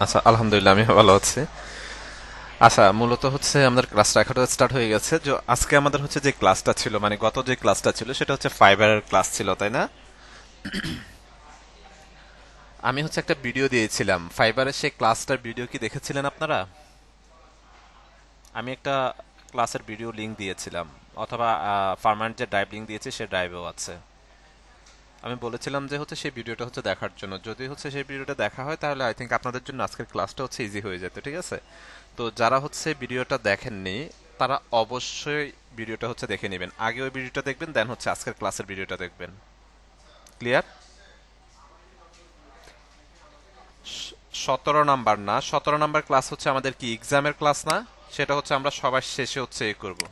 আচ্ছা, আলহামদুলিল্লাহ আমি ভালো আছি। আচ্ছা, মূলত হচ্ছে আমাদের ক্লাসটা এখন স্টার্ট হয়ে গেছে। যে আজকে আমাদের হচ্ছে যে ক্লাসটা ছিল, মানে গত যে ক্লাসটা ছিল সেটা হচ্ছে ফাইবারের ক্লাস ছিল, তাই না? আমি হচ্ছে একটা ভিডিও দিয়েছিলাম ফাইবারের, সেই ক্লাসটার ভিডিও কি দেখেছিলেন আপনারা? আমি একটা ক্লাসের ভিডিও লিংক দিয়েছিলাম, অথবা ফার্মার যে ড্রাইভ লিংক দিয়েছে সে ড্রাইভেও আছে। আমি বলেছিলাম যে হচ্ছে সেই ভিডিওটা হচ্ছে দেখার জন্য, যদি হচ্ছে সেই ভিডিওটা দেখা হয় তাহলে আই থিঙ্ক আপনাদের জন্য আজকের ক্লাসটা হচ্ছে ইজি হয়ে যেত, ঠিক আছে? তো যারা হচ্ছে ভিডিওটা দেখেননি তারা অবশ্যই ভিডিওটা হচ্ছে দেখে নেবেন। আগে ওই ভিডিওটা দেখবেন, দেন হচ্ছে আজকের ক্লাসের ভিডিওটা দেখবেন। ক্লিয়ার? 17 নাম্বার না, 17 নাম্বার ক্লাস হচ্ছে আমাদের কি এক্সামের ক্লাস না? সেটা হচ্ছে আমরা সবার শেষে হচ্ছে এ করব।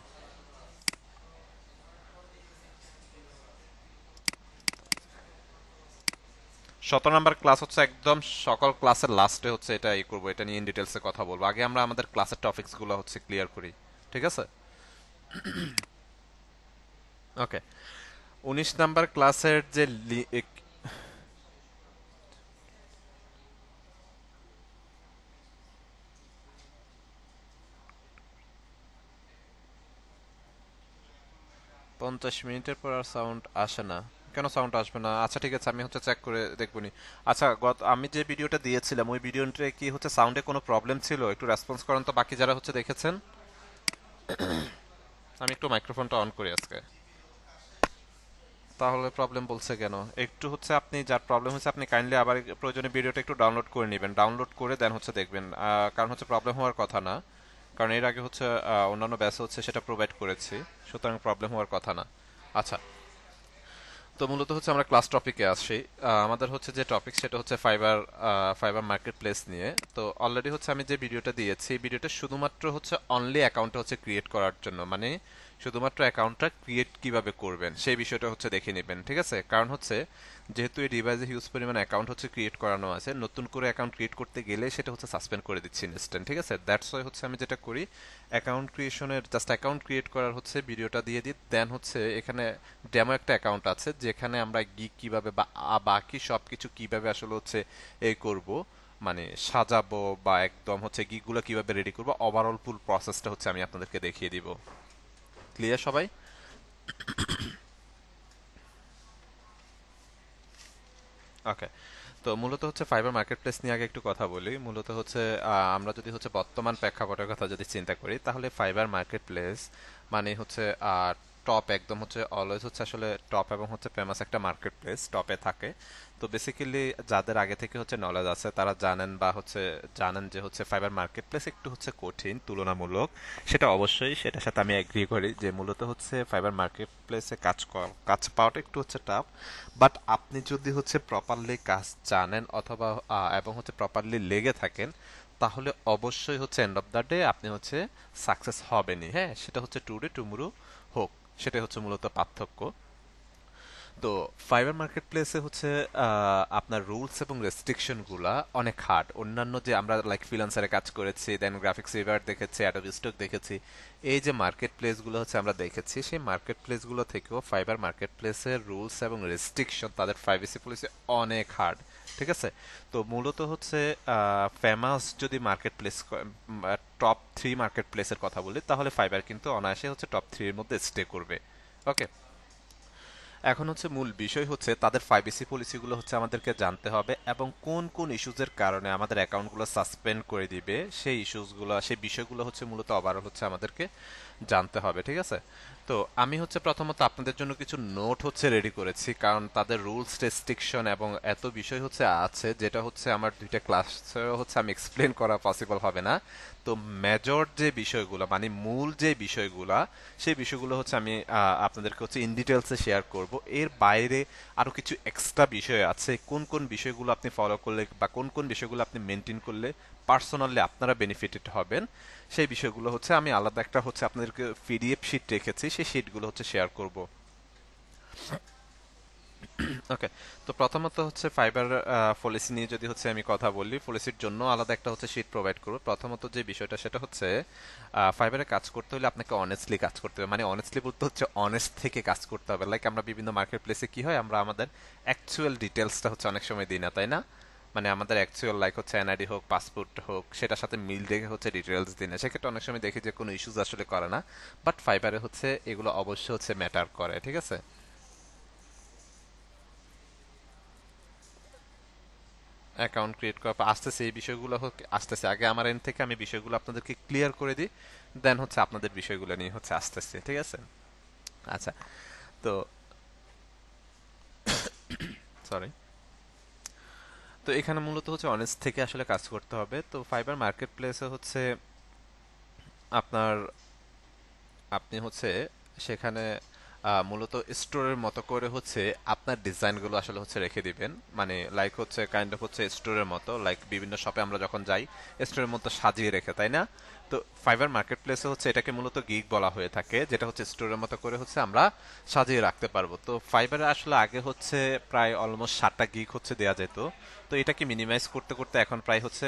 17 নাম্বার ক্লাস হচ্ছে একদম সকল ক্লাসের লাস্টে হচ্ছে এটা ই করবো, এটা নিয়ে ইন ডিটেলসে কথা বলবো। আগে আমরা আমাদের ক্লাসের টপিকস গুলো হচ্ছে ক্লিয়ার করি, ঠিক আছে? ওকে। 19 নাম্বার ক্লাসের যে 50 মিনিটের পর আর সাউন্ড আসে না? কেন সাউন্ড আসবে না? আচ্ছা ঠিক আছে, আমি হচ্ছে চেক করে দেখবনি। আচ্ছা, আমি যে ভিডিওটা দিয়েছিলাম ওই ভিডিওতে কি হচ্ছে সাউন্ডে কোনো প্রবলেম ছিল? একটু রেসপন্স করেন তো বাকি যারা হচ্ছে দেখেছেন। আমি একটু মাইক্রোফোনটা অন করি আজকে। তাহলে প্রবলেম বলছে কেন? একটু হচ্ছে আপনি, যার প্রবলেম হচ্ছে আপনি কাইন্ডলি আবার প্রয়োজনে ভিডিওটা একটু ডাউনলোড করে নেবেন, ডাউনলোড করে দেন হচ্ছে দেখবেন। কারণ হচ্ছে প্রবলেম হওয়ার কথা না, কারণ এর আগে হচ্ছে অন্যান্য ব্যাচ হচ্ছে সেটা প্রোভাইড করেছি, সুতরাং প্রবলেম হওয়ার কথা না। আচ্ছা, তো মূলত হচ্ছে আমরা ক্লাস টপিকে আসি। আমাদের হচ্ছে যে টপিক সেটা হচ্ছে ফাইবার মার্কেট প্লেস নিয়ে। তো অলরেডি হচ্ছে আমি যে ভিডিওটা দিয়েছি, এই ভিডিওটা শুধুমাত্র হচ্ছে অনলি অ্যাকাউন্টটা হচ্ছে ক্রিয়েট করার জন্য, মানে শুধুমাত্র অ্যাকাউন্টটা ক্রিয়েট কিভাবে করবেন সেই বিষয়টা হচ্ছে দেখে নেবেন, ঠিক আছে? কারণ হচ্ছে যেহেতু এই ডিভাইসে হিউজ পরিমাণ অ্যাকাউন্ট হচ্ছে ক্রিয়েট করানো আছে, নতুন করে অ্যাকাউন্ট ক্রিয়েট করতে গেলে সেটা হচ্ছে সাসপেন্ড করে দিচ্ছি ইনস্ট্যান্ট, ঠিক আছে? দ্যাটস ওয়াই হচ্ছে আমি যেটা করি, অ্যাকাউন্ট ক্রিয়েশনের জাস্ট অ্যাকাউন্ট ক্রিয়েট করার হচ্ছে ভিডিওটা দিয়ে দিই, দেন হচ্ছে এখানে ডেমো একটা অ্যাকাউন্ট আছে যেখানে আমরা গিগ কিভাবে বা বাকি সবকিছু কিভাবে আসলে হচ্ছে এই করব, মানে সাজাবো বা একদম হচ্ছে গিগুলো কিভাবে রেডি করবো, ওভারঅল ফুল প্রসেসটা হচ্ছে আমি আপনাদেরকে দেখিয়ে দিব। ক্লিয়ার সবাই? ওকে। তো মূলত হচ্ছে ফাইবার মার্কেট প্লেস নিয়ে আগে একটু কথা বলি। মূলত হচ্ছে আমরা যদি হচ্ছে বর্তমান প্রেক্ষাপটের কথা যদি চিন্তা করি, তাহলে ফাইবার মার্কেট প্লেস মানে হচ্ছে টপ একদম হচ্ছে অলওয়েজ হচ্ছে আসলে টপ এবং হচ্ছে ফেমাস একটা মার্কেট প্লেস টপে থাকে। তো বেসিক্যালি যাদের আগে থেকে হচ্ছে নলেজ আছে তারা জানেন বা হচ্ছে জানেন যে হচ্ছে ফাইবার মার্কেট প্লেস একটু হচ্ছে কঠিন তুলনামূলক। সেটা অবশ্যই, সেটার সাথে আমি এগ্রি করি যে মূলত হচ্ছে ফাইবার মার্কেট প্লেসে কাজ পাওয়াটা একটু হচ্ছে টাফ। বাট আপনি যদি হচ্ছে প্রপারলি কাজ জানেন অথবা এবং হচ্ছে প্রপারলি লেগে থাকেন, তাহলে অবশ্যই হচ্ছে এন্ড অফ দ্য ডে আপনি হচ্ছে সাকসেস হবেনই। হ্যাঁ, সেটা হচ্ছে টুডে টুমরো হোক, সেটাই হচ্ছে মূলত পার্থক্য। তো ফাইবার মার্কেট প্লেসে হচ্ছে আপনার রুলস এবং রেস্ট্রিকশন গুলা অনেক হার্ড। অন্যান্য যে আমরা লাইক ফ্রিল্যান্সারে কাজ করেছি, দেন গ্রাফিক্স রিভার দেখেছি, অ্যাডোবি স্টক দেখেছি, এই যে মার্কেট প্লেস গুলো হচ্ছে আমরা দেখেছি, সেই মার্কেট প্লেস গুলো থেকেও ফাইবার মার্কেট প্লেসের রুলস এবং রেস্ট্রিকশন, তাদের প্রাইভেসি পলিসি অনেক হার্ড, ঠিক আছে? তো মূলত হচ্ছে ফেমাস যদি মার্কেট প্লেস, টপ 3 মার্কেট প্লেসের কথা বলি, তাহলে ফাইবার কিন্তু অনায়াসে হচ্ছে টপ 3 এর মধ্যে স্টে করবে। ওকে। এখন হচ্ছে মূল বিষয় হচ্ছে তাদের প্রাইভেসি পলিসিগুলো হচ্ছে আমাদেরকে জানতে হবে, এবং কোন কোন ইস্যুজের কারণে আমাদের অ্যাকাউন্টগুলো সাসপেন্ড করে দিবে সেই ইস্যুসগুলো, সেই বিষয়গুলো হচ্ছে মূলত ওভারঅল হচ্ছে আমাদেরকে জানতে হবে, ঠিক আছে? তো আমি হচ্ছে প্রথমত আপনাদের জন্য কিছু নোট হচ্ছে রেডি করেছি, কারণ তাদের রুলস রেস্ট্রিকশন এবং এত বিষয় হচ্ছে আছে যেটা হচ্ছে আমার দুইটা ক্লাসেও হচ্ছে আমি এক্সপ্লেন করা পসিবল হবে না। তো মেজর যে বিষয়গুলো, মানে মূল যে বিষয়গুলা, সেই বিষয়গুলো হচ্ছে আমি আপনাদেরকে হচ্ছে ইন ডিটেলসে শেয়ার করব। এর বাইরে আরো কিছু এক্সট্রা বিষয় আছে, কোন কোন বিষয়গুলো আপনি ফলো করলে বা কোন কোন বিষয়গুলো আপনি মেনটেন করলে পার্সোনালি আপনারা বেনিফিটেড হবেন, সেই বিষয়গুলো হচ্ছে আমি আলাদা একটা হচ্ছে আপনাদেরকে পিডিএফ শিট রেখেছি, সেই শিটগুলো হচ্ছে শেয়ার করব। ওকে। তো প্রথমত হচ্ছে ফাইবার পলিসি নিয়ে যদি হচ্ছে আমি কথা বলি, পলিসির জন্য আলাদা একটা হচ্ছে শিট প্রোভাইড করব। প্রথমত যে বিষয়টা সেটা হচ্ছে ফাইবারে কাজ করতে হলে আপনাকে অনেস্টলি কাজ করতে হবে, মানে অনেস্টলি বলতে হচ্ছে অনেস্ট থেকে কাজ করতে হবে। লাইক আমরা বিভিন্ন মার্কেট প্লেসে কি হয়, আমরা আমাদের অ্যাকচুয়াল ডিটেলসটা হচ্ছে অনেক সময় দিই না, তাই না? মানে আমাদের অ্যাকচুয়াল লাইক হচ্ছে এনআইডি হোক পাসপোর্ট হোক সেটার সাথে মিল রেখে হচ্ছে ডিটেলস দিন, সেক্ষেত্রে অনেক সময় দেখি যে কোনো ইস্যুস আসলে করে না। বাট ফাইবারে হচ্ছে এগুলো অবশ্যই হচ্ছে ম্যাটার করে, ঠিক আছে। অ্যাকাউন্ট ক্রিয়েট করার পর আসতেছে এই বিষয়গুলো আসতেছে, আগে আমার এন্ড থেকে আমি বিষয়গুলো আপনাদেরকে ক্লিয়ার করে দিই, দেন হচ্ছে আপনাদের বিষয়গুলো নিয়ে হচ্ছে আসতেছে, ঠিক আছে। আচ্ছা, তো সরি, তো এখানে মূলত হচ্ছে অনেস্ট থেকে আসলে কাজ করতে হবে। তো ফাইবার মার্কেট প্লেসে হচ্ছে আপনার, আপনি হচ্ছে সেখানে মূলত স্টোরের মতো করে হচ্ছে আপনার ডিজাইনগুলো আসলে হচ্ছে রেখে দিবেন, মানে লাইক হচ্ছে কাইন্ড অফ হচ্ছে স্টোরের মতো, লাইক বিভিন্ন শপে আমরা যখন যাই স্টোরের মতো সাজিয়ে রেখে, তাই না? তো ফাইবার মার্কেট প্লেসে হচ্ছে এটাকে মূলত গিগ বলা হয়ে থাকে, যেটা হচ্ছে স্টোরের মতো করে হচ্ছে আমরা সাজিয়ে রাখতে পারবো। তো ফাইবারে আসলে আগে হচ্ছে প্রায় অলমোস্ট 7টা গিগ হচ্ছে দেয়া যেত, তো এটাকে মিনিমাইজ করতে করতে এখন প্রায় হচ্ছে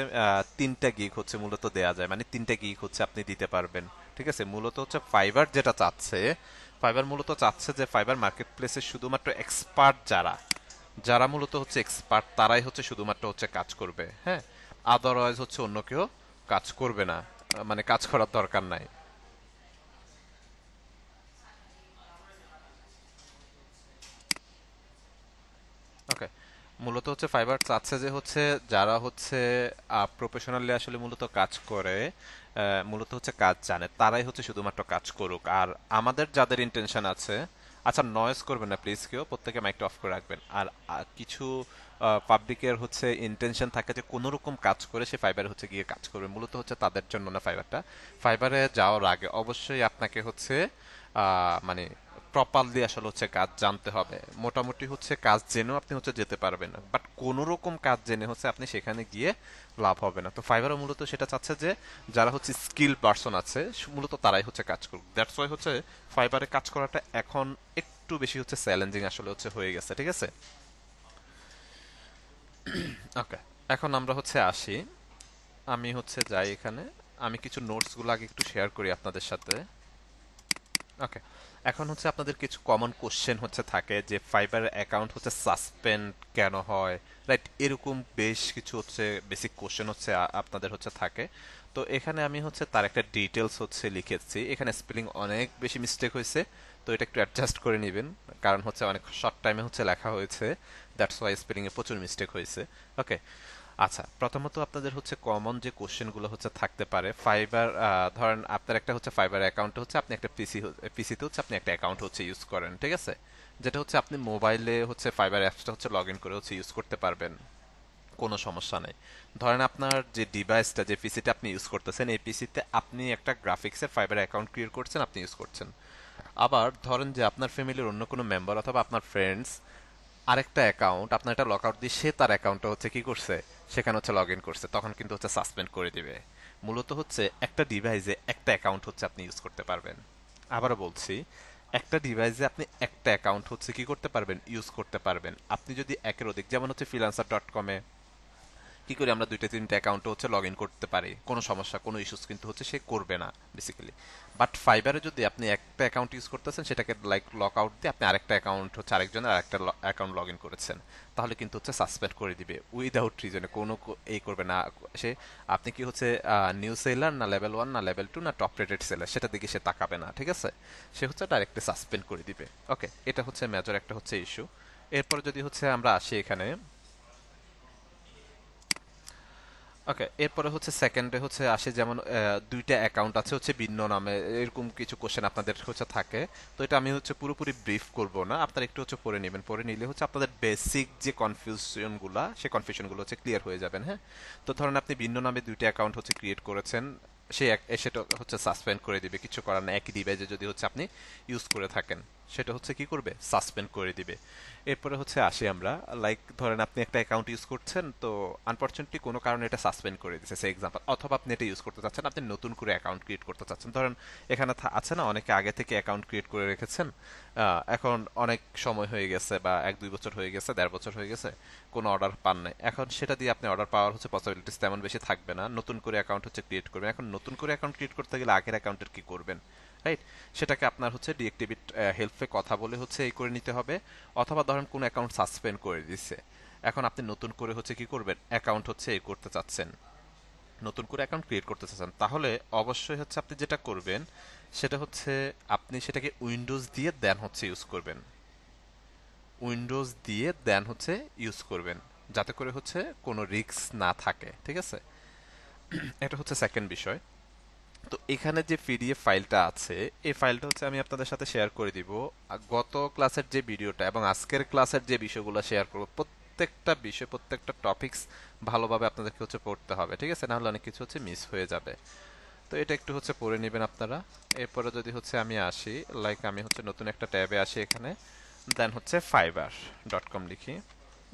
3টা গিগ হচ্ছে মূলত দেয়া যায়, মানে 3টা গিগ হচ্ছে আপনি দিতে পারবেন, ঠিক আছে। মূলত হচ্ছে ফাইবার যেটা চাচ্ছে, ফাইবার মূলত চাচ্ছে যে ফাইবার মার্কেট প্লেসে শুধুমাত্র এক্সপার্ট যারা, যারা মূলত হচ্ছে এক্সপার্ট তারাই হচ্ছে শুধুমাত্র হচ্ছে কাজ করবে, হ্যাঁ। আদারওয়াইজ হচ্ছে অন্য কেউ কাজ করবে না, মানে কাজ করার দরকার নাই। ওকে, মূলত হচ্ছে ফাইবার চাচ্ছে যে হচ্ছে যারা হচ্ছে প্রফেশনালি আসলে মূলত কাজ করে, মূলত হচ্ছে কাজ জানে, তারাই হচ্ছে শুধুমাত্র কাজ করুক। আর আমাদের যাদের ইন্টেনশন আছে, আচ্ছা নয়েজ করবেন না প্লিজ, কেউ প্রত্যেকে মাইকটা অফ করে রাখবেন। আর কিছু পাবলিকের হচ্ছে ইন্টেনশন থাকে যে কোনো রকম কাজ করে সে ফাইবারে হচ্ছে গিয়ে কাজ করবে, মূলত হচ্ছে তাদের জন্য না ফাইবারটা। ফাইবারে যাওয়ার আগে অবশ্যই আপনাকে হচ্ছে মানে প্রপারলি আসলে হচ্ছে কাজ জানতে হবে। মোটামুটি হচ্ছে কাজ জেনেও আপনি হচ্ছে যেতে পারবেন না, বাট কোনো রকম কাজ জেনে হচ্ছে আপনি সেখানে গিয়ে লাভ হবে না। তো ফাইবারও মূলত সেটা চাচ্ছে যে যারা হচ্ছে স্কিল পারসন আছে মূলত তারাই হচ্ছে কাজ করুক। দ্যাটস ওয়াই হচ্ছে ফাইবারে কাজ করাটা এখন একটু বেশি হচ্ছে চ্যালেঞ্জিং আসলে হচ্ছে হয়ে গেছে, ঠিক আছে। ওকে, এখন আমরা হচ্ছে আসি, আমি হচ্ছে যাই এখানে, আমি কিছু নোটসগুলো আগে একটু শেয়ার করি আপনাদের সাথে। ওকে, এখন হচ্ছে আপনাদের কিছু কমন কোশ্চেন হচ্ছে থাকে যে ফাইবার অ্যাকাউন্ট হচ্ছে সাসপেন্ড কেন হয়, রাইট, এরকম বেশ কিছু হচ্ছে বেসিক কোশ্চেন হচ্ছে আপনাদের হচ্ছে থাকে। তো এখানে আমি হচ্ছে তার একটা ডিটেলস হচ্ছে লিখেছি, এখানে স্পেলিং অনেক বেশি মিস্টেক হয়েছে, তো এটা একটু অ্যাডজাস্ট করে নেবেন, কারণ হচ্ছে অনেক শর্ট টাইমে হচ্ছে লেখা হয়েছে, দ্যাটস ওয়াই স্পেলিং এ প্রচুর মিস্টেক হয়েছে। ওকে, আচ্ছা, প্রথমত আপনাদের হচ্ছে কমন যে কোশ্চেনগুলো হচ্ছে থাকতে পারে ফাইবার, ধরেন আপনার একটা হচ্ছে ফাইবার অ্যাকাউন্ট হচ্ছে আপনি একটা পিসিতে হচ্ছে আপনি একটা অ্যাকাউন্ট হচ্ছে ইউজ করেন, ঠিক আছে, যেটা হচ্ছে আপনি মোবাইলে হচ্ছে ফাইবার অ্যাপসটা হচ্ছে লগ ইন করে হচ্ছে ইউজ করতে পারবেন, কোনো সমস্যা নেই। ধরেন আপনার যে ডিভাইসটা, যে পিসিটা আপনি ইউজ করতেছেন, এই পিসিতে আপনি একটা গ্রাফিক্সের ফাইবার অ্যাকাউন্ট ক্রিয়েট করছেন, আপনি ইউজ করছেন। আবার ধরেন যে আপনার ফ্যামিলির অন্য কোনো মেম্বার অথবা আপনার ফ্রেন্ডস আরেকটা অ্যাকাউন্ট আপনার এটা লক আউট দিয়ে সে তার অ্যাকাউন্টটা হচ্ছে কি করছে, সেখানে হচ্ছে লগ ইন করছে, তখন কিন্তু হচ্ছে সাসপেন্ড করে দিবে। মূলত হচ্ছে একটা ডিভাইসে একটা অ্যাকাউন্ট হচ্ছে আপনি ইউজ করতে পারবেন। আবারও বলছি, একটা ডিভাইসে আপনি একটা অ্যাকাউন্ট হচ্ছে কি করতে পারবেন, ইউজ করতে পারবেন। আপনি যদি একের অধিক, যেমন হচ্ছে freelancer.com-এ কি করে আমরা দুইটা তিনটা অ্যাকাউন্টে হচ্ছে লগ ইন করতে পারি, কোনো সমস্যা কোনো ইস্যুস কিন্তু হচ্ছে সে করবে না বেসিক্যালি। বাট ফাইবারে যদি আপনি একটা অ্যাকাউন্ট ইউজ করতেছেন, সেটাকে লাইক লক আউট দিয়ে আপনি আরেকটা অ্যাকাউন্ট হচ্ছে আরেকজনের আরেকটা অ্যাকাউন্ট লগ ইন করেছেন, তাহলে কিন্তু হচ্ছে সাসপেন্ড করে দিবে উইদাউট রিজনে, কোনো এই করবে না সে। আপনি কি হচ্ছে নিউ সেলার না লেভেল 1 না লেভেল 2 না টপ রেটেড সেলার সেটা দিকে সে তাকাবে না, ঠিক আছে, সে হচ্ছে ডাইরেক্টলি সাসপেন্ড করে দিবে। ওকে, এটা হচ্ছে মেজর একটা হচ্ছে ইস্যু। এরপরে যদি হচ্ছে আমরা আসি এখানে, ওকে, এরপরে হচ্ছে সেকেন্ডে হচ্ছে আসে, যেমন দুইটা অ্যাকাউন্ট আছে হচ্ছে ভিন্ন নামে, এরকম কিছু কোশ্চেন আপনাদের হচ্ছে থাকে। তো এটা আমি হচ্ছে পুরোপুরি ব্রিফ করব না, আপনারা একটু হচ্ছে পড়ে নেবেন, পড়ে নিলে হচ্ছে আপনাদের বেসিক যে কনফিউশনগুলো সে কনফিউশনগুলো হচ্ছে ক্লিয়ার হয়ে যাবেন, হ্যাঁ। তো ধরেন আপনি ভিন্ন নামে দুইটা অ্যাকাউন্ট হচ্ছে ক্রিয়েট করেছেন, সে সেটা হচ্ছে সাসপেন্ড করে দিবে, কিছু করার না, একই ডিভাইসে যদি হচ্ছে আপনি ইউজ করে থাকেন, সেটা হচ্ছে কি করবে, সাসপেন্ড করে দিবে। এরপরে হচ্ছে আসি আমরা, লাইক ধরেন আপনি একটা অ্যাকাউন্ট ইউজ করছেন, তো আনফরচুনেটলি কোনো কারণে এটা সাসপেন্ড করে দিয়েছে সে এক্সাম্পল, অথবা আপনি এটা ইউজ করতে চাচ্ছেন, আপনি নতুন করে অ্যাকাউন্ট ক্রিয়েট করতে চাচ্ছেন। ধরেন এখানে আছে না অনেকে আগে থেকে অ্যাকাউন্ট ক্রিয়েট করে রেখেছেন, এখন অনেক সময় হয়ে গেছে বা 1-2 বছর হয়ে গেছে, 1.5 বছর হয়ে গেছে, কোনো অর্ডার পান নাই, এখন সেটা দিয়ে আপনি অর্ডার পাওয়ার হচ্ছে পসিবিলিটিস তেমন বেশি থাকবে না, নতুন করে অ্যাকাউন্ট হচ্ছে ক্রিয়েট করবেন। এখন নতুন করে অ্যাকাউন্ট ক্রিয়েট করতে গেলে আগের অ্যাকাউন্টের কি করবেন, রাইট, সেটাকে আপনার হচ্ছে ডিএক্টিভেট হেল্পে কথা বলে হচ্ছে এই করে নিতে হবে। অথবা ধরেন কোন অ্যাকাউন্ট সাসপেন্ড করে দিচ্ছে, এখন আপনি নতুন করে হচ্ছে কি করবেন, অ্যাকাউন্ট হচ্ছে এই করতে চাচ্ছেন, নতুন করে অ্যাকাউন্ট ক্রিয়েট করতে চাচ্ছেন, তাহলে অবশ্যই হচ্ছে আপনি যেটা করবেন সেটা হচ্ছে আপনি সেটাকে উইন্ডোজ দিয়ে দেন হচ্ছে ইউজ করবেন, উইন্ডোজ দিয়ে দেন হচ্ছে ইউজ করবেন, যাতে করে হচ্ছে কোনো রিস্ক না থাকে, ঠিক আছে? এটা হচ্ছে সেকেন্ড বিষয়। তো এখানে যে পিডিএফ ফাইলটা আছে, এই ফাইলটা হচ্ছে আমি আপনাদের সাথে শেয়ার করে দিব। গত ক্লাসের যে ভিডিওটা এবং আজকের ক্লাসের যে বিষয়গুলো শেয়ার করব, প্রত্যেকটা বিষয় প্রত্যেকটা টপিকস ভালোভাবে আপনাদেরকে হচ্ছে পড়তে হবে, ঠিক আছে? নাহলে অনেক কিছু হচ্ছে মিস হয়ে যাবে। তো এটা একটু হচ্ছে পড়ে নেবেন আপনারা। এরপরে যদি হচ্ছে আমি আসি, লাইক আমি হচ্ছে নতুন একটা ট্যাবে আসি এখানে, দেন হচ্ছে fiverr.com লিখি,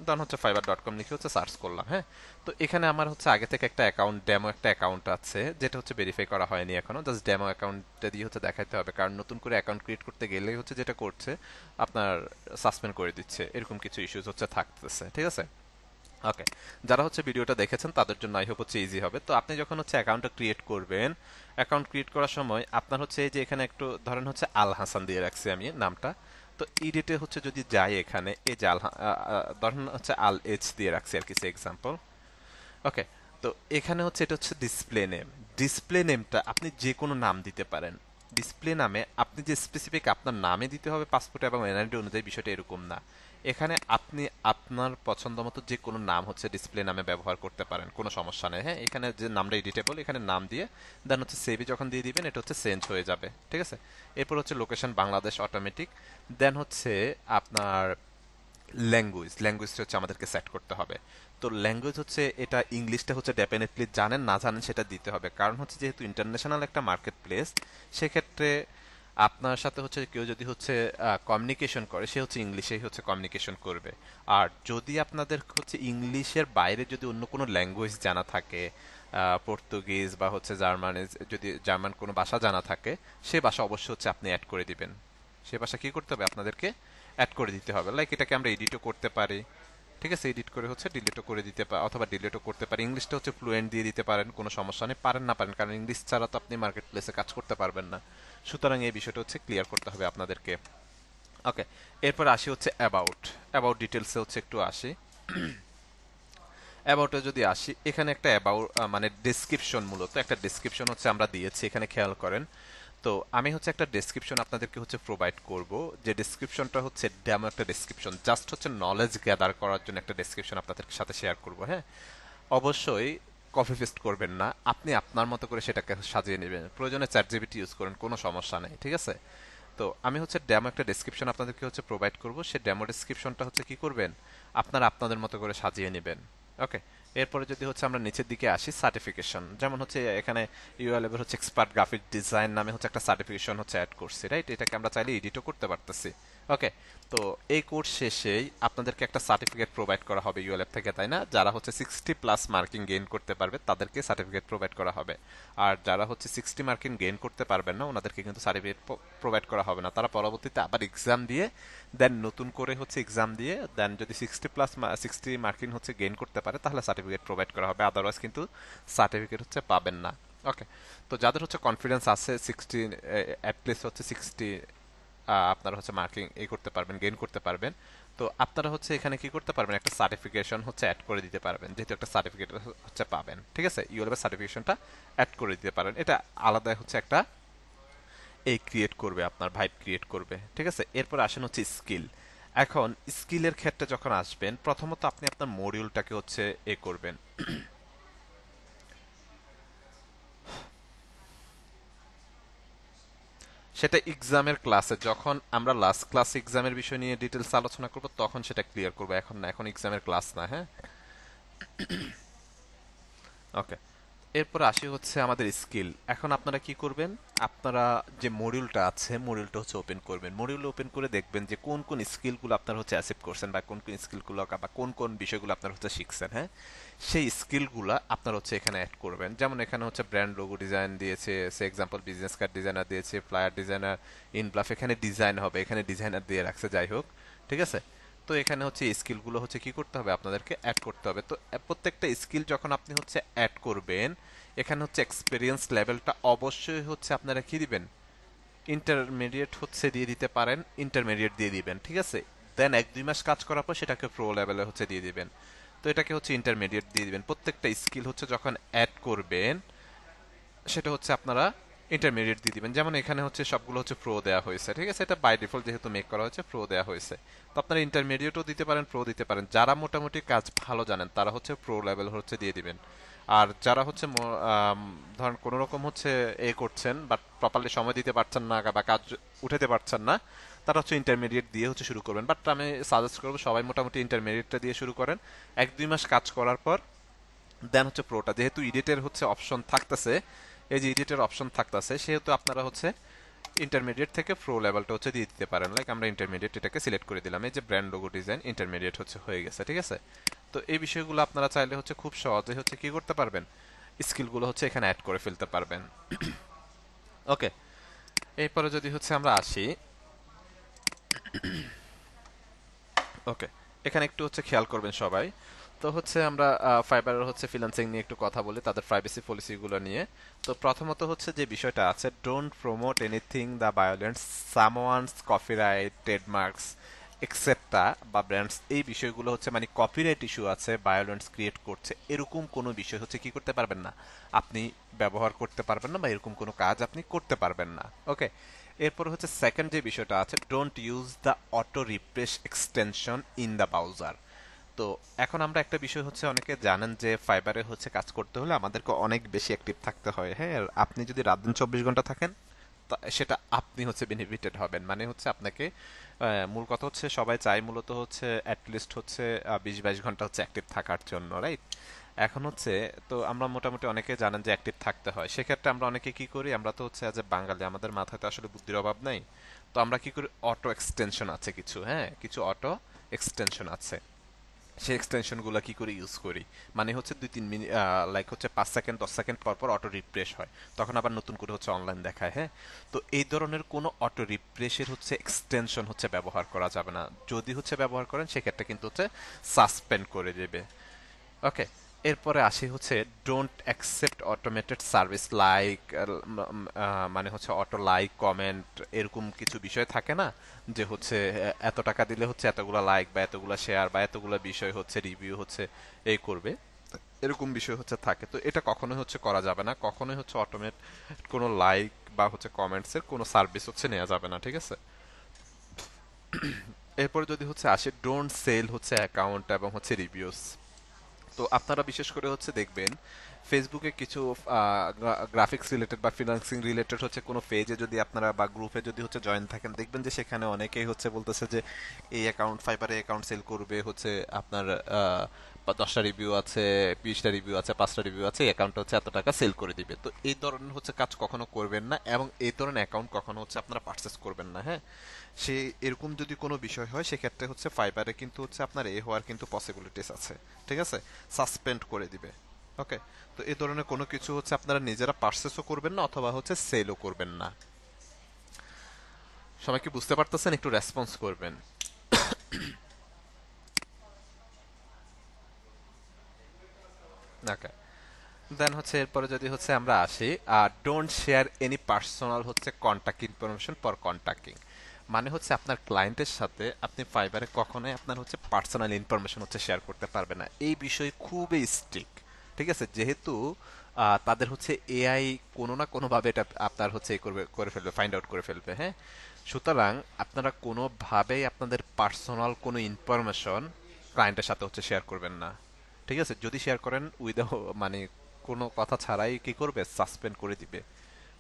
দেন হচ্ছে fiverr.com লিখে হচ্ছে সার্চ করলাম, হ্যাঁ। তো এখানে আমার হচ্ছে আগে থেকে একটা অ্যাকাউন্ট, ডেমো একটা অ্যাকাউন্ট আছে, যেটা হচ্ছে ভেরিফাই করা হয়নি এখনো, জাস্ট ডেমো অ্যাকাউন্টটা দিয়ে হচ্ছে দেখাতে হবে, কারণ নতুন করে অ্যাকাউন্ট ক্রিয়েট করতে গেলে হচ্ছে যেটা করছে আপনার সাসপেন্ড করে দিচ্ছে, এরকম কিছু ইস্যুস হচ্ছে থাকতেছে, ঠিক আছে? ওকে, যারা হচ্ছে ভিডিওটা দেখেছেন তাদের জন্য আই হোপ হচ্ছে ইজি হবে। তো আপনি যখন হচ্ছে অ্যাকাউন্টটা ক্রিয়েট করবেন, অ্যাকাউন্ট ক্রিয়েট করার সময় আপনার হচ্ছে এই যে এখানে একটু ধরেন হচ্ছে আল হাসান দিয়ে রাখছি আমি নামটা, তো ইডিটে হচ্ছে যদি যাই এখানে এই যে ধরেন হচ্ছে আল এইচ দিয়ে রাখছি আর কিছু এক্সাম্পল। ওকে, তো এখানে হচ্ছে এটা হচ্ছে ডিসপ্লে নেম, ডিসপ্লে নেমটা আপনি যে কোনো নাম দিতে পারেন। ডিসপ্লে নামে আপনি যে স্পেসিফিক আপনার নামে দিতে হবে পাসপোর্ট এবং এনআইডি অনুযায়ী, বিষয়টা এরকম না। এখানে আপনি আপনার পছন্দ মতো যে কোনো নাম হচ্ছে ডিসপ্লে নামে ব্যবহার করতে পারেন, কোনো সমস্যা নেই, হ্যাঁ। এখানে যে নামটা এডিটেবল, এখানে নাম দিয়ে দেন হচ্ছে সেভি যখন দিয়ে দিবেন এটা হচ্ছে চেঞ্জ হয়ে যাবে, ঠিক আছে? এরপর হচ্ছে লোকেশন বাংলাদেশ অটোমেটিক, দেন হচ্ছে আপনার ল্যাঙ্গুয়েজটা হচ্ছে আমাদেরকে সেট করতে হবে। তো ল্যাঙ্গুয়েজ হচ্ছে এটা ইংলিশটা হচ্ছে ডেফিনেটলি জানেন না জানেন সেটা দিতে হবে, কারণ হচ্ছে যেহেতু ইন্টারন্যাশনাল একটা মার্কেট প্লেস, সেক্ষেত্রে আপনার সাথে হচ্ছে কেউ যদি হচ্ছে কমিউনিকেশন করে সে হচ্ছে ইংলিশেই হচ্ছে কমিউনিকেশন করবে। আর যদি আপনাদের হচ্ছে ইংলিশের বাইরে যদি অন্য কোনো ল্যাঙ্গুয়েজ জানা থাকে, পর্তুগিজ বা হচ্ছে জার্মানিজ, যদি জার্মান কোনো ভাষা জানা থাকে, সে ভাষা অবশ্যই হচ্ছে আপনি অ্যাড করে দিবেন। সে ভাষা কি করতে হবে আপনাদেরকে, অ্যাড করে দিতে হবে। লাইক এটাকে আমরা এডিটও করতে পারি, ঠিক আছে? এডিট করে হচ্ছে ডিলিটও করে দিতে পারি অথবা ডিলিটও করতে পারি। ইংলিশটা হচ্ছে ফ্লুয়েন্ট দিয়ে দিতে পারেন, কোনো সমস্যা নেই, পারেন না পারেন, কারণ ইংলিশ ছাড়া তো আপনি মার্কেট প্লেসে কাজ করতে পারবেন না। সুতরাং এই বিষয়টা হচ্ছে ক্লিয়ার করতে হবে আপনাদেরকে। ওকে, এরপর আসি হচ্ছে অ্যাবাউট, অ্যাবাউট ডিটেলসে হচ্ছে একটু আসি। অ্যাবাউটে যদি আসি, এখানে একটা অ্যাবাউট মানে ডেসক্রিপশন, মূলত একটা ডেসক্রিপশন হচ্ছে আমরা দিয়েছি এখানে, খেয়াল করেন। তো আমি হচ্ছে একটা ডেসক্রিপশন আপনাদেরকে হচ্ছে প্রোভাইড করব, যে ডেসক্রিপশনটা হচ্ছে ডেমো একটা ডেসক্রিপশন, জাস্ট হচ্ছে নলেজ গ্যাদার করার জন্য একটা ডেসক্রিপশন আপনাদের সাথে শেয়ার করব, হ্যাঁ। অবশ্যই কপি পেস্ট করবেন না, আপনি আপনার মতো করে সেটাকে সাজিয়ে নেবেন, প্রয়োজনে চ্যাট জিপিটি ইউজ করেন, কোনো সমস্যা নেই, ঠিক আছে? তো আমি হচ্ছে ডেমো একটা ডেসক্রিপশন আপনাদেরকে হচ্ছে প্রোভাইড করব, সেই ডেমো ডেসক্রিপশনটা হচ্ছে কি করবেন, আপনারা আপনাদের মতো করে সাজিয়ে নেবেন। ওকে, এরপরে যদি হচ্ছে আমরা নিচের দিকে আসি, সার্টিফিকেশন, যেমন হচ্ছে এখানে ইউআই লেভেল হচ্ছে এক্সপার্ট গ্রাফিক ডিজাইন নামে হচ্ছে একটা সার্টিফিকেশন হচ্ছে অ্যাড করছি, রাইট? এটাকে আমরা চাইলে এডিটও করতে পারতেছি। ওকে, তো এই কোর্স শেষেই আপনাদেরকে একটা সার্টিফিকেট প্রোভাইড করা হবে ইউএল থেকে, তাই না? যারা হচ্ছে 60+ মার্কিং গেইন করতে পারবে তাদেরকে সার্টিফিকেট প্রোভাইড করা হবে। আর যারা হচ্ছে 60 মার্কিং গেইন করতে পারবেন না ওনাদেরকে কিন্তু সার্টিফিকেট প্রোভাইড করা হবে না, তারা পরবর্তীতে আবার এক্সাম দিয়ে দেন নতুন করে হচ্ছে এক্সাম দিয়ে দেন যদি 60 মার্কিং হচ্ছে গেইন করতে পারে তাহলে সার্টিফিকেট প্রোভাইড করা হবে, আদারওয়াইজ কিন্তু সার্টিফিকেট হচ্ছে পাবেন না। ওকে, তো যাদের হচ্ছে কনফিডেন্স আছে 60, অ্যাটলিস্ট হচ্ছে 60 আপনারা হচ্ছে মার্কিং এই করতে পারবেন, গেইন করতে পারবেন, তো আপনারা হচ্ছে এখানে কি করতে পারবেন, একটা সার্টিফিকেশন হচ্ছে অ্যাড করে দিতে পারবেন, যেহেতু একটা সার্টিফিকেট হচ্ছে পাবেন, ঠিক আছে? ইউএলএফ সার্টিফিকেশনটা অ্যাড করে দিতে পারেন, এটা আলাদা হচ্ছে একটা এই ক্রিয়েট করবে, আপনার ভাইব ক্রিয়েট করবে, ঠিক আছে? এরপর আসেন হচ্ছে স্কিল। এখন স্কিলের ক্ষেত্রে যখন আসবেন, প্রথমত আপনি আপনার মডিউলটাকে হচ্ছে এ করবেন, সেটা এক্সামের ক্লাসে, যখন আমরা লাস্ট ক্লাস এক্সামের বিষয় নিয়ে ডিটেলস আলোচনা করব তখন সেটা ক্লিয়ার করবো, এখন না, এখন এক্সামের ক্লাস না, হ্যাঁ। ওকে, এরপর আসি হচ্ছে আমাদের স্কিল। এখন আপনারা কি করবেন, আপনারা যে মডিউলটা আছে মডিউলটা হচ্ছে ওপেন করবেন, মডিউল ওপেন করে দেখবেন যে কোন কোন স্কিলগুলো আপনারা হচ্ছে অ্যাসেপ্ট করছেন বা কোন কোন স্কিলগুলো বা কোন কোন বিষয়গুলো আপনারা হচ্ছে শিখছেন, হ্যাঁ। সেই স্কিলগুলো আপনারা হচ্ছে এখানে অ্যাড করবেন। যেমন এখানে হচ্ছে ব্র্যান্ড লোগো ডিজাইন দিয়েছে, সে এক্সাম্পল বিজনেস কার্ড ডিজাইনার দিয়েছে, ফ্লায়ার ডিজাইনার, ইনব্লাফ এখানে ডিজাইন হবে, এখানে ডিজাইনার দিয়ে রাখছে, যাই হোক, ঠিক আছে? তো এখানে হচ্ছে স্কিলগুলো হচ্ছে কি করতে হবে, আপনাদেরকে অ্যাড করতে হবে। তো প্রত্যেকটা স্কিল যখন আপনি হচ্ছে অ্যাড করবেন, এখানে হচ্ছে এক্সপিরিয়েন্স লেভেলটা অবশ্যই হচ্ছে আপনারা কি দিবেন, ইন্টারমিডিয়েট হচ্ছে দিয়ে দিতে পারেন, ইন্টারমিডিয়েট দিয়ে দিবেন, ঠিক আছে? দেন 1-2 মাস কাজ করার পর সেটাকে প্রো লেভেলে হচ্ছে দিয়ে দিবেন। তো এটাকে হচ্ছে ইন্টারমিডিয়েট দিয়ে দিবেন। প্রত্যেকটা স্কিল হচ্ছে যখন অ্যাড করবেন সেটা হচ্ছে আপনারা ইন্টারমিডিয়েট দিয়ে দিবেন। যেমন এখানে হচ্ছে সবগুলো হচ্ছে প্রো দেওয়া হয়েছে, ঠিক আছে, এটা বাই ডিফল্ট যেহেতু মেক করা হয়েছে প্রো দেওয়া হয়েছে। তো আপনারা ইন্টারমিডিয়েটও দিতে পারেন, প্রো দিতে পারেন। যারা মোটামুটি কাজ ভালো জানেন তারা হচ্ছে প্রো লেভেল হচ্ছে দিয়ে দিবেন। আর যারা হচ্ছে ধরেন কোনো রকম হচ্ছে করছেন বাট প্রপারলি সময় দিতে পারছেন না বা কাজ উঠাতে পারছেন না, তারা হচ্ছে ইন্টারমিডিয়েট দিয়ে হচ্ছে শুরু করবেন। বাট আমি সাজেস্ট করবো সবাই মোটামুটি ইন্টারমিডিয়েটটা দিয়ে শুরু করেন। 1-2 মাস কাজ করার পর দেন হচ্ছে প্রোটা, যেহেতু এডিটের হচ্ছে অপশন থাকতেছে, এই যে এডিটের অপশন থাকতেছে, সেহেতু আপনারা হচ্ছে ইন্টারমিডিয়েট থেকে প্রো লেভেলটা হচ্ছে দিয়ে দিতে পারেন। লাইক আমরা ইন্টারমিডিয়েট এটাকে সিলেক্ট করে দিলাম, এই যে ব্র্যান্ড লোগো ডিজাইন ইন্টারমিডিয়েট হচ্ছে হয়ে গেছে, ঠিক আছে। তো এই বিষয়গুলো আপনারা চাইলে হচ্ছে খুব সহজে হচ্ছে কি করতে পারবেন, স্কিলগুলো হচ্ছে এখানে অ্যাড করে ফেলতে পারবেন। ওকে, এরপরে যদি হচ্ছে আমরা আসি, ওকে, এখানে একটু হচ্ছে খেয়াল করবেন সবাই। তো হচ্ছে আমরা ফাইবারের হচ্ছে ফ্রিল্যান্সিং নিয়ে একটু কথা বলি, তাদের প্রাইভেসি পলিসিগুলো নিয়ে। তো প্রথমত হচ্ছে যে বিষয়টা আছে, don't promote anything the violence someone's copyright, trademarks, এক্সেপ্টা বা ব্র্যান্ডস। এই বিষয়গুলো হচ্ছে মানে কপিরাইট ইস্যু আছে, ভায়োলেন্স ক্রিয়েট করছে, এরকম কোনো বিষয় হচ্ছে কি করতে পারবেন না, আপনি ব্যবহার করতে পারবেন না, বা এরকম কোনো কাজ আপনি করতে পারবেন না। ওকে, এরপর হচ্ছে সেকেন্ড যে বিষয়টা আছে, don't use the auto refresh extension in the browser. তো এখন আমরা একটা বিষয় হচ্ছে, অনেকে জানেন যে ফাইবারে হচ্ছে কাজ করতে হলে আমাদেরকে অনেক বেশি অ্যাক্টিভ থাকতে হয়। হ্যাঁ, আর আপনি যদি রাত দিন 24 ঘন্টা থাকেন সেটা আপনি হচ্ছে বেনিফিটেড হবেন। মানে হচ্ছে আপনাকে মূল কথা হচ্ছে সবাই চায় মূলত হচ্ছে অ্যাটলিস্ট হচ্ছে 20-22 ঘন্টা হচ্ছে অ্যাক্টিভ থাকার জন্য, রাইট? এখন হচ্ছে, তো আমরা মোটামুটি অনেকে জানেন যে অ্যাক্টিভ থাকতে হয়, সেক্ষেত্রে আমরা অনেকে কি করি, আমরা তো হচ্ছে অ্যাজ এ বাঙালি আমাদের মাথায় তো আসলে বুদ্ধির অভাব নাই। তো আমরা কি করি, অটো এক্সটেনশন আছে কিছু, হ্যাঁ, কিছু অটো এক্সটেনশন আছে, সেই এক্সটেনশনগুলো কি করে ইউজ করি, মানে হচ্ছে 2-3 মিনিট, লাইক হচ্ছে 5 সেকেন্ড 10 সেকেন্ড পর পর অটো রিফ্রেশ হয়, তখন আবার নতুন করে হচ্ছে অনলাইন দেখায়। হ্যাঁ, তো এই ধরনের কোনো অটো রিফ্রেশের হচ্ছে এক্সটেনশন হচ্ছে ব্যবহার করা যাবে না। যদি হচ্ছে ব্যবহার করেন সেক্ষেত্রে কিন্তু হচ্ছে সাসপেন্ড করে দেবে। ওকে, এরপরে আসি হচ্ছে don't accept automated service like, মানে হচ্ছে অটো লাইক কমেন্ট, এরকম কিছু বিষয় থাকে না, যে হচ্ছে এত টাকা দিলে হচ্ছে এতগুলা লাইক বা এতগুলা শেয়ার বা এতগুলা বিষয় হচ্ছে রিভিউ হচ্ছে এই করবে, এরকম বিষয় হচ্ছে থাকে। তো এটা কখনোই হচ্ছে করা যাবে না, কখনোই হচ্ছে অটোমেট কোনো লাইক বা হচ্ছে কমেন্টসের কোনো সার্ভিস হচ্ছে নেওয়া যাবে না, ঠিক আছে। এরপরে যদি হচ্ছে আসে, ডোন্ট সেল হচ্ছে অ্যাকাউন্ট এবং হচ্ছে রিভিউস। তো আপনারা বিশেষ করে হচ্ছে দেখবেন ফেসবুকে কিছু গ্রাফিক্স রিলেটেড বা ফিনান্সিং রিলেটেড হচ্ছে কোনো পেজে যদি আপনারা বা গ্রুপে যদি হচ্ছে জয়েন থাকেন, দেখবেন যে সেখানে অনেকেই হচ্ছে বলতেছে যে এই অ্যাকাউন্ট, ফাইবারে অ্যাকাউন্ট সেল করবে হচ্ছে আপনার বা 10টা রিভিউ আছে, 20টা রিভিউ আছে, 5টা রিভিউ আছে, এই অ্যাকাউন্ট হচ্ছে এত টাকা সেল করে দিবে। তো এই ধরনের হচ্ছে কাজ কখনো করবেন না, এবং এই ধরনের অ্যাকাউন্ট কখনো হচ্ছে আপনারা পারচেস করবেন না। হ্যাঁ, সে এরকম যদি কোনো বিষয় হয় সেক্ষেত্রে হচ্ছে ফাইবারে কিন্তু হচ্ছে আপনার হওয়ার কিন্তু পসিবিলিটিস আছে, ঠিক আছে, সাসপেন্ড করে দিবে। ওকে, তো এই ধরনের কোনো কিছু হচ্ছে আপনারা নিজেরা পারচেসও করবেন না অথবা হচ্ছে সেলও করবেন না। সবাই কি বুঝতে পারতেছেন? একটু রেসপন্স করবেন। ওকে, দেন হচ্ছে এরপরে যদি হচ্ছে আমরা আসি, ডোন্ট শেয়ার এনি পার্সোনাল হচ্ছে কন্ট্যাক্ট ইনফরমেশন ফর কন্ট্যাক্টিং। মানে হচ্ছে আপনার ক্লায়েন্টের সাথে আপনি ফাইবারে কখনোই আপনার হচ্ছে পার্সোনাল ইনফরমেশন হচ্ছে শেয়ার করতে পারবে না, এই বিষয়ে খুবই স্ট্রিক্ট, ঠিক আছে। যেহেতু তাদের হচ্ছে এআই কোনো না কোনোভাবে এটা আপনার হচ্ছে করে ফেলবে, ফাইন্ড আউট করে ফেলবে। হ্যাঁ, সুতরাং আপনারা কোনোভাবেই আপনাদের পার্সোনাল কোনো ইনফরমেশন ক্লায়েন্টের সাথে হচ্ছে শেয়ার করবেন না, ঠিক আছে। যদি শেয়ার করেন মানে কোনো কথা ছাড়াই কি করবে, সাসপেন্ড করে দিবে।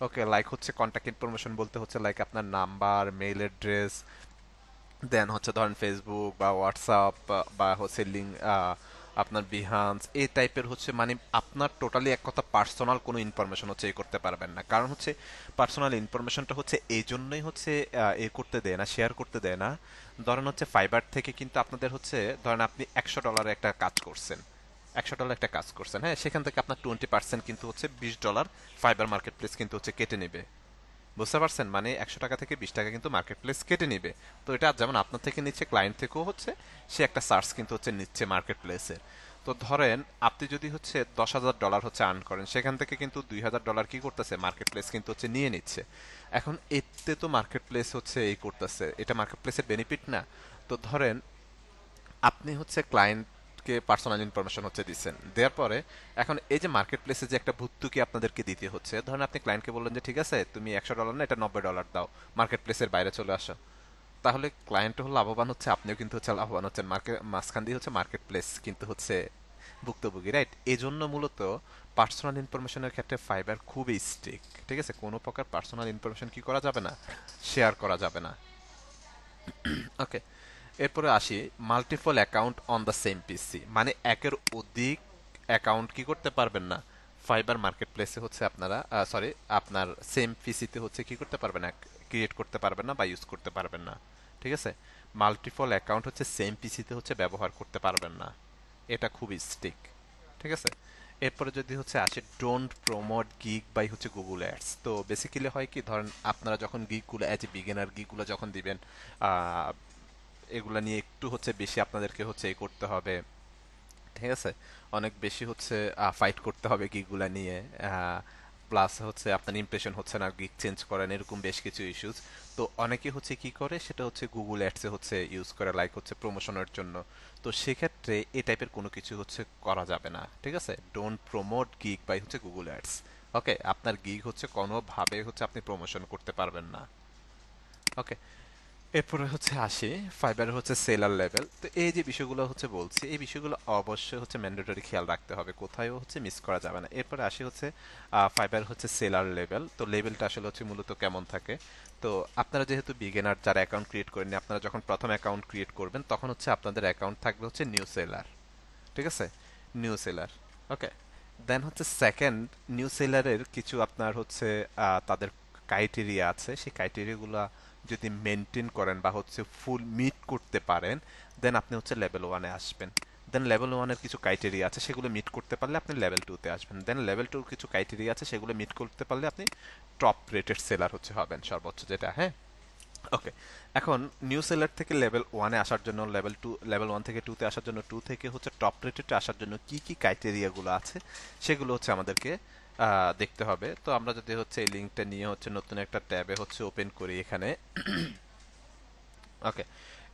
ওকে, লাইক হচ্ছে কন্ট্যাক্ট ইনফরমেশন বলতে হচ্ছে লাইক আপনার নাম্বার, মেইল অ্যাড্রেস, দেন হচ্ছে ধরেন ফেসবুক বা হোয়াটসঅ্যাপ বা হচ্ছে লিঙ্ক, আপনার বিহান্স, এই টাইপের হচ্ছে মানে আপনার টোটালি এক কথা পার্সোনাল কোনো ইনফরমেশন হচ্ছে করতে পারবেন না। কারণ হচ্ছে পার্সোনাল ইনফরমেশনটা হচ্ছে এই জন্যই হচ্ছে করতে দেয় না, শেয়ার করতে দেয় না। ধরেন হচ্ছে ফাইবার থেকে কিন্তু আপনাদের হচ্ছে, ধরেন আপনি $100 একটা কাজ করছেন, $100 একটা কাজ করছেন, হ্যাঁ, সেখান থেকে আপনার 20% কিন্তু হচ্ছে $20 ফাইবার মার্কেট প্লেস কিন্তু হচ্ছে কেটে নেবে। বুঝতে পারছেন? মানে 100 টাকা থেকে 20 টাকা কিন্তু মার্কেট প্লেস কেটে নিবে। তো এটা যেমন আপনার থেকে নিচ্ছে, ক্লায়েন্ট থেকেও হচ্ছে সে একটা সার্চ কিন্তু হচ্ছে নিচ্ছে মার্কেট প্লেসে। তো ধরেন আপনি যদি হচ্ছে $10,000 হচ্ছে আর্ন করেন, সেখান থেকে কিন্তু $2,000 কি করতেছে, মার্কেট প্লেস কিন্তু হচ্ছে নিয়ে নিচ্ছে। এখন এতে তো মার্কেট প্লেস হচ্ছে এই করতেছে, এটা মার্কেট প্লেসের বেনিফিট না। তো ধরেন আপনি হচ্ছে ক্লায়েন্টকে পার্সোনাল ইনফরমেশন হচ্ছে দিচ্ছেন, দেওয়ার পরে এখন এই যে মার্কেট প্লেসে যে একটা ভর্তুকি আপনাদেরকে দিতে হচ্ছে, ধরেন আপনি ক্লায়েন্টকে বললেন যে ঠিক আছে তুমি $100 না এটা $90 দাও, মার্কেট প্লেসের বাইরে চলে আসো। তাহলে ক্লায়েন্টও হলো লাভবান হচ্ছে, আপনিও কিন্তু হচ্ছে লাভবান হচ্ছেন, মার্কেট মাঝখান দিয়ে হচ্ছে মার্কেট প্লেস কিন্তু হচ্ছে ভুক্তভোগী, রাইট? এই জন্য মূলত পার্সোনাল ইনফরমেশনের ক্ষেত্রে ফাইবার খুবই স্ট্রিক্ট, ঠিক আছে? কোনো প্রকার পার্সোনাল ইনফরমেশন কি করা যাবে না, শেয়ার করা যাবে না। ওকে, এরপরে আসি multiple account on the same PC, মানে একের অধিক অ্যাকাউন্ট কি করতে পারবেন না ফাইবার মার্কেট প্লেসে হচ্ছে আপনারা, সরি, আপনার সেম পিসিতে হচ্ছে কি করতে পারবেন না, ক্রিয়েট করতে পারবেন না বা ইউজ করতে পারবেন না, ঠিক আছে? মাল্টিপল অ্যাকাউন্ট হচ্ছে সেম পিসিতে হচ্ছে ব্যবহার করতে পারবেন না, এটা খুবই স্টিক, ঠিক আছে? এরপরে যদি হচ্ছে আসে ডোন্ট প্রমোট গিগ বাই হচ্ছে গুগল অ্যাডস। তো বেসিক্যালি হয় কি, ধরেন আপনারা যখন গিগগুলো অ্যাজ এ বিগিনার গিগগুলো যখন দিবেন, এগুলা নিয়ে একটু হচ্ছে বেশি আপনাদেরকে হচ্ছে করতে হবে, ঠিক আছে? অনেক বেশি হচ্ছে ফাইট করতে হবে গিগুলা নিয়ে, প্লাস হচ্ছে আপনার ইমপ্রেশন হচ্ছে না, গিগ চেঞ্জ করেন, এরকম বেশ কিছু ইস্যুস। তো অনেকে হচ্ছে কি করে, সেটা হচ্ছে গুগল অ্যাডসে হচ্ছে ইউজ করে, লাইক হচ্ছে প্রমোশনের জন্য। তো সেক্ষেত্রে এই টাইপের কোনো কিছু হচ্ছে করা যাবে না, ঠিক আছে? ডোন্ট প্রমোট গিগ বাই হচ্ছে গুগল অ্যাডস। ওকে, আপনার গিগ হচ্ছে কোনোভাবে হচ্ছে আপনি প্রমোশন করতে পারবেন না। ওকে, এরপরে হচ্ছে আসি ফাইবারের হচ্ছে সেলার লেভেল। তো এই যে বিষয়গুলো হচ্ছে বলছি, এই বিষয়গুলো অবশ্যই হচ্ছে ম্যান্ডেটরি খেয়াল রাখতে হবে, কোথায়ও হচ্ছে মিস করা যাবে না। এরপরে আসি হচ্ছে ফাইবার হচ্ছে সেলার লেভেল। তো লেভেলটা আসলে হচ্ছে মূলত কেমন থাকে, তো আপনারা যেহেতু বিগিনার, যারা অ্যাকাউন্ট ক্রিয়েট করেননি, আপনারা যখন প্রথম অ্যাকাউন্ট ক্রিয়েট করবেন তখন হচ্ছে আপনাদের অ্যাকাউন্ট থাকবে হচ্ছে নিউ সেলার, ঠিক আছে? New seller. ওকে, দেন হচ্ছে সেকেন্ড, নিউ সেলারের কিছু আপনার হচ্ছে তাদের ক্রাইটেরিয়া আছে, সেই ক্রাইটেরিয়াগুলো যদি মেনটেন করেন বা হচ্ছে ফুল মিট করতে পারেন, দেন আপনি হচ্ছে লেভেল ওয়ানে আসবেন। দেন লেভেল ওয়ানের কিছু ক্রাইটেরিয়া আছে, সেগুলো মিট করতে পারলে আপনি লেভেল টুতে আসবেন। দেন লেভেল টুর কিছু ক্রাইটেরিয়া আছে, সেগুলো মিট করতে পারলে আপনি টপ রেটেড সেলার হচ্ছে হবেন সর্বোচ্চ যেটা, হ্যাঁ? ওকে, এখন নিউ সেলার থেকে লেভেল ওয়ানে আসার জন্য, লেভেল ওয়ান থেকে টুতে আসার জন্য, টু থেকে হচ্ছে টপ রেটেড আসার জন্য কি কি ক্রাইটেরিয়াগুলো আছে সেগুলো হচ্ছে আমাদেরকে দেখতে হবে। তো আমরা যদি হচ্ছে এই লিঙ্কটা নিয়ে হচ্ছে নতুন একটা ট্যাবে হচ্ছে ওপেন করি এখানে। ওকে,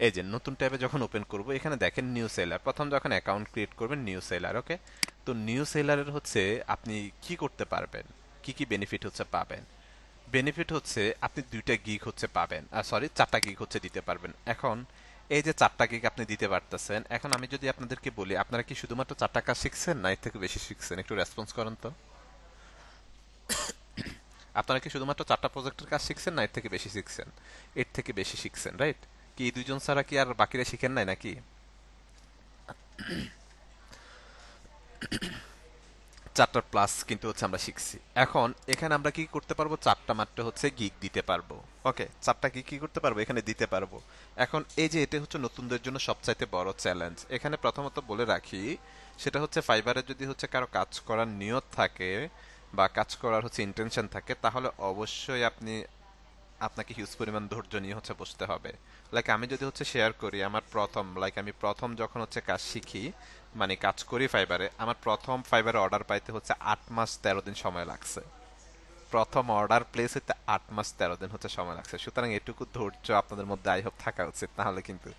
এই যে নতুন ট্যাবে যখন ওপেন করব, এখানে দেখেন নিউ সেলার, প্রথম যখন অ্যাকাউন্ট ক্রিয়েট করবেন নিউ সেলার। ওকে, তো নিউ সেলারের হচ্ছে আপনি কি করতে পারবেন, কি কি বেনিফিট হচ্ছে পাবেন। বেনিফিট হচ্ছে আপনি দুইটা গিগ হচ্ছে পাবেন, সরি, চারটা গিগ হচ্ছে দিতে পারবেন। এখন এই যে চারটা গিগ আপনি দিতে পারতেছেন, এখন আমি যদি আপনাদেরকে বলি আপনারা কি শুধুমাত্র চারটা কাজ শিখছেন না এর থেকে বেশি শিখছেন, একটু রেসপন্স করেন তো। আপনারা কি শুধুমাত্র চারটা প্রজেক্টের কাজ শিখছেন না এর থেকে বেশি শিখছেন? এর থেকে বেশি শিখছেন, রাইট? কি এই দুইজন ছাড়া কি আর বাকিরা শিখেন নাই নাকি? চারটার প্লাস কিন্তু হচ্ছে আমরা শিখছি। এখন এখানে আমরা কি করতে পারবো, চারটা মাত্র হচ্ছে গিগ দিতে পারবো। ওকে, চারটা গিগ কি করতে পারবো, এখানে দিতে পারবো। এখন এই যে এটা হচ্ছে নতুনদের জন্য সবচাইতে বড় চ্যালেঞ্জ, এখানে প্রথমত বলে রাখি, সেটা হচ্ছে ফাইবারে যদি হচ্ছে কারো কাজ করার নিয়ত থাকে বা কাজ করার হচ্ছে ইন্টেনশন থাকে, তাহলে অবশ্যই আপনাকে হিউজ পরিমাণ ধৈর্য নিয়ে হচ্ছে বসতে হবে। লাইক আমি যদি হচ্ছে শেয়ার করি, আমার প্রথম, লাইক আমি প্রথম যখন হচ্ছে কাজ শিখি, মানে কাজ করি ফাইবারে, আমার প্রথম ফাইবারে অর্ডার পাইতে হচ্ছে 8 মাস 13 দিন সময় লাগছে। প্রথম অর্ডার প্লেস হইতে 8 মাস 13 দিন হচ্ছে সময় লাগছে। সুতরাং এটুকু ধৈর্য আপনাদের মধ্যে আই হোপ থাকা উচিত, নাহলে কিন্তু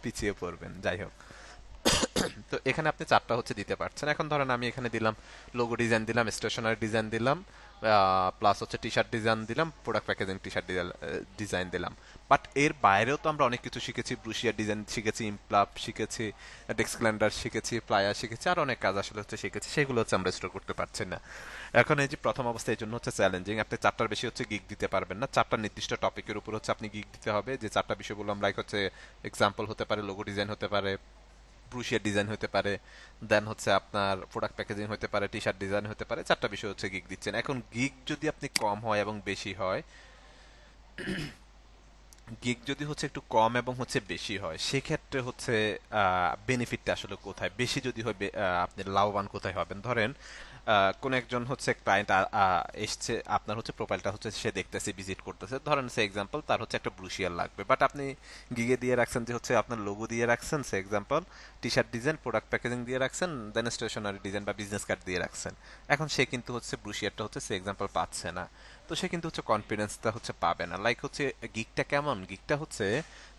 পিছিয়ে পড়বেন। যাই হোক, তো এখানে আপনি চারটা হচ্ছে দিতে পারছেন। এখন ধরেন আমি এখানে দিলাম লোগো ডিজাইন, দিলাম স্টেশনারি ডিজাইন, দিলাম প্লাস হচ্ছে টি শার্ট ডিজাইন দিলাম, প্রোডাক্ট প্যাকেজিং টি শার্ট ডিজাইন দিলাম। বাট এর বাইরেও তো আমরা অনেক কিছু শিখেছি, ব্রুশিয়া ডিজাইন শিখেছি, ইমপ্লাপ শিখেছি, ডেস্ক ক্যালেন্ডার শিখেছি, প্লায়ার শিখেছি, আর অনেক কাজ আসলে হচ্ছে শিখেছি, সেগুলো হচ্ছে আমরা স্টোর করতে পারছি না। এখন এই যে প্রথম অবস্থায় এই জন্য হচ্ছে চ্যালেঞ্জিং, আপনি চারটার বেশি হচ্ছে গিগ দিতে পারবেন না, চারটা নির্দিষ্ট টপিকের উপর হচ্ছে আপনি গিগ দিতে হবে। যে চারটা বিষয় বললাম, লাইক হচ্ছে এক্সাম্পল হতে পারে লোগো ডিজাইন হতে পারে, ব্রুশিয়ার ডিজাইন হতে পারে, দেন হচ্ছে আপনার প্রোডাক্ট প্যাকেজিং হতে পারে, টি শার্ট ডিজাইন হতে পারে, চারটা বিষয় হচ্ছে গিগ দিচ্ছেন। এখন গিগ যদি আপনি কম হয় এবং বেশি হয়, গিগ যদি হচ্ছে একটু কম এবং হচ্ছে বেশি হয়, সেক্ষেত্রে হচ্ছে বেনিফিটটা আসলে কোথায়, বেশি যদি হয় আপনি লাভবান কোথায় হবেন। ধরেন কোন একজন হচ্ছে ক্লায়েন্ট এসছে, আপনার হচ্ছে প্রোফাইলটা হচ্ছে সে দেখতেছে, ভিজিট করতেছে, ধরেন সে এক্সাম্পল তার হচ্ছে একটা ব্রুশিয়ার লাগবে, বাট আপনি গিগে দিয়ে রাখছেন যে হচ্ছে আপনার লোগো দিয়ে রাখছেন, say example T shirt design, product packaging দিয়ে রাখছেন, দেন স্টেশনারি ডিজাইন বা বিজনেস কার্ড দিয়ে রাখছেন। এখন সে কিন্তু হচ্ছে ব্রুশিয়ারটা হচ্ছে সে এক্সাম্পল পাচ্ছে না। তো সে কিন্তু হচ্ছে কনফিডেন্সটা হচ্ছে পাবে না। লাইক হচ্ছে গিকটা কেমন, গিকটা হচ্ছে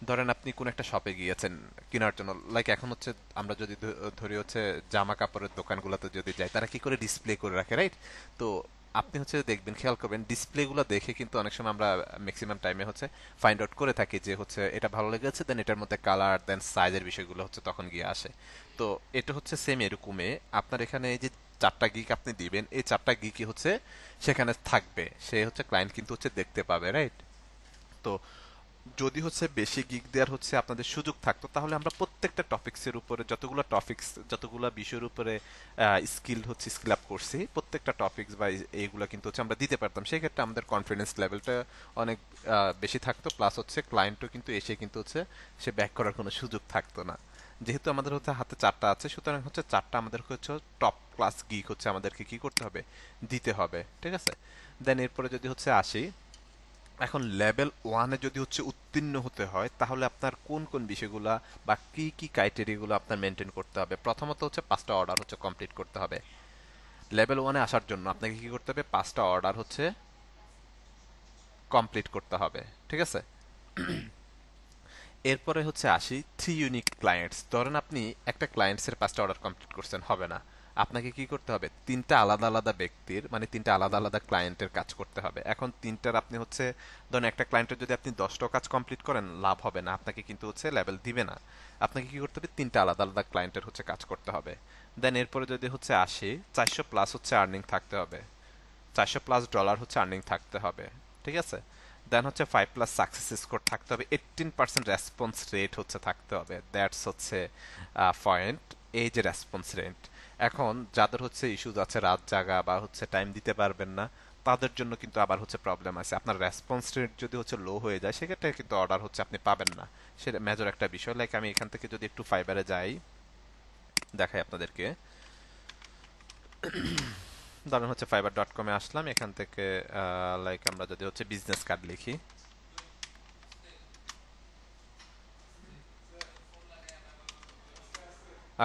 ধরেন আপনি কোন একটা শপে গিয়েছেন কেনার জন্য, লাইক এখন হচ্ছে আমরা যদি ধরি হচ্ছে জামা কাপড়ের দোকানগুলোতে যদি যাই, তারা কি করে ডিসপ্লে করে রাখে, রাইট? তো আপনি হচ্ছে দেখবেন, খেয়াল করবেন ডিসপ্লেগুলো দেখে কিন্তু অনেক সময় আমরা ম্যাক্সিমাম টাইমে হচ্ছে ফাইন্ড আউট করে থাকি যে হচ্ছে এটা ভালো লেগেছে, দেন এটার মধ্যে কালার দেন সাইজের বিষয়গুলো হচ্ছে তখন গিয়ে আসে। তো এটা হচ্ছে সেম এরকমই, আপনার এখানে এই যে চারটা গিক আপনি দিবেন, এই চারটা গিকই হচ্ছে সেখানে থাকবে, সে হচ্ছে ক্লায়েন্ট কিন্তু হচ্ছে দেখতে পাবে, রাইট? তো যদি হচ্ছে বেশি গিগ দেওয়ার হচ্ছে আপনাদের সুযোগ থাকতো, তাহলে আমরা প্রত্যেকটা টপিক্সের উপরে যতগুলো টপিক্স যতগুলো বিষয়ের উপরে স্কিল হচ্ছে স্কিল আপ করছি, প্রত্যেকটা টপিক্স বা এইগুলো কিন্তু হচ্ছে আমরা দিতে পারতাম। সেই ক্ষেত্রে আমাদের কনফিডেন্স লেভেলটা অনেক বেশি থাকতো, প্লাস হচ্ছে ক্লায়েন্টও কিন্তু এসে কিন্তু হচ্ছে সে ব্যাক করার কোনো সুযোগ থাকতো না। যেহেতু আমাদের হচ্ছে হাতে চারটা আছে, সুতরাং হচ্ছে চারটা আমাদের হচ্ছে টপ ক্লাস গিক হচ্ছে আমাদেরকে কি করতে হবে, দিতে হবে, ঠিক আছে? দেন এরপরে যদি হচ্ছে আসি, এখন লেভেল ওয়ানে যদি হচ্ছে উত্তীর্ণ হতে হয়, তাহলে আপনার কোন কোন বিষয়গুলা বা কি কি ক্রাইটেরিয়াগুলো আপনার মেনটেন করতে হবে? প্রথমত হচ্ছে পাঁচটা অর্ডার হচ্ছে কমপ্লিট করতে হবে। লেভেল ওয়ানে আসার জন্য আপনাকে কি করতে হবে, পাঁচটা অর্ডার হচ্ছে কমপ্লিট করতে হবে, ঠিক আছে? এরপরে হচ্ছে আসি থ্রি ইউনিক ক্লায়েন্টস। ধরেন আপনি একটা ক্লায়েন্টসের পাঁচটা অর্ডার কমপ্লিট করছেন, হবে না। আপনাকে কি করতে হবে, তিনটা আলাদা আলাদা ব্যক্তির মানে তিনটা আলাদা আলাদা ক্লায়েন্টের কাজ করতে হবে। এখন তিনটার আপনি হচ্ছে ধরেন একটা ক্লায়েন্টের যদি আপনি 10টা কাজ কমপ্লিট করেন, লাভ হবে না, আপনাকে কিন্তু হচ্ছে লেভেল দিবে না। আপনাকে কি করতে হবে, তিনটা আলাদা আলাদা ক্লায়েন্টের হচ্ছে কাজ করতে হবে। দেন এরপরে যদি হচ্ছে আসি, 400 প্লাস হচ্ছে আর্নিং থাকতে হবে, 400 প্লাস ডলার হচ্ছে আর্নিং থাকতে হবে, ঠিক আছে? দেন হচ্ছে 5 প্লাস সাকসেস স্কোর থাকতে হবে, 18% রেসপন্স রেট হচ্ছে থাকতে হবে, দ্যাটস হচ্ছে পয়েন্ট। এই যে রেসপন্স রেট, এখন যাদের হচ্ছে ইস্যুজ আছে রাত জাগা বা হচ্ছে টাইম দিতে পারবেন না, তাদের জন্য কিন্তু আবার হচ্ছে প্রবলেম আছে। আপনার রেসপন্স রেট যদি হচ্ছে লো হয়ে যায়, সেক্ষেত্রে কিন্তু অর্ডার হচ্ছে আপনি পাবেন না। সেটা মেজর একটা বিষয়। লাইক আমি এখান থেকে যদি একটু ফাইবারে যাই, দেখাই আপনাদেরকে। ধরেন হচ্ছে fiverr.com-এ আসলাম, এখান থেকে লাইক আমরা যদি হচ্ছে বিজনেস কার্ড লিখি,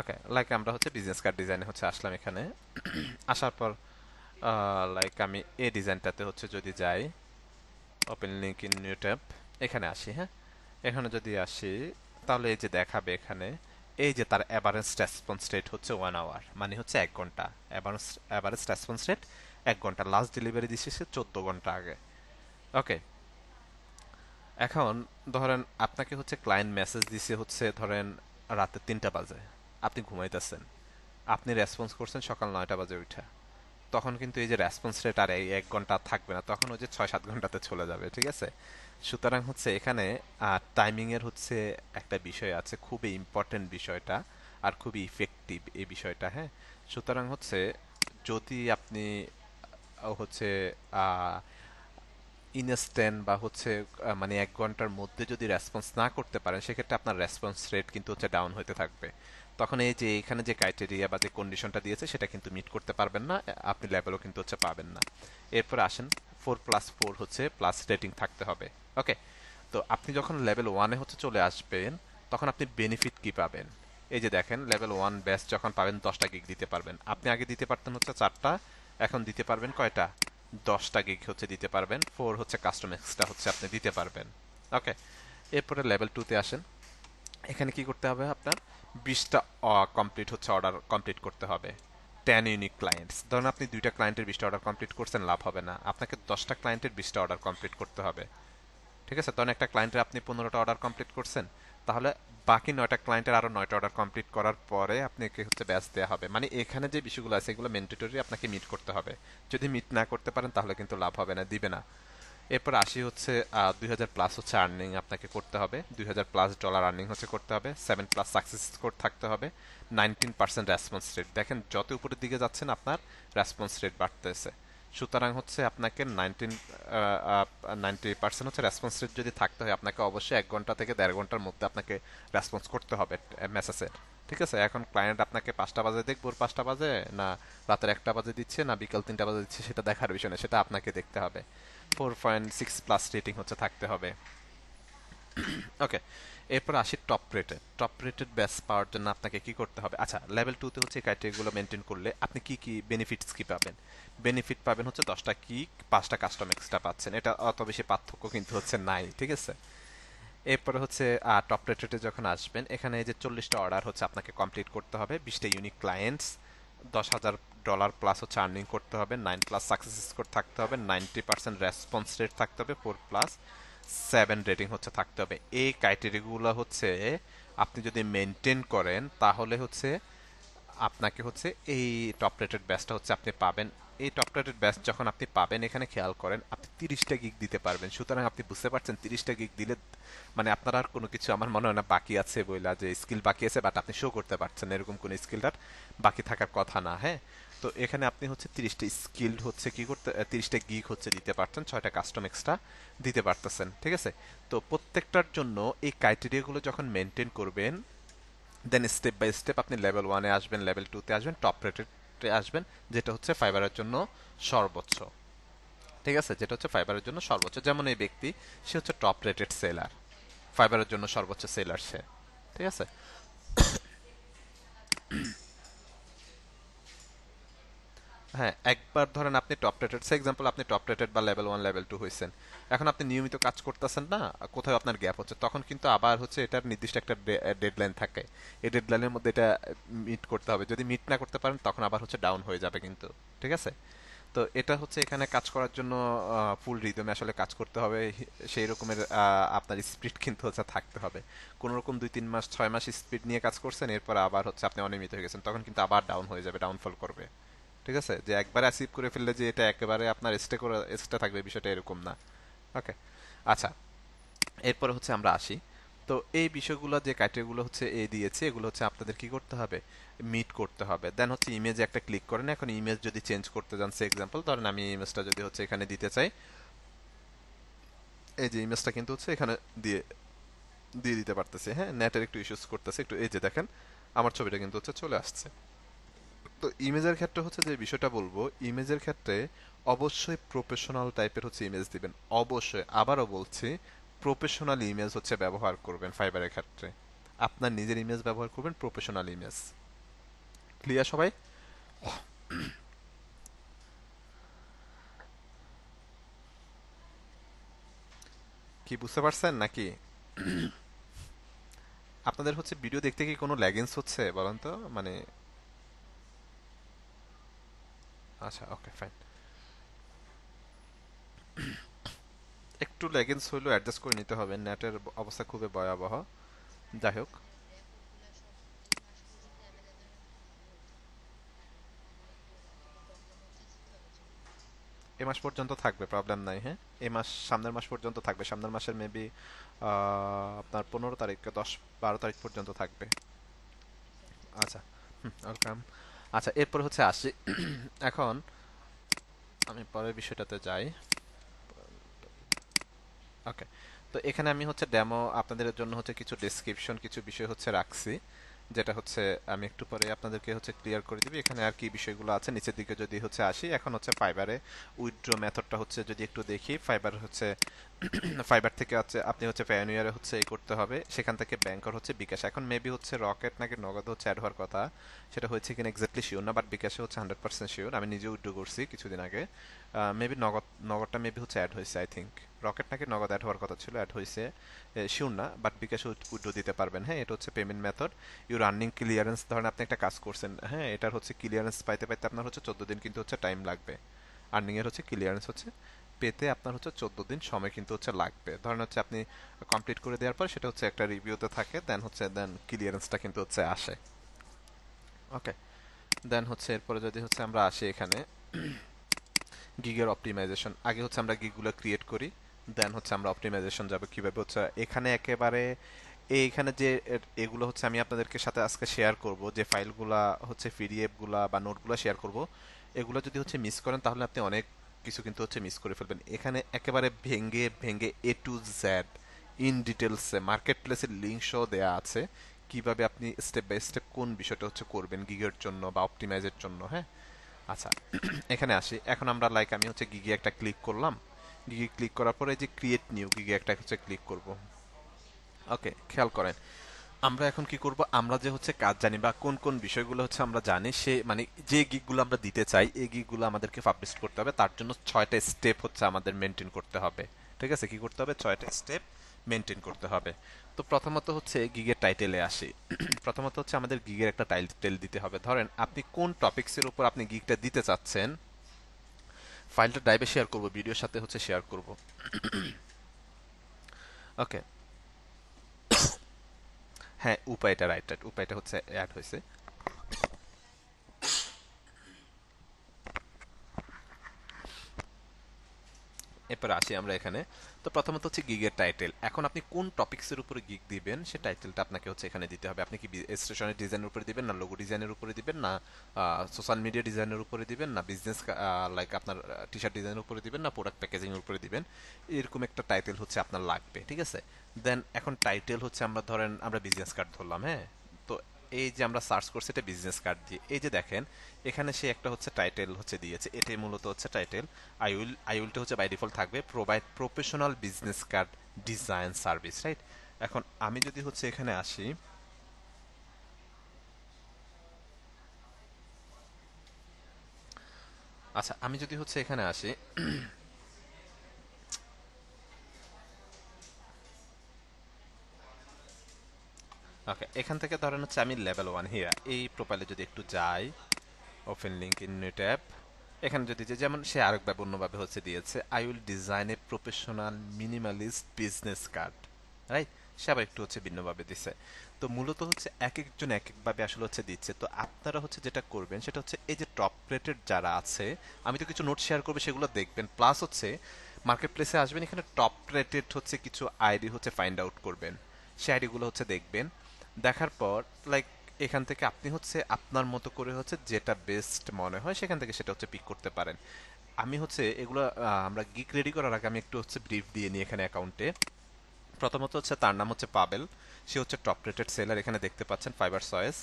ওকে, লাইক আমরা হচ্ছে বিজনেস কার্ড ডিজাইনে হচ্ছে আসলাম এখানে। আসার পর লাইক আমি এই ডিজাইনটাতে হচ্ছে যদি যাই, open link in new tab, এখানে আসি, হ্যাঁ, এখানে যদি আসি, তাহলে এই যে দেখাবে এখানে, এই যে তার অ্যাভারেজ রেসপন্স রেট হচ্ছে 1 আওয়ার, মানে হচ্ছে 1 ঘন্টা। অ্যাভারেজ অ্যাভারেজ রেসপন্স রেট 1 ঘন্টা, লাস্ট ডেলিভারি দিচ্ছে সে 14 ঘন্টা আগে। ওকে, এখন ধরেন আপনাকে হচ্ছে ক্লায়েন্ট মেসেজ দিছে হচ্ছে ধরেন রাতে 3টা বাজে, আপনি ঘুমাইতেছেন, আপনি রেসপন্স করছেন সকাল 9টা বাজে উঠা, তখন কিন্তু এই যে রেসপন্স রেট আর এই 1 ঘন্টা থাকবে না, তখন ওই যে 6-7 ঘন্টাতে চলে যাবে, ঠিক আছে? সুতরাং হচ্ছে এখানে টাইমিং এর হচ্ছে একটা বিষয় আছে, খুবই ইম্পর্টেন্ট বিষয়টা, আর খুবই ইফেক্টিভ এই বিষয়টা, হ্যাঁ। সুতরাং হচ্ছে যদি আপনি হচ্ছে ইনস্ট্যান্ট বা হচ্ছে মানে 1 ঘন্টার মধ্যে যদি রেসপন্স না করতে পারেন, সেক্ষেত্রে আপনার রেসপন্স রেট কিন্তু হচ্ছে ডাউন হতে থাকবে। তখন এই যে এখানে যে ক্রাইটেরিয়া বা যে কন্ডিশনটা দিয়েছে সেটা কিন্তু মিট করতে পারবেন না, আপনি লেভেলও কিন্তু হচ্ছে পাবেন না। এরপর আসেন 4+4 হচ্ছে প্লাস রেটিং থাকতে হবে। ওকে, তো আপনি যখন লেভেল ওয়ানে হচ্ছে চলে আসবেন, তখন আপনি বেনিফিট কি পাবেন? এই যে দেখেন, লেভেল ওয়ান বেস্ট যখন পাবেন 10টা গিগ দিতে পারবেন। আপনি আগে দিতে পারতেন হচ্ছে 4টা, এখন দিতে পারবেন কয়টা, 10টা গিগ হচ্ছে দিতে পারবেন। 4 হচ্ছে কাস্টম এক্সট্রা হচ্ছে আপনি দিতে পারবেন। ওকে, এরপরে লেভেল টুতে আসেন, এখানে কি করতে হবে আপনার, 20টা কমপ্লিট হচ্ছে অর্ডার কমপ্লিট করতে হবে। 10 ইউনিক ক্লায়েন্টস, ধরুন আপনি 2টা ক্লায়েন্টের 20টা অর্ডার কমপ্লিট করছেন, লাভ হবে না, আপনাকে 10টা ক্লায়েন্টের 20টা অর্ডার কমপ্লিট করতে হবে, ঠিক আছে? তখন একটা ক্লায়েন্টের আপনি 15টা অর্ডার কমপ্লিট করছেন, তাহলে বাকি 9টা ক্লায়েন্টের আরো 9টা অর্ডার কমপ্লিট করার পরে আপনাকে হচ্ছে ব্যাচ দেওয়া হবে। মানে এখানে যে বিষয়গুলো আছে এগুলো ম্যান্ডেটরি, আপনাকে মিট করতে হবে। যদি মিট না করতে পারেন তাহলে কিন্তু লাভ হবে না, দিবে না। এরপর আসি হচ্ছে 2000 প্লাস হচ্ছে আর্নিং আপনাকে করতে হবে, 2000 প্লাস ডলার আর্নিং হচ্ছে করতে হবে, 7 প্লাস সাকসেস স্কোর থাকতে হবে, 19% রেসপন্স রেট। দেখেন যত উপরের দিকে যাচ্ছেন আপনার রেসপন্স রেট বাড়তেছে। সুতরাং হচ্ছে আপনাকে 90% হচ্ছে রেসপন্স রেট যদি থাকতে হয়, আপনাকে অবশ্যই 1 ঘন্টা থেকে 1.5 ঘন্টার মধ্যে আপনাকে রেসপন্স করতে হবে মেসেজের, ঠিক আছে? এখন ক্লায়েন্ট আপনাকে 5টা বাজে দেখবো, 5টা বাজে না রাতের 1টা বাজে দিচ্ছে না বিকাল 3টা বাজে দিচ্ছে, সেটা দেখার বিষয় না, সেটা আপনাকে দেখতে হবে। 4.6 প্লাস রেটিং হচ্ছে থাকতে হবে। ওকে, এরপর আসি টপ রেটেড ব্যাচ পাওয়ার জন্য আপনাকে কি করতে হবে? আচ্ছা, লেভেল 2 তে হচ্ছে এই ক্রাইটেরিয়াগুলো মেনটেন করলে আপনি কি বেনিফিটস কি পাবেন? বেনিফিট পাবেন হচ্ছে 10টা কি, 5টা কাস্টম এক্সট্রা পাচ্ছেন। এটা অত বেশি পার্থক্য কিন্তু হচ্ছে নাই, ঠিক আছে? এরপরে হচ্ছে টপ রেটেডে যখন আসবেন, এখানে এই যে 40টা অর্ডার হচ্ছে আপনাকে কমপ্লিট করতে হবে, 20টা ইউনিক ক্লায়েন্টস, $10,000 প্লাস হচ্ছে আর্নিং করতে হবে, 9+ সাকসেস স্কোর থাকতে হবে, 90% রেসপন্স রেট থাকতে হবে, 4+7 রেটিং হচ্ছে থাকতে হবে। এই ক্রাইটেরিয়াগুলো হচ্ছে আপনি যদি মেনটেন করেন তাহলে হচ্ছে আপনাকে হচ্ছে এই টপ রেটেড ব্যাচটা হচ্ছে আপনি পাবেন। এই টপ রেটেড ব্যাচ যখন আপনি পাবেন, এখানে খেয়াল করেন আপনি 30টা গিগ দিতে পারবেন। সুতরাং আপনি বুঝতে পারছেন 30টা গিগ দিলে মানে আপনার আর কোনো কিছু আমার মনে হয় না বাকি আছে বইলা, যে স্কিল বাকি আছে বাট আপনি শো করতে পারছেন না, এরকম কোনো স্কিলটার বাকি থাকার কথা না। হ্যাঁ, তো এখানে আপনি হচ্ছে 30টা স্কিল্ড হচ্ছে কি করতে 30টা গিগ হচ্ছে দিতে পারছেন, 6টা কাস্টম এক্সট্রা দিতে পারতেছেন, ঠিক আছে? তো প্রত্যেকটার জন্য এই ক্রাইটেরিয়াগুলো যখন মেনটেন করবেন, দেন স্টেপ বাই স্টেপ আপনি লেভেল 1-এ আসবেন, লেভেল 2-তে আসবেন, টপ রেটেডে আসবেন, যেটা হচ্ছে ফাইবারের জন্য সর্বোচ্চ, ঠিক আছে? যেটা হচ্ছে ফাইবারের জন্য সর্বোচ্চ। যেমন এই ব্যক্তি, সে হচ্ছে টপ রেটেড সেলার, ফাইবারের জন্য সর্বোচ্চ সেলার সে, ঠিক আছে? হ্যাঁ, একবার ধরেন আপনি টপ রেটেড, সে এক্সাম্পল আপনি টপ রেটেড বা লেভেল 1 লেভেল 2 হয়েছেন, এখন আপনি নিয়মিত কাজ করতেছেন না, কোথাও আপনার গ্যাপ হচ্ছে, তখন কিন্তু আবার হচ্ছে এটার নির্দিষ্ট একটা ডেডলাইন থাকে। এই ডেডলাইনের মধ্যে এটা মিট করতে হবে। যদি মিট না করতে পারেন তখন আবার হচ্ছে ডাউন হয়ে যাবে কিন্তু, ঠিক আছে? তো এটা হচ্ছে এখানে কাজ করার জন্য ফুল রিদমে আসলে কাজ করতে হবে। সেই রকমের আপনার স্পিড কিন্তু হচ্ছে থাকতে হবে। কোনো রকম 2-3 মাস 6 মাস স্পিড নিয়ে কাজ করছেন, এরপর আবার হচ্ছে আপনি অনিয়মিত হয়ে গেছেন, তখন কিন্তু আবার ডাউন হয়ে যাবে, ডাউনফল করবে, ঠিক আছে? যে একবারে অ্যাচিভ করে ফেললে যে এটা একেবারে আপনার স্টে থাকবে, বিষয়টা এরকম না। ওকে, আচ্ছা, এরপরে হচ্ছে আমরা আসি। তো এই বিষয়গুলো যে ক্রাইটেরিয়াগুলো হচ্ছে এ দিয়েছে, এগুলো হচ্ছে আপনাদের কি করতে হবে? মিট করতে হবে। দেন হচ্ছে ইমেজে একটা ক্লিক করেন। এখন ইমেজ যদি চেঞ্জ করতে যান, সে এক্সাম্পল ধরেন আমি ইমেজটা যদি হচ্ছে এখানে দিতে চাই, এই যে ইমেজটা কিন্তু হচ্ছে এখানে দিয়ে দিয়ে দিতে পারতেছি। হ্যাঁ, নেটের একটু ইস্যুস করতেছে একটু, এই যে দেখেন আমার ছবিটা কিন্তু হচ্ছে চলে আসছে। তো ইমেজের ক্ষেত্রে হচ্ছে যে বিষয়টা বলবো, ইমেজের ক্ষেত্রে অবশ্যই প্রফেশনাল টাইপের হচ্ছে ইমেজ দিবেন। অবশ্যই, আবারও বলছি, প্রফেশনাল ইমেজ হচ্ছে ব্যবহার করবেন ফাইবারের ক্ষেত্রে। আপনার নিজের ইমেজ ব্যবহার করবেন, প্রফেশনাল ইমেজ। ক্লিয়ার সবাই? কি বুঝতে পারছেন নাকি? আপনাদের হচ্ছে ভিডিও দেখতে কি কোনো ল্যাগিংস হচ্ছে বলেন তো, মানে? আচ্ছা, ওকে, ফাইন। একটু ল্যাগিংস হইলেও অ্যাডজাস্ট করে নিতে হবে, নেটের অবস্থা খুবই ভয়াবহ। যাই হোক, এ মাস পর্যন্ত থাকবে, প্রবলেম নাই। হ্যাঁ, এই মাস, সামনের মাস পর্যন্ত থাকবে, সামনের মাসের মেবি আপনার 15 তারিখ, 10-12 তারিখ পর্যন্ত থাকবে। আচ্ছা, ওয়েলকাম। আচ্ছা, এরপর হচ্ছে আসি। এখন আমি পরের বিষয়টাতে যাই। ওকে, তো এখানে আমি হচ্ছে ডেমো আপনাদের জন্য হচ্ছে কিছু ডেসক্রিপশন, কিছু বিষয় হচ্ছে রাখছি, যেটা হচ্ছে আমি একটু পরে আপনাদেরকে হচ্ছে ক্লিয়ার করে দিবি। এখানে আর কি বিষয়গুলো আছে নিচের দিকে যদি হচ্ছে আসি, এখন হচ্ছে ফাইবারে উইথড্র মেথডটা হচ্ছে যদি একটু দেখি, ফাইবার হচ্ছে ফাইবার থেকে হচ্ছে আপনি হচ্ছে প্যায়োনিয়ারে হচ্ছে এই করতে হবে, সেখান থেকে ব্যাংকর হচ্ছে বিকাশ। এখন মেবি হচ্ছে রকেট নাকি নগদ হচ্ছে অ্যাড হওয়ার কথা, সেটা হচ্ছে কিনা এক্স্যাক্টলি শিওর না, বাট বিকাশে হচ্ছে 100% শিওর। আমি নিজে উইথড্র করছি কিছুদিন আগে। মেবি নগদটা মেবি হচ্ছে অ্যাড হয়েছে, আই থিঙ্ক। রকেট নাকি নগদ অ্যাড হওয়ার কথা ছিল, অ্যাড হয়েছে শিওর না, বাট বিকাশে উইথড্র দিতে পারবেন। হ্যাঁ, এটা হচ্ছে payment method. Your earning clearance, ধরেন আপনি একটা কাজ করছেন, হ্যাঁ, এটার হচ্ছে ক্লিয়ারেন্স পাইতে পাইতে আপনার হচ্ছে 14 দিন কিন্তু হচ্ছে টাইম লাগবে। আর্নিং এর হচ্ছে ক্লিয়ারেন্স হচ্ছে পেতে আপনার হচ্ছে 14 দিন সময় কিন্তু হচ্ছে লাগবে। ধরেন হচ্ছে আপনি কমপ্লিট করে দেওয়ার পর সেটা হচ্ছে একটা রিভিউতে থাকে, দেন ক্লিয়ারেন্সটা কিন্তু হচ্ছে আসে। ওকে, দেন হচ্ছে এরপরে যদি হচ্ছে আমরা আসি এখানে গিগের অপটিমাইজেশন, আগে হচ্ছে আমরা গিগগুলো ক্রিয়েট করি, দেন হচ্ছে আমরা অপটিমাইজেশন যাব কিভাবে হচ্ছে এখানে একেবারে এইখানে যে এগুলো হচ্ছে আমি আপনাদেরকে সাথে আজকে শেয়ার করব, যে ফাইলগুলা হচ্ছে পিডিএফ গুলা বা নোটগুলা শেয়ার করব, এগুলো যদি হচ্ছে মিস করেন তাহলে আপনি অনেক কিছু কিন্তু হচ্ছে মিস করে ফেলবেন। এখানে একেবারে ভেঙ্গে ভেঙ্গে A to Z ইন ডিটেলসে মার্কেট প্লেসের লিঙ্ক সহ দেয়া আছে, কিভাবে আপনি স্টেপ বাই স্টেপ কোন বিষয়টা হচ্ছে করবেন গিগের জন্য বা অপটিমাইজের জন্য। হ্যাঁ, আচ্ছা, এখানে আসি। এখন আমরা লাইক আমি হচ্ছে গিগে একটা ক্লিক করলাম, গিগে ক্লিক করার পরে যে ক্রিয়েট নিউ গিগে একটা হচ্ছে ক্লিক করব। ওকে, খেয়াল করেন, আমরা এখন কি করব, আমরা যে হচ্ছে কাজ জানি বা কোন কোন বিষয়গুলো হচ্ছে আমরা জানি, সে মানে যে গিগগুলো আমরা দিতে চাই এই গিগগুলো আমাদেরকে পাবলিশ করতে হবে, তার জন্য 6টা স্টেপ হচ্ছে আমাদের মেনটেন করতে হবে। ঠিক আছে, কি করতে হবে, 6টা স্টেপ মেনটেন করতে হবে। তো প্রথমত হচ্ছে গিগের টাইটেলে আসি। প্রথমত হচ্ছে আমাদের গিগের একটা টাইটেল দিতে হবে। ধরেন আপনি কোন টপিকসের উপর আপনি গিগটা দিতে চাচ্ছেন, ফাইলটা ড্রাইভে শেয়ার করব, ভিডিওর সাথে হচ্ছে শেয়ার করব। ওকে, হ্যাঁ উপায়টা রাইট রাইট, উপায়টা হচ্ছে অ্যাড হয়েছে। এরপর আসি আমরা এখানে। তো প্রথমত হচ্ছে গিগের টাইটেল, এখন আপনি কোন টপিকসের উপরে গিগ দিবেন সে টাইটেলটা আপনাকে হচ্ছে এখানে দিতে হবে। আপনি কি স্টেশনের ডিজাইনের উপরে দিবেন, না লোগো ডিজাইনের উপরে দিবেন, না সোশ্যাল মিডিয়া ডিজাইনের উপরে দিবেন, না বিজনেস লাইক আপনার টি শার্ট ডিজাইনের উপরে দিবেন, না প্রোডাক্ট প্যাকেজিং এর উপরে দিবেন, এরকম একটা টাইটেল হচ্ছে আপনার লাগবে। ঠিক আছে, দেন এখন টাইটেল হচ্ছে আমরা ধরেন আমরা বিজনেস কার্ড ধরলাম, হ্যাঁ। তো এই যে আমরা সার্চ করছি এটা বিজনেস কার্ড দিয়ে, এই যে দেখেন এখানে সে একটা হচ্ছে টাইটেল হচ্ছে দিয়েছে, এটাই মূলত হচ্ছে টাইটেল। আই উইলটা হচ্ছে বাই ডিফল্ট থাকবে provide professional business card design service, right. এখন আমি যদি হচ্ছে এখানে আসি, আচ্ছা আমি যদি হচ্ছে এখানে আসি, ওকে, এখান থেকে ধরেন হচ্ছে আমি লেভেল 1 হিয়া এই প্রোফাইলে যদি একটু যাই, open link in new tab, এখানে যদি যে যেমন সে আরেকবার অন্যভাবে হচ্ছে দিয়েছে, I will design a professional minimalist business card, right. সে আবার একটু হচ্ছে ভিন্নভাবে দিছে। তো মূলত হচ্ছে এক একজন এক একভাবে আসলে হচ্ছে দিচ্ছে। তো আপনারা হচ্ছে যেটা করবেন সেটা হচ্ছে এই যে টপ রেটেড যারা আছে, আমি তো কিছু নোট শেয়ার করবো সেগুলো দেখবেন, প্লাস হচ্ছে মার্কেট প্লেসে আসবেন, এখানে টপ রেটেড হচ্ছে কিছু আইডি হচ্ছে ফাইন্ড আউট করবেন, সে আইডিগুলো হচ্ছে দেখবেন। দেখার পর লাইক এখান থেকে আপনি হচ্ছে আপনার মতো করে হচ্ছে যেটা বেস্ট মনে হয় সেখান থেকে সেটা হচ্ছে পিক করতে পারেন। আমি হচ্ছে এগুলো আমরা গিক রেডি করার আগে আমি একটু হচ্ছে ব্রিফ দিয়ে নিই এখানে অ্যাকাউন্টে। প্রথমত হচ্ছে তার নাম হচ্ছে পাবেল, সে হচ্ছে টপ রেটেড সেলার, এখানে দেখতে পাচ্ছেন ফাইবার সয়েস।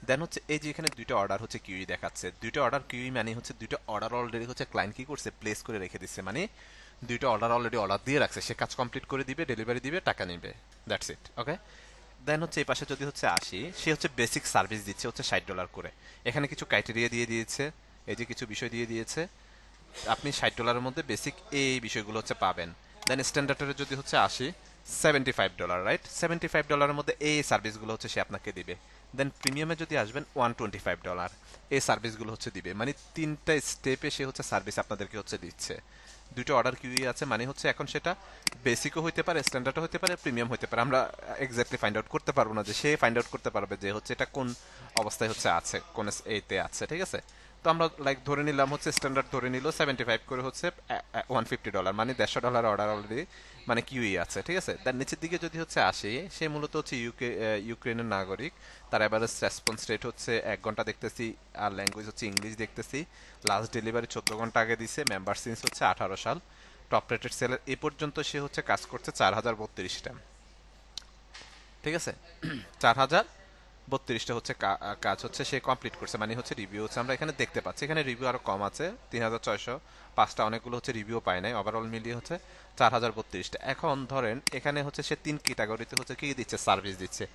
দেন হচ্ছে এই যে এখানে দুইটা অর্ডার হচ্ছে কিউই দেখাচ্ছে, দুইটা অর্ডার কিউই মানে হচ্ছে দুইটা অর্ডার অলরেডি হচ্ছে ক্লায়েন্ট কি করছে, প্লেস করে রেখে দিচ্ছে, মানে দুইটা অর্ডার অলরেডি অর্ডার দিয়ে রাখছে, সে কাজ কমপ্লিট করে দিবে, ডেলিভারি দিবে, টাকা নিবে, দ্যাটস ইট। ওকে, দেন হচ্ছে এই পাশে যদি হচ্ছে আসি, সে হচ্ছে বেসিক সার্ভিস দিচ্ছে হচ্ছে $60 করে, এখানে কিছু ক্রাইটেরিয়া দিয়ে দিয়েছে, এই যে কিছু বিষয় দিয়ে দিয়েছে, আপনি $60 মধ্যে বেসিক এই বিষয়গুলো হচ্ছে পাবেন। দেন স্ট্যান্ডার্ডের যদি হচ্ছে আসি, $75, রাইট, $75 মধ্যে এই সার্ভিসগুলো হচ্ছে সে আপনাকে দিবে। দেন প্রিমিয়ামে যদি আসবেন $125, এই সার্ভিসগুলো হচ্ছে দিবে, মানে তিনটা স্টেপে সে হচ্ছে সার্ভিস আপনাদেরকে হচ্ছে দিচ্ছে। দুটো অর্ডার কিউই আছে, মানে হচ্ছে এখন সেটা বেসিকও হইতে পারে, স্ট্যান্ডার্ডও হতে পারে, প্রিমিয়াম হতে পারে, আমরা এক্স্যাক্টলি ফাইন্ড আউট করতে পারবো না, যে সে ফাইন্ড আউট করতে পারবে যে হচ্ছে এটা কোন অবস্থায় হচ্ছে আছে, কোন এতে আছে। ঠিক আছে, তো আমরা লাইক ধরে নিলাম হচ্ছে স্ট্যান্ডার্ড ধরে নিল 75 করে হচ্ছে $150, মানে $150 অর্ডার অলরেডি মানে কিউই আছে। ঠিক আছে, তার নিচের দিকে যদি হচ্ছে আসি, সে মূলত হচ্ছে ইউক্রেনের নাগরিক, তার অ্যাভারেজ রেসপন্স রেট হচ্ছে 1 ঘন্টা দেখতেছি, আর ল্যাঙ্গুয়েজ হচ্ছে ইংলিশ দেখতেছি, লাস্ট ডেলিভারি 14 ঘন্টা আগে দিছে, মেম্বার সিন্স হচ্ছে 18 সাল, টপ রেটেড সেলার, এ পর্যন্ত সে হচ্ছে কাজ করছে 4032টা। ঠিক আছে, 4032টা হচ্ছে কাজ হচ্ছে সে কমপ্লিট করছে, মানে হচ্ছে রিভিউ হচ্ছে আমরা এখানে দেখতে পাচ্ছি, এখানে রিভিউ আরো কম আছে 3605টা, অনেকগুলো হচ্ছে রিভিউ পায় নাই, ওভারঅল মিলিয়ে হচ্ছে 4032টা। এখন ধরেন এখানে হচ্ছে সে 3 ক্যাটাগরিতে হচ্ছে কি দিচ্ছে, সার্ভিস দিচ্ছে,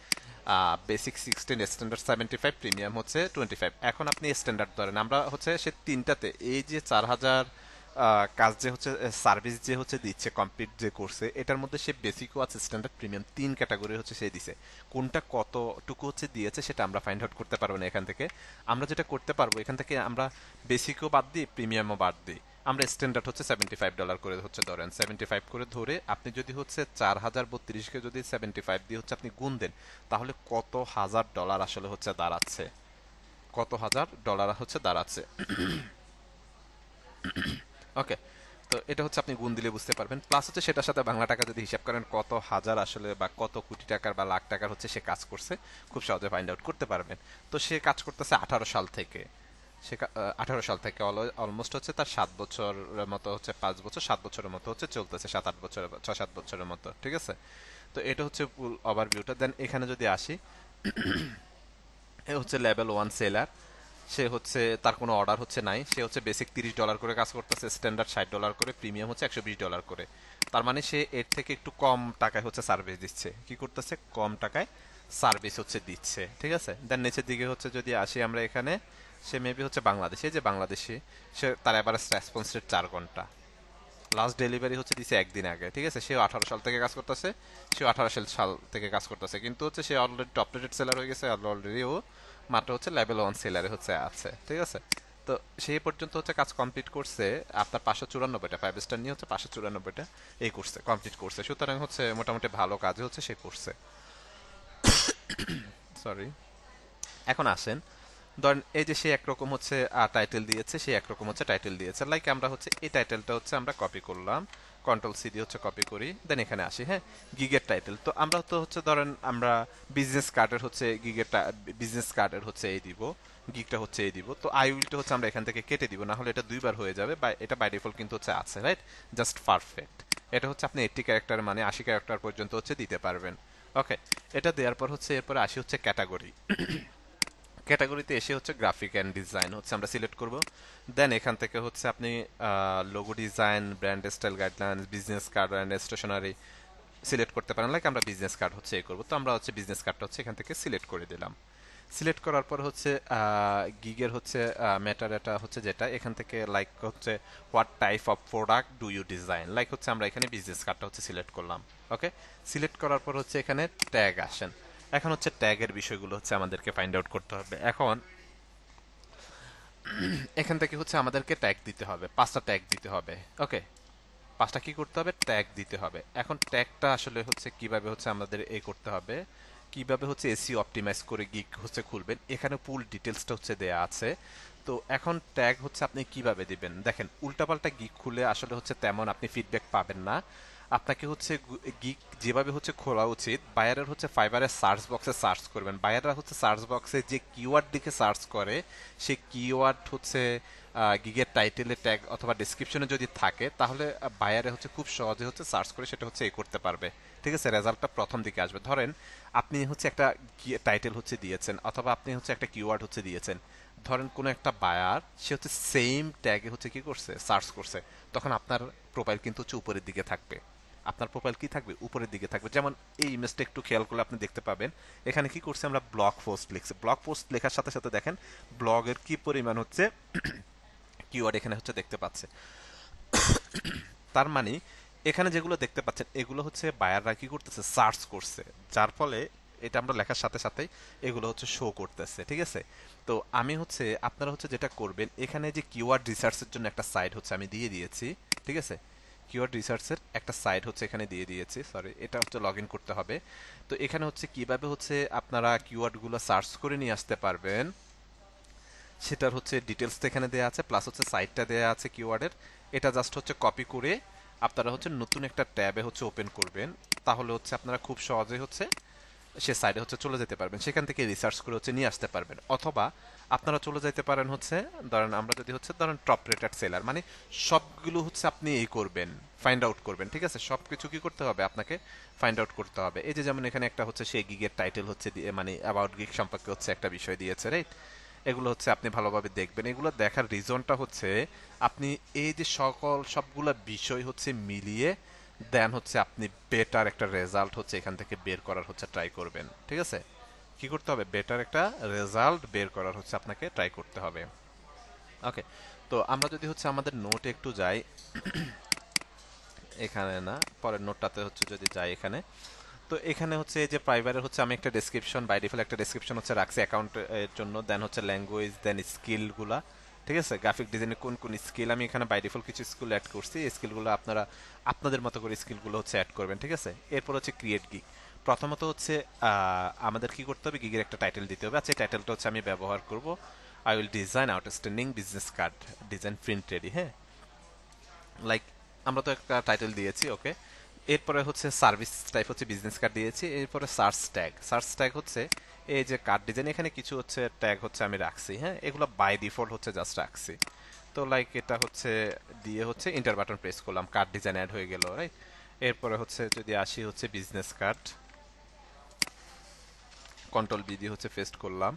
বেসিক 16, স্ট্যান্ডার্ড 75, প্রিমিয়াম হচ্ছে 25। এখন আপনি স্ট্যান্ডার্ড ধরেন, আমরা হচ্ছে সে তিনটাতে এই যে 4000 কাজ যে হচ্ছে সার্ভিস যে হচ্ছে দিচ্ছে কমপ্লিট যে করছে, এটার মধ্যে সে বেসিকও আছে, স্ট্যান্ডার্ড, প্রিমিয়াম, 3 ক্যাটাগরি হচ্ছে সে দিছে। কোনটা কতটুকু হচ্ছে দিয়েছে সেটা আমরা ফাইন্ড আউট করতে পারবো না এখান থেকে। আমরা যেটা করতে পারবো এখান থেকে, আমরা বেসিকও বাদ দিই, প্রিমিয়ামও বাদ দিই, আমরা স্ট্যান্ডার্ড হচ্ছে $75 করে হচ্ছে ধরেন, 75 করে ধরে আপনি যদি হচ্ছে 4032কে যদি 75 দিয়ে হচ্ছে আপনি গুণ দেন, তাহলে কত হাজার ডলার আসলে হচ্ছে দাঁড়াচ্ছে, কত হাজার ডলার হচ্ছে দাঁড়াচ্ছে। ওকে, তো এটা হচ্ছে আপনি গুণ দিলে বুঝতে পারবেন, প্লাস হচ্ছে সেটার সাথে বাংলা টাকা যদি হিসাব করেন কত হাজার আসলে বা কত কোটি টাকার বা লাখ টাকার হচ্ছে সে কাজ করছে, খুব সহজে ফাইন্ড আউট করতে পারবেন। তো সে কাজ করতেছে 18 সাল থেকে, সে 18 সাল থেকে অলমোস্ট হচ্ছে তার 7 বছরের মতো হচ্ছে, 5 বছর 7 বছরের মতো হচ্ছে চলতেছে, 7-8 বছর 6-7 বছরের মতো। ঠিক আছে, তো এটা হচ্ছে ফুল ওভারভিউটা। দেন এখানে যদি আসি, এ হচ্ছে লেভেল 1 সেলার, সে হচ্ছে তার কোনো অর্ডার হচ্ছে নাই, সে হচ্ছে বেসিক $30 করে কাজ করতেছে, স্ট্যান্ডার্ড $60 করে, প্রিমিয়াম হচ্ছে $120 করে। তার মানে সে এর থেকে একটু কম টাকায় হচ্ছে সার্ভিস দিচ্ছে, কি করতেছে, কম টাকায় সার্ভিস হচ্ছে দিচ্ছে, ঠিক আছে। দেন নিচের দিকে হচ্ছে যদি আসি আমরা এখানে, সে মেবি হচ্ছে বাংলাদেশে, যে বাংলাদেশি, সে তার এভারেজ রেসপন্স রেট 4 ঘন্টা, লাস্ট ডেলিভারি হচ্ছে দিছে একদিন আগে, ঠিক আছে। সেও 18 সাল থেকে কাজ করতেছে, সেও 18 সাল থেকে কাজ করতেছে, কিন্তু হচ্ছে সে অলরেডি টপ রেটেড সেলার হয়ে গেছে, অলরেডি ও মাত্র হচ্ছে লেভেল 1 সেলারে হচ্ছে আছে, ঠিক আছে। তো সেই পর্যন্ত হচ্ছে কাজ কমপ্লিট করছে, আপনার 594টা 5 স্টার নিয়ে হচ্ছে 594টা এই করছে, কমপ্লিট করছে, সুতরাং হচ্ছে মোটামুটি ভালো কাজ হচ্ছে সে করছে। সরি। এখন আসেন, ধরেন এই যে সে একরকম হচ্ছে টাইটেল দিয়েছে, সে একরকম হচ্ছে টাইটেল দিয়েছে, লাইক আমরা হচ্ছে এই টাইটেলটা হচ্ছে আমরা কপি করলাম, কন্ট্রোল সি দিয়ে হচ্ছে কপি করি, দেন এখানে আসি, হ্যাঁ, গিগের টাইটেল। তো আমরা তো হচ্ছে ধরেন আমরা বিজনেস কার্ডের হচ্ছে গিগের, বিজনেস কার্ডের হচ্ছে এই দিব, গিগটা হচ্ছে এই দিব, তো আই উইলটা হচ্ছে আমরা এখান থেকে কেটে দিব, না হলে এটা দুইবার হয়ে যাবে, বা এটা বাই ডিফল্ট কিন্তু হচ্ছে আছে, রাইট, জাস্ট পারফেক্ট। এটা হচ্ছে আপনি 80 ক্যারেক্টার মানে 80 ক্যারেক্টার পর্যন্ত হচ্ছে দিতে পারবেন। ওকে, এটা দেওয়ার পর হচ্ছে এরপরে আসি হচ্ছে ক্যাটাগরি। ক্যাটাগরিতে এসে হচ্ছে গ্রাফিক অ্যান্ড ডিজাইন হচ্ছে আমরা সিলেক্ট করব। দেন এখান থেকে হচ্ছে আপনি logo design, brand style guideline, business card and stationery select করতে পারেন, লাইক আমরা বিজনেস কার্ড হচ্ছে এই করবো, তো আমরা হচ্ছে বিজনেস কার্ডটা হচ্ছে এখান থেকে সিলেক্ট করে দিলাম। সিলেক্ট করার পর হচ্ছে গিগের হচ্ছে ম্যাটার এটা হচ্ছে যেটা এখান থেকে লাইক হচ্ছে what type of product do you design, like হচ্ছে আমরা এখানে বিজনেস কার্ডটা হচ্ছে সিলেক্ট করলাম। ওকে, সিলেক্ট করার পর হচ্ছে এখানে ট্যাগ আসেন। এখন হচ্ছে ট্যাগের বিষয়গুলো হচ্ছে আমাদেরকে ফাইন্ড আউট করতে হবে। এখন এখান থেকে হচ্ছে আমাদেরকে ট্যাগ দিতে হবে, 5টা ট্যাগ দিতে হবে। ওকে, 5টা কি করতে হবে, ট্যাগ দিতে হবে। এখন ট্যাগটা আসলে হচ্ছে কিভাবে হচ্ছে আমাদের করতে হবে, কিভাবে হচ্ছে এসি অপটিমাইজ করে গিগ হচ্ছে খুলবেন, এখানে ফুল ডিটেলসটা হচ্ছে দেয়া আছে। তো এখন ট্যাগ হচ্ছে আপনি কিভাবে দিবেন, দেখেন উল্টাপাল্টা গিগ খুলে আসলে হচ্ছে তেমন আপনি ফিডব্যাক পাবেন না। আপনাকে হচ্ছে গিগ যেভাবে হচ্ছে খোলা উচিত, বায়ারের হচ্ছে ফাইবারের সার্চ বক্সে সার্চ করবেন, বায়াররা হচ্ছে সার্চ বক্সে যে কিওয়ার্ড দিকে সার্চ করে, সেই কিওয়ার্ড হচ্ছে গিগের টাইটেলে ট্যাগ অথবা ডিসক্রিপশনে যদি থাকে, তাহলে বায়ারে হচ্ছে খুব সহজে হচ্ছে সার্চ করে সেটা হচ্ছে এই করতে পারবে, ঠিক আছে। রেজাল্টটা প্রথম দিকে আসবে। ধরেন আপনি হচ্ছে একটা টাইটেল হচ্ছে দিয়েছেন, অথবা আপনি হচ্ছে একটা কিওয়ার্ড হচ্ছে দিয়েছেন, ধরেন কোনো একটা বায়ার সে হচ্ছে সেম ট্যাগে হচ্ছে কি করছে, সার্চ করছে, তখন আপনার প্রোফাইল কিন্তু হচ্ছে উপরের দিকে থাকবে। আপনার প্রোফাইল কি থাকবে, উপরের দিকে থাকবে। যেমন এই ইমেজটা একটু খেয়াল করলে আপনি দেখতে পাবেন, এখানে কি করছে, আমরা ব্লগ পোস্ট লিখছি, ব্লগ পোস্ট লেখার সাথে সাথে দেখেন ব্লগের কি পরিমাণ হচ্ছে কিওয়ার্ড এখানে হচ্ছে দেখতে পাচ্ছে। তার মানে এখানে যেগুলো দেখতে পাচ্ছেন এগুলো হচ্ছে বায়াররা কি করতেছে, সার্চ করছে, যার ফলে এটা আমরা লেখার সাথে সাথেই এগুলো হচ্ছে শো করতেছে, ঠিক আছে। তো আমি হচ্ছে আপনারা হচ্ছে যেটা করবেন, এখানে যে কিওয়ার্ড রিসার্চের জন্য একটা সাইট হচ্ছে আমি দিয়ে দিয়েছি, ঠিক আছে। কিওয়ার্ড রিসার্চের একটা সাইট হচ্ছে এখানে দিয়ে দিয়েছি, সরি, এটা হচ্ছে লগ ইন করতে হবে। তো এখানে হচ্ছে কিভাবে হচ্ছে আপনারা কিওয়ার্ডগুলো সার্চ করে নিয়ে আসতে পারবেন, সেটার হচ্ছে ডিটেলস তো এখানে দেওয়া আছে, প্লাস হচ্ছে সাইটটা দেওয়া আছে কিওয়ার্ডের। এটা জাস্ট হচ্ছে কপি করে আপনারা হচ্ছে নতুন একটা ট্যাবে হচ্ছে ওপেন করবেন, তাহলে হচ্ছে আপনারা খুব সহজে হচ্ছে সে সাইডে হচ্ছে চলে যেতে পারবেন, সেখান থেকে রিসার্চ করে হচ্ছে নিয়ে আসতে পারবেন। অথবা আপনারা চলে যেতে পারেন হচ্ছে, ধরেন আমরা যদি হচ্ছে ধরেন টপ রেটেড সেলার, মানে সবগুলো হচ্ছে আপনি এই করবেন, ফাইন্ড আউট করবেন, ঠিক আছে। সব কিছু কি করতে হবে আপনাকে, ফাইন্ড আউট করতে হবে। এই যে যেমন এখানে একটা হচ্ছে সেই গিগের টাইটেল হচ্ছে দিয়ে, মানে অ্যাবাউট গিগ সম্পর্কে হচ্ছে একটা বিষয় দিয়েছে, রাইট। এগুলো হচ্ছে আপনি ভালোভাবে দেখবেন, এগুলো দেখার রিজনটা হচ্ছে আপনি এই যে সবগুলা বিষয় হচ্ছে মিলিয়ে দেন হচ্ছে আপনি বেটার একটা রেজাল্ট হচ্ছে এখান থেকে বের করার হচ্ছে ট্রাই করবেন, ঠিক আছে। কি করতে হবে, বেটার একটা রেজাল্ট বের করার হচ্ছে আপনাকে ট্রাই করতে হবে। ওকে, তো আমরা যদি হচ্ছে আমাদের নোটে একটু যাই, এখানে না, পরের নোটটাতে হচ্ছে যদি যাই এখানে, তো এখানে হচ্ছে এই যে প্রাইভারের হচ্ছে আমি একটা ডেসক্রিপশন, বাই ডিফল্ট একটা ডেসক্রিপশন হচ্ছে রাখছি অ্যাকাউন্ট এর জন্য, দেন হচ্ছে ল্যাঙ্গুয়েজ, দেন স্কিলগুলা, ঠিক আছে। গ্রাফিক ডিজাইনে কোন কোন স্কিল আমি এখানে বাই ডিফল্ট কিছু স্কিল অ্যাড করছি, এই স্কিলগুলো আপনারা আপনাদের মতো করে স্কিলগুলো হচ্ছে অ্যাড করবেন, ঠিক আছে। এরপর হচ্ছে ক্রিয়েট গিগ। প্রথমত হচ্ছে আমাদের কি করতে হবে, গিগের একটা টাইটেল দিতে হবে। আচ্ছা, এই টাইটেলটা হচ্ছে আমি ব্যবহার করব, I will design outstanding business card, design print ready, হ্যাঁ, লাইক আমরা তো একটা টাইটেল দিয়েছি, ওকে। এরপরে হচ্ছে সার্ভিস টাইপ হচ্ছে বিজনেস কার্ড দিয়েছি। এরপরে সার্চ ট্যাগ হচ্ছে এই যে কার্ড ডিজাইন, এখানে কিছু হচ্ছে ট্যাগ হচ্ছে আমি রাখছি, হ্যাঁ, এগুলো বাই ডিফল্ট হচ্ছে জাস্ট রাখছি। তো লাইক এটা হচ্ছে দিয়ে হচ্ছে ইন্টার বাটন প্রেস করলাম, কার্ড ডিজাইন অ্যাড হয়ে গেল, রাইট। এরপরে হচ্ছে যদি আসি হচ্ছে বিজনেস কার্ড, কন্ট্রোল বি দিয়ে হচ্ছে পেস্ট করলাম।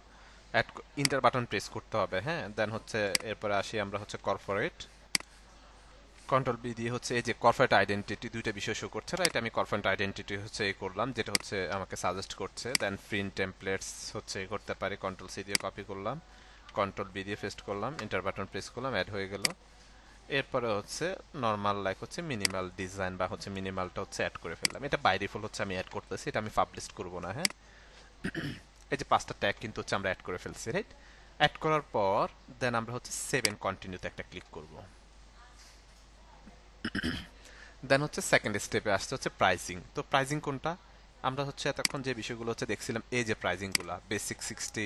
অ্যাড ইন্টার বাটন প্রেস করতে হবে, হ্যাঁ। দেন হচ্ছে এরপরে আসি আমরা হচ্ছে কর্পোরেট, কন্ট্রোল বি দিয়ে হচ্ছে এই যে কর্পোরেট আইডেন্টিটি দুইটা বিষয় শো করছে, রাইট। আমি কর্পোরেট আইডেন্টিটি হচ্ছে এই করলাম, যেটা হচ্ছে আমাকে সাজেস্ট করছে। দেন প্রিন্ট টেমপ্লেটস হচ্ছে এই করতে পারি, কন্ট্রোল সি দিয়ে কপি করলাম, কন্ট্রোল বি দিয়ে পেস্ট করলাম, এন্টার বাটন প্রেস করলাম, অ্যাড হয়ে গেল। এরপরে হচ্ছে নর্মাল লাইক হচ্ছে মিনিমাল ডিজাইন বা হচ্ছে মিনিমালটা হচ্ছে অ্যাড করে ফেললাম। এটা বাই ডিফল্ট হচ্ছে আমি অ্যাড করতেছি, এটা আমি পাবলিশ করব না, হ্যাঁ। এই যে পাঁচটা ট্যাগ কিন্তু হচ্ছে আমরা অ্যাড করে ফেলছি, রাইট। অ্যাড করার পর দেন আমরা হচ্ছে সেভ এন্ড কন্টিনিউতে একটা ক্লিক করব। দেন হচ্ছে সেকেন্ড স্টেপে আসছে হচ্ছে প্রাইসিং। তো প্রাইসিং কোনটা, আমরা হচ্ছে এতক্ষণ যে বিষয়গুলো হচ্ছে দেখছিলাম, এই যে প্রাইসিংগুলো বেসিক 60,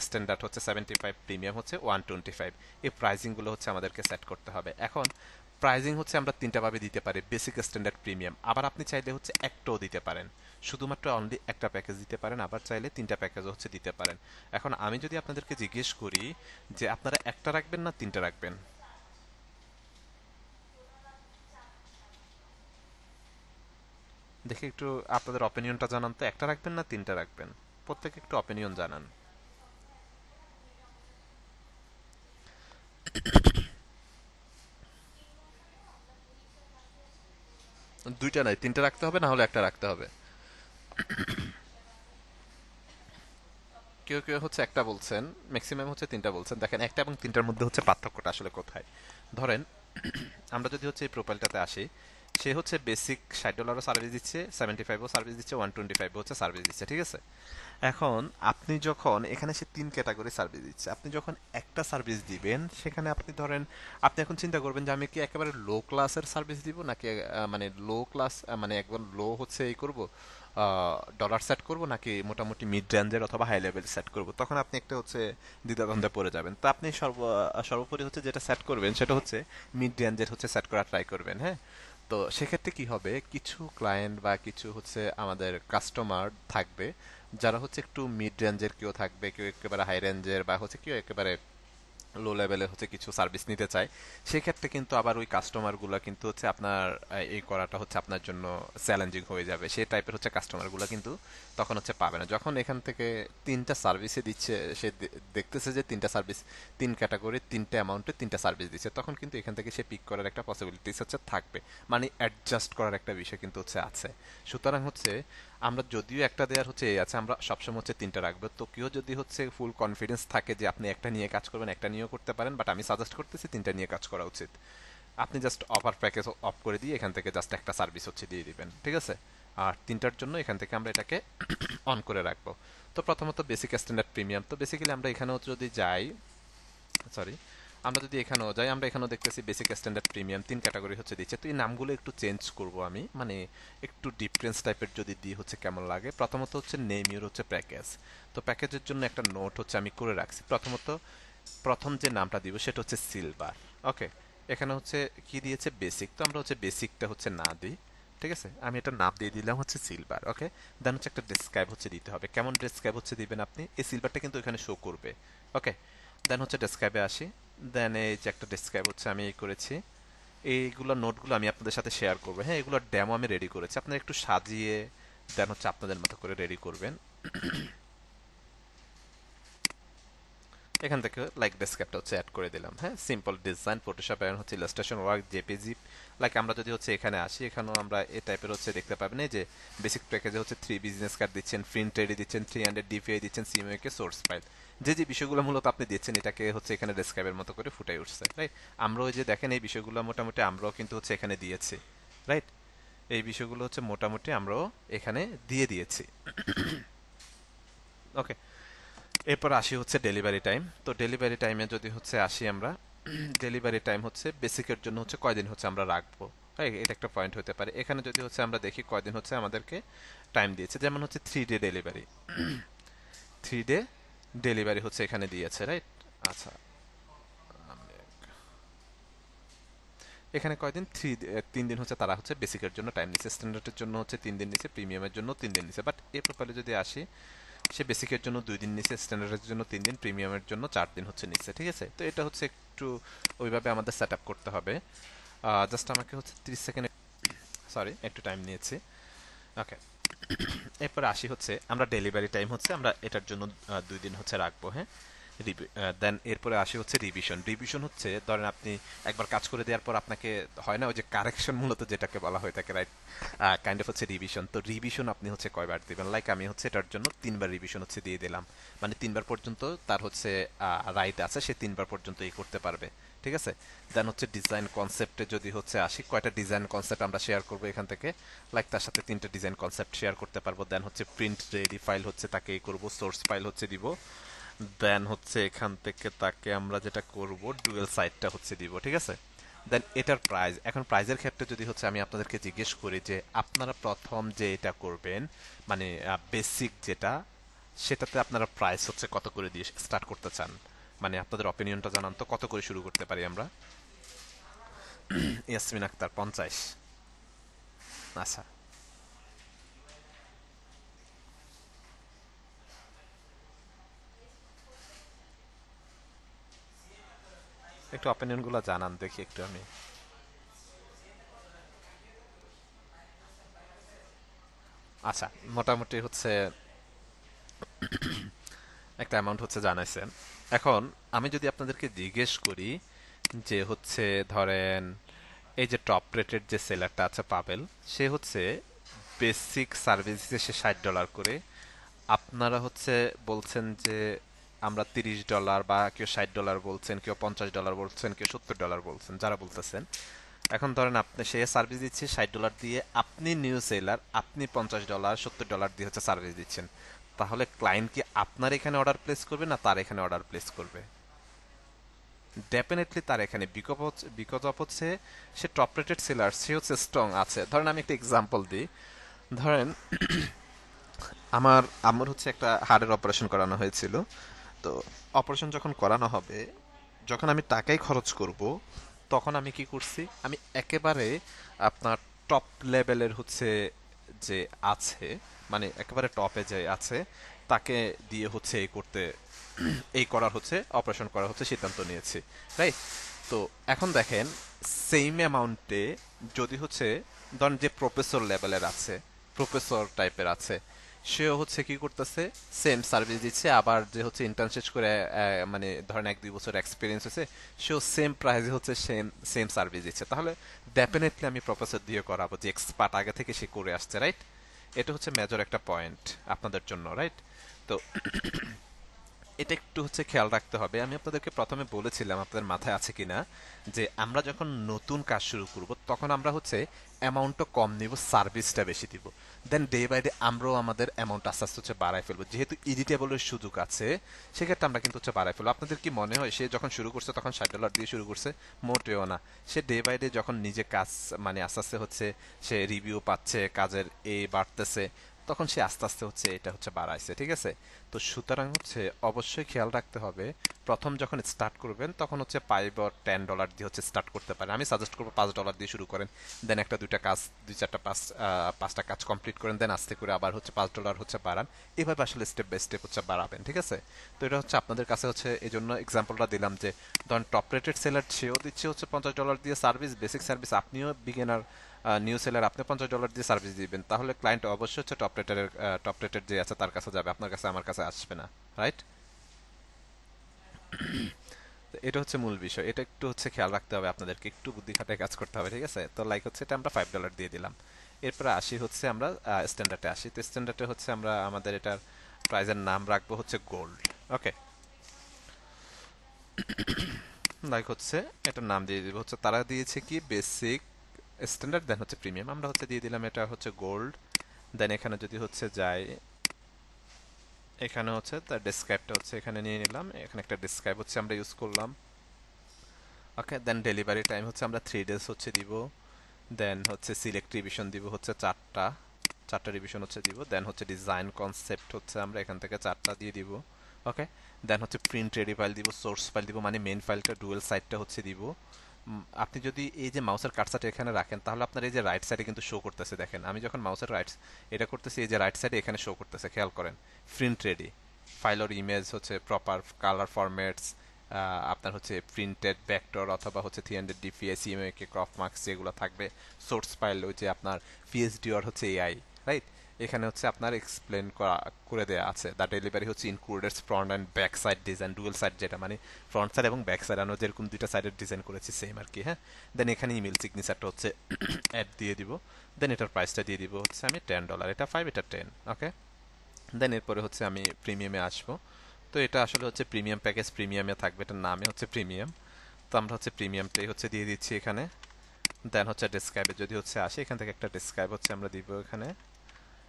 স্ট্যান্ডার্ড হচ্ছে 75, প্রিমিয়াম হচ্ছে 125, এই প্রাইসিংগুলো হচ্ছে আমাদেরকে সেট করতে হবে। এখন প্রাইসিং হচ্ছে আমরা তিনটা ভাবে দিতে পারি, বেসিক, স্ট্যান্ডার্ড, প্রিমিয়াম। আবার আপনি চাইলে হচ্ছে একটাও দিতে পারেন, শুধুমাত্র অনলি একটা প্যাকেজ দিতে পারেন, আবার চাইলে তিনটা প্যাকেজও হচ্ছে দিতে পারেন। এখন আমি যদি আপনাদেরকে জিজ্ঞেস করি যে আপনারা একটা রাখবেন না তিনটা রাখবেন, দেখি একটু আপনাদের অপিনিয়নটা জানান তো, একটা রাখবেন না তিনটা রাখবেন, প্রত্যেকে একটু অপিনিয়ন জানান। দুইটা নাই, তিনটা রাখতে হবে, না হলে একটা রাখতে হবে। কেউ কেউ হচ্ছে একটা বলছেন, ম্যাক্সিমাম হচ্ছে তিনটা বলছেন। দেখেন একটা এবং তিনটার মধ্যে হচ্ছে পার্থক্যটা আসলে কোথায়। ধরেন আমরা যদি হচ্ছে এই প্রোফাইলটাতে আসি, সে হচ্ছে বেসিক $60 সার্ভিস দিচ্ছে, 75ও সার্ভিস দিচ্ছে, 125 হচ্ছে সার্ভিস দিচ্ছে, ঠিক আছে। এখন আপনি যখন এখানে সে তিন ক্যাটাগরি সার্ভিস দিচ্ছে, আপনি যখন একটা সার্ভিস দিবেন সেখানে আপনি ধরেন, আপনি এখন চিন্তা করবেন যে আমি কি একেবারে লো ক্লাসের সার্ভিস দিব নাকি মানে লো ক্লাস মানে একবার লো হচ্ছে এই করব, ডলার সেট করব, নাকি মোটামুটি মিড রেঞ্জের অথবা হাই লেভেল সেট করব। তখন আপনি একটা হচ্ছে দ্বিধাদ্বন্দ্বে পড়ে যাবেন। তো আপনি সর্বোপরি হচ্ছে যেটা সেট করবেন সেটা হচ্ছে মিড রেঞ্জের হচ্ছে সেট করা ট্রাই করবেন, হ্যাঁ। তো সেক্ষেত্রে কি হবে, কিছু ক্লায়েন্ট বা কিছু হচ্ছে আমাদের কাস্টমার থাকবে যারা হচ্ছে একটু মিড রেঞ্জের, কেউ থাকবে কেউ একেবারে হাই রেঞ্জের, বা হচ্ছে কেউ একেবারে লো লেভেলে হচ্ছে কিছু সার্ভিস নিতে চায়। সেক্ষেত্রে কিন্তু আবার ওই কাস্টমারগুলো কিন্তু হচ্ছে আপনার এই করাটা হচ্ছে আপনার জন্য চ্যালেঞ্জিং হয়ে যাবে, সেই টাইপের হচ্ছে কাস্টমারগুলো কিন্তু তখন হচ্ছে পাবে না। যখন এখান থেকে তিনটা সার্ভিসে দিচ্ছে, সে দেখতেছে যে তিনটা সার্ভিস, তিন ক্যাটাগরি, তিনটা অ্যামাউন্টে তিনটা সার্ভিস দিচ্ছে, তখন কিন্তু এখান থেকে সে পিক করার একটা পসিবিলিটিস হচ্ছে থাকবে, মানে অ্যাডজাস্ট করার একটা বিষয় কিন্তু হচ্ছে আছে। সুতরাং হচ্ছে আমরা যদিও একটা দেওয়ার হচ্ছে এই আছে, আমরা সবসময় হচ্ছে তিনটা রাখবো। তো কেউ যদি হচ্ছে ফুল কনফিডেন্স থাকে যে আপনি একটা নিয়ে কাজ করবেন, একটা নিয়েও করতে পারেন, বাট আমি সাজেস্ট করতেছি তিনটা নিয়ে কাজ করা উচিত। আপনি জাস্ট অফার প্যাকেজ অফ করে দিয়ে এখান থেকে জাস্ট একটা সার্ভিস হচ্ছে দিয়ে দিবেন, ঠিক আছে। আর তিনটার জন্য এখান থেকে আমরা এটাকে অন করে রাখবো। তো প্রথমত বেসিক, স্ট্যান্ডার্ড, প্রিমিয়াম। তো বেসিক্যালি আমরা এখানেও যদি যাই, সরি, আমরা যদি এখানেও যাই, আমরা এখানেও দেখতেছি বেসিক, স্ট্যান্ডার্ড, প্রিমিয়াম তিন ক্যাটাগরি হচ্ছে দিচ্ছে। তো এই নামগুলো একটু চেঞ্জ করব আমি, মানে একটু ডিফারেন্স টাইপের যদি দিই হচ্ছে কেমন লাগে। প্রথমত হচ্ছে নেম ইউর হচ্ছে প্যাকেজ। তো প্যাকেজের জন্য একটা নোট হচ্ছে আমি করে রাখছি। প্রথমত প্রথম যে নামটা দিব সেটা হচ্ছে সিলভার, ওকে। এখানে হচ্ছে কি দিয়েছে, বেসিক। তো আমরা হচ্ছে বেসিকটা হচ্ছে না দিই, ঠিক আছে। আমি এটা নাম দিয়ে দিলাম হচ্ছে সিলভার, ওকে। দেন হচ্ছে একটা ডেসক্রাইব হচ্ছে দিতে হবে। কেমন ডেসক্রাইব হচ্ছে দিবেন আপনি, এই সিলভারটা কিন্তু এখানে শো করবে, ওকে। দেন হচ্ছে ডেসক্রাইবে আসি। দেন এই যে একটা ডেসক্রাইব হচ্ছে আমি এই করেছি, এইগুলো নোটগুলো আমি আপনাদের সাথে শেয়ার করবো, হ্যাঁ। এগুলোর ডেমো আমি রেডি করেছি, আপনারা একটু সাজিয়ে দেন হচ্ছে আপনাদের মতো করে রেডি করবেন। এখান থেকে লাইক ডেসক্রিপ্টর হচ্ছে অ্যাড করে দিলাম, হ্যাঁ। সিম্পল ডিজাইন, ফটোশপ এন্ড হচ্ছে ইলাস্ট্রেশন ওয়ার্ক, জেপিজি। লাইক আমরা যদি হচ্ছে এখানে আসি, এখানেও আমরা এই টাইপের হচ্ছে দেখতে পাবেন, এই যে বেসিক প্যাকেজে হচ্ছে 3 বিজনেস কার্ড দিচ্ছেন, প্রিন্ট রেডি দিচ্ছেন, 300 ডিপিআই দিচ্ছেন, সিএমএ কে সোর্স ফাইল, যে যে বিষয়গুলো মূলত আপনি দিচ্ছেন এটাকে হচ্ছে এখানে ডেসক্রাইবের মতো করে ফুটাই উঠছে, রাইট। আমরা ওই যে দেখেন এই বিষয়গুলো মোটামুটি আমরাও কিন্তু হচ্ছে এখানে দিয়েছি, রাইট। এই বিষয়গুলো হচ্ছে মোটামুটি আমরাও এখানে দিয়ে দিয়েছি, ওকে। এরপর আসি হচ্ছে ডেলিভারি টাইম। তো ডেলিভারি টাইমে যদি হচ্ছে আসি আমরা, ডেলিভারি টাইম হচ্ছে বেসিকের জন্য হচ্ছে কয়দিন হচ্ছে আমরা রাখবো, হ্যাঁ। এটা একটা পয়েন্ট হতে পারে। এখানে যদি হচ্ছে আমরা দেখি কয়দিন হচ্ছে আমাদেরকে টাইম দিয়েছে, যেমন হচ্ছে 3 ডে ডেলিভারি, 3 ডে ডেলিভারি হচ্ছে এখানে দিয়েছে, রাইট। আচ্ছা, এখানে কয়দিন, 3 দিন হচ্ছে তারা হচ্ছে বেসিকের জন্য টাইম নিচ্ছে, স্ট্যান্ডার্ডের জন্য হচ্ছে 3 দিন নিচ্ছে, প্রিমিয়ামের জন্য 3 দিন নিচ্ছে। বাট এই প্রোফাইলে যদি আসি, সে বেসিকের জন্য 2 দিন নিচ্ছে, স্ট্যান্ডার্ডের জন্য 3 দিন, প্রিমিয়ামের জন্য 4 দিন হচ্ছে নিচ্ছে, ঠিক আছে। তো এটা হচ্ছে একটু ওইভাবে আমাদের সেট আপ করতে হবে। জাস্ট আমাকে হচ্ছে 30 সেকেন্ড, সরি একটু টাইম নিয়েছি, ওকে। এরপর আসি হচ্ছে আমরা ডেলিভারি টাইম হচ্ছে আমরা এটার জন্য 2 দিন হচ্ছে রাখবো, হ্যাঁ। দেন এরপরে আসে হচ্ছে রিভিশন। রিভিশন হচ্ছে ধরেন আপনি একবার কাজ করে দেওয়ার পর আপনাকে হয় না ওই যে কারেকশন মূলত যেটাকে বলা হয়ে থাকে, রাইট? কাইন্ড অফ হচ্ছে রিভিশন। তো রিভিশন আপনি হচ্ছে কয়বার দিবেন? লাইক আমি হচ্ছে এটার জন্য 3বার রিভিশন হচ্ছে দিয়ে দিলাম। মানে 3বার পর্যন্ত তার হচ্ছে রাইট আছে, সে 3বার পর্যন্ত এই করতে পারবে। ঠিক আছে। দেন হচ্ছে ডিজাইন কনসেপ্টে যদি হচ্ছে আসি, কয়টা ডিজাইন কনসেপ্ট আমরা শেয়ার করবো এখান থেকে? লাইক তার সাথে 3টে ডিজাইন কনসেপ্ট শেয়ার করতে পারবো। দেন হচ্ছে প্রিন্ট রেডি ফাইল হচ্ছে তাকে এই করবো, সোর্স ফাইল হচ্ছে দিব। দেন হচ্ছে এখান থেকে তাকে আমরা যেটা করব ডুয়েল সাইডটা হচ্ছে দিব। ঠিক আছে। দেন এটার প্রাইস, এখন প্রাইজের ক্ষেত্রে যদি হচ্ছে আমি আপনাদেরকে জিজ্ঞেস করি যে আপনারা প্রথম যে এটা করবেন, মানে বেসিক যেটা, সেটাতে আপনারা প্রাইস হচ্ছে কত করে দিয়ে স্টার্ট করতে চান? মানে আপনাদের অপিনিয়নটা জানান তো, কত করে শুরু করতে পারি আমরা? ইয়াসমিন আক্তার 50। আচ্ছা, একটু অপিনিয়ন গুলো জানান দেখি একটু আমি। আচ্ছা, মোটামুটি হচ্ছে একটা অ্যামাউন্ট হচ্ছে জানাইছেন। এখন আমি যদি আপনাদেরকে জিজ্ঞেস করি যে হচ্ছে ধরেন এই যে টপ রেটেড যে সেলারটা আছে পাবেল, সে হচ্ছে বেসিক সার্ভিস দিচ্ছে সে $60 করে। আপনারা হচ্ছে বলছেন যে আমরা $30 বা কেউ $60 বলছেন, কেউ $50 বলছেন, কেউ $70 বলছেন, যারা বলতেছেন। এখন ধরেন আপনি সে সার্ভিস দিচ্ছে $60 দিয়ে, আপনি নিউ সেলার, আপনি $50 $70 দিয়ে হচ্ছে সার্ভিস দিচ্ছেন। তাহলে ক্লায়েন্ট কি আপনার এখানে অর্ডার প্লেস করবে না তার এখানে অর্ডার প্লেস করবে? ডেফিনেটলি তার এখানে, বিকজ অফ হচ্ছে সে টপ রেটেড সেলার, সে হচ্ছে স্ট্রং আছে। ধরেন আমি একটা এক্সাম্পল দিই। ধরেন আমার আমার হচ্ছে একটা হার্টের অপারেশন করানো হয়েছিল। তো অপারেশন যখন করানো হবে, যখন আমি টাকাই খরচ করব, তখন আমি কি করছি, আমি একেবারে আপনার টপ লেভেলের হচ্ছে যে আছে, মানে একেবারে টপে যে আছে, তাকে দিয়ে হচ্ছে এই করতে, এই করার হচ্ছে অপারেশন করার হচ্ছে সিদ্ধান্ত নিয়েছি, রাইট? তো এখন দেখেন, সেম অ্যামাউন্টে যদি হচ্ছে ধরেন যে প্রফেসর লেভেলের আছে, প্রফেসর টাইপের আছে, সেও হচ্ছে কি করতেছে, সেম সার্ভিস দিচ্ছে। আবার যে হচ্ছে ইন্টার্ন শেষ করে মানে ধরেন 1-2 বছর এক্সপিরিয়েন্স হচ্ছে, সেও সেম প্রাইসে হচ্ছে সেম সেম সার্ভিস দিচ্ছে। তাহলে ডেফিনেটলি আমি প্রফেসর দিয়ে করাবো, যে এক্সপার্ট আগে থেকে সে করে আসছে, রাইট? এটা হচ্ছে মেজর একটা পয়েন্ট আপনাদের জন্য, রাইট? তো এটা একটু হচ্ছে খেয়াল রাখতে হবে। আমি আপনাদেরকে প্রথমে বলেছিলাম, আপনাদের মাথায় আছে কিনা, যে আমরা যখন নতুন কাজ শুরু করব তখন আমরা হচ্ছে অ্যামাউন্টটা কম নিব, সার্ভিসটা বেশি দিব। দেন ডে বাই ডে আমরাও আমাদের অ্যামাউন্ট আস্তে আস্তে হচ্ছে বাড়ায় ফেলবো, যেহেতু এডিটেবলের সুযোগ আছে। সেক্ষেত্রে আমরা কিন্তু হচ্ছে বাড়ায় ফেলবো। আপনাদের কি মনে হয় সে যখন শুরু করছে তখন $60 দিয়ে শুরু করছে? মোটেও না। সে ডে বাই ডে যখন নিজে কাজ, মানে আস্তে আস্তে হচ্ছে সে রিভিউ পাচ্ছে, কাজের বাড়তেছে, তখন সে আস্তে আস্তে হচ্ছে এটা হচ্ছে বাড়াইছে। ঠিক আছে। তো সুতরাং হচ্ছে অবশ্যই খেয়াল রাখতে হবে, প্রথম যখন স্টার্ট করবেন তখন হচ্ছে $5 or $10 দিয়ে হচ্ছে স্টার্ট করতে পারেন। আমি সাজেস্ট করবো $5 দিয়ে শুরু করেন। দেন একটা দুইটা কাজ, দুই চারটা পাঁচটা কাজ কমপ্লিট করেন, দেন আস্তে করে আবার হচ্ছে $5 হচ্ছে বাড়ান। এভাবে আসলে স্টেপ বাই স্টেপ হচ্ছে বাড়াবেন। ঠিক আছে। তো এটা হচ্ছে আপনাদের কাছে হচ্ছে এই জন্য এক্সাম্পলটা দিলাম যে ধরেন টপ রেটেড সেলার সেও দিচ্ছে হচ্ছে $50 দিয়ে সার্ভিস, বেসিক সার্ভিস। আপনিও বিগিনার নিউ সেলার, আপনি $50 দিয়ে সার্ভিস দিবেন, তাহলে ক্লায়েন্ট অবশ্যই হচ্ছে টপ রেটের যে আছে তার কাছে যাবে, আপনার কাছে আমার কাছে আসবে না, রাইট? এটা হচ্ছে মূল বিষয়, এটা একটু হচ্ছে খেয়াল রাখতে হবে আপনাদেরকে, একটু বুদ্ধি খাটায় কাজ করতে হবে। ঠিক আছে। তো লাইক হচ্ছে এটা আমরা $5 দিয়ে দিলাম। এরপরে আসি হচ্ছে আমরা স্ট্যান্ডার্ডে আসি। তো স্ট্যান্ডার্ডে হচ্ছে আমরা আমাদের এটার প্রাইজের নাম রাখবো হচ্ছে গোল্ড। ওকে। লাইক হচ্ছে এটার নাম দিয়ে দিব হচ্ছে, তারা দিয়েছে কি বেসিক, স্ট্যান্ডার্ড, দেন হচ্ছে প্রিমিয়াম, আমরা হচ্ছে দিয়ে দিলাম এটা হচ্ছে গোল্ড। দেন এখানে যদি হচ্ছে যাই, এখানে হচ্ছে তার ডেসক্রাইবটা হচ্ছে এখানে নিয়ে নিলাম, এখানে একটা ডেসক্রাইব হচ্ছে আমরা ইউজ করলাম। ওকে। দেন ডেলিভারি টাইম হচ্ছে আমরা 3 days হচ্ছে দিব। দেন হচ্ছে সিলেক্ট রিভিশন দিব হচ্ছে চারটা রিভিশন হচ্ছে দিব। দেন হচ্ছে ডিজাইন কনসেপ্ট হচ্ছে আমরা এখান থেকে 4টা দিয়ে দিব। ওকে। দেন হচ্ছে প্রিন্ট রেডি ফাইল দিব, সোর্স ফাইল দিব, মানে মেন ফাইলটা ডুয়েল সাইডটা হচ্ছে দিব। আপনি যদি এই যে মাউসের কার্সারটা এখানে রাখেন, তাহলে আপনার এই যে রাইট সাইডে কিন্তু শো করতেছে, দেখেন আমি যখন মাউসের রাইট এটা করতেছি, এই যে রাইট সাইডে এখানে শো করতেছে, খেয়াল করেন। Print ready file or image হচ্ছে প্রপার কালার ফরম্যাটস, আপনার হচ্ছে প্রিন্টেড ভেক্টর অথবা হচ্ছে 300 ডিপিআই সিএমএকে ক্রপ মার্কস যেগুলো থাকবে, সোর্স ফাইল ওই যে আপনার পিএইচডি আর হচ্ছে এআই, রাইট? এখানে হচ্ছে আপনার এক্সপ্লেন করে দেওয়া আছে দ্য ডেলিভারি হচ্ছে included front and back side design, dual side, যেটা মানে ফ্রন্ট সাইড এবং ব্যাক সাইড আমরা যেরকম দুইটা সাইডের ডিজাইন করেছি সেম আর কি। হ্যাঁ, দেন এখানে ইমেল সিগনেচারটা হচ্ছে অ্যাড দিয়ে দিব। দেন এটার প্রাইসটা দিয়ে দিব হচ্ছে আমি $10, এটা 5, এটা 10। ওকে, দেন এরপরে হচ্ছে আমি প্রিমিয়ামে আসবো। তো এটা আসলে হচ্ছে প্রিমিয়াম প্যাকেজ, প্রিমিয়ামে থাকবে, এটার নামে হচ্ছে প্রিমিয়াম। তো আমরা হচ্ছে প্রিমিয়ামটাই হচ্ছে দিয়ে দিচ্ছি এখানে। দেন হচ্ছে ডেসক্রাইবে যদি হচ্ছে আসে, এখান থেকে একটা ডেসক্রাইব হচ্ছে আমরা দিব এখানে।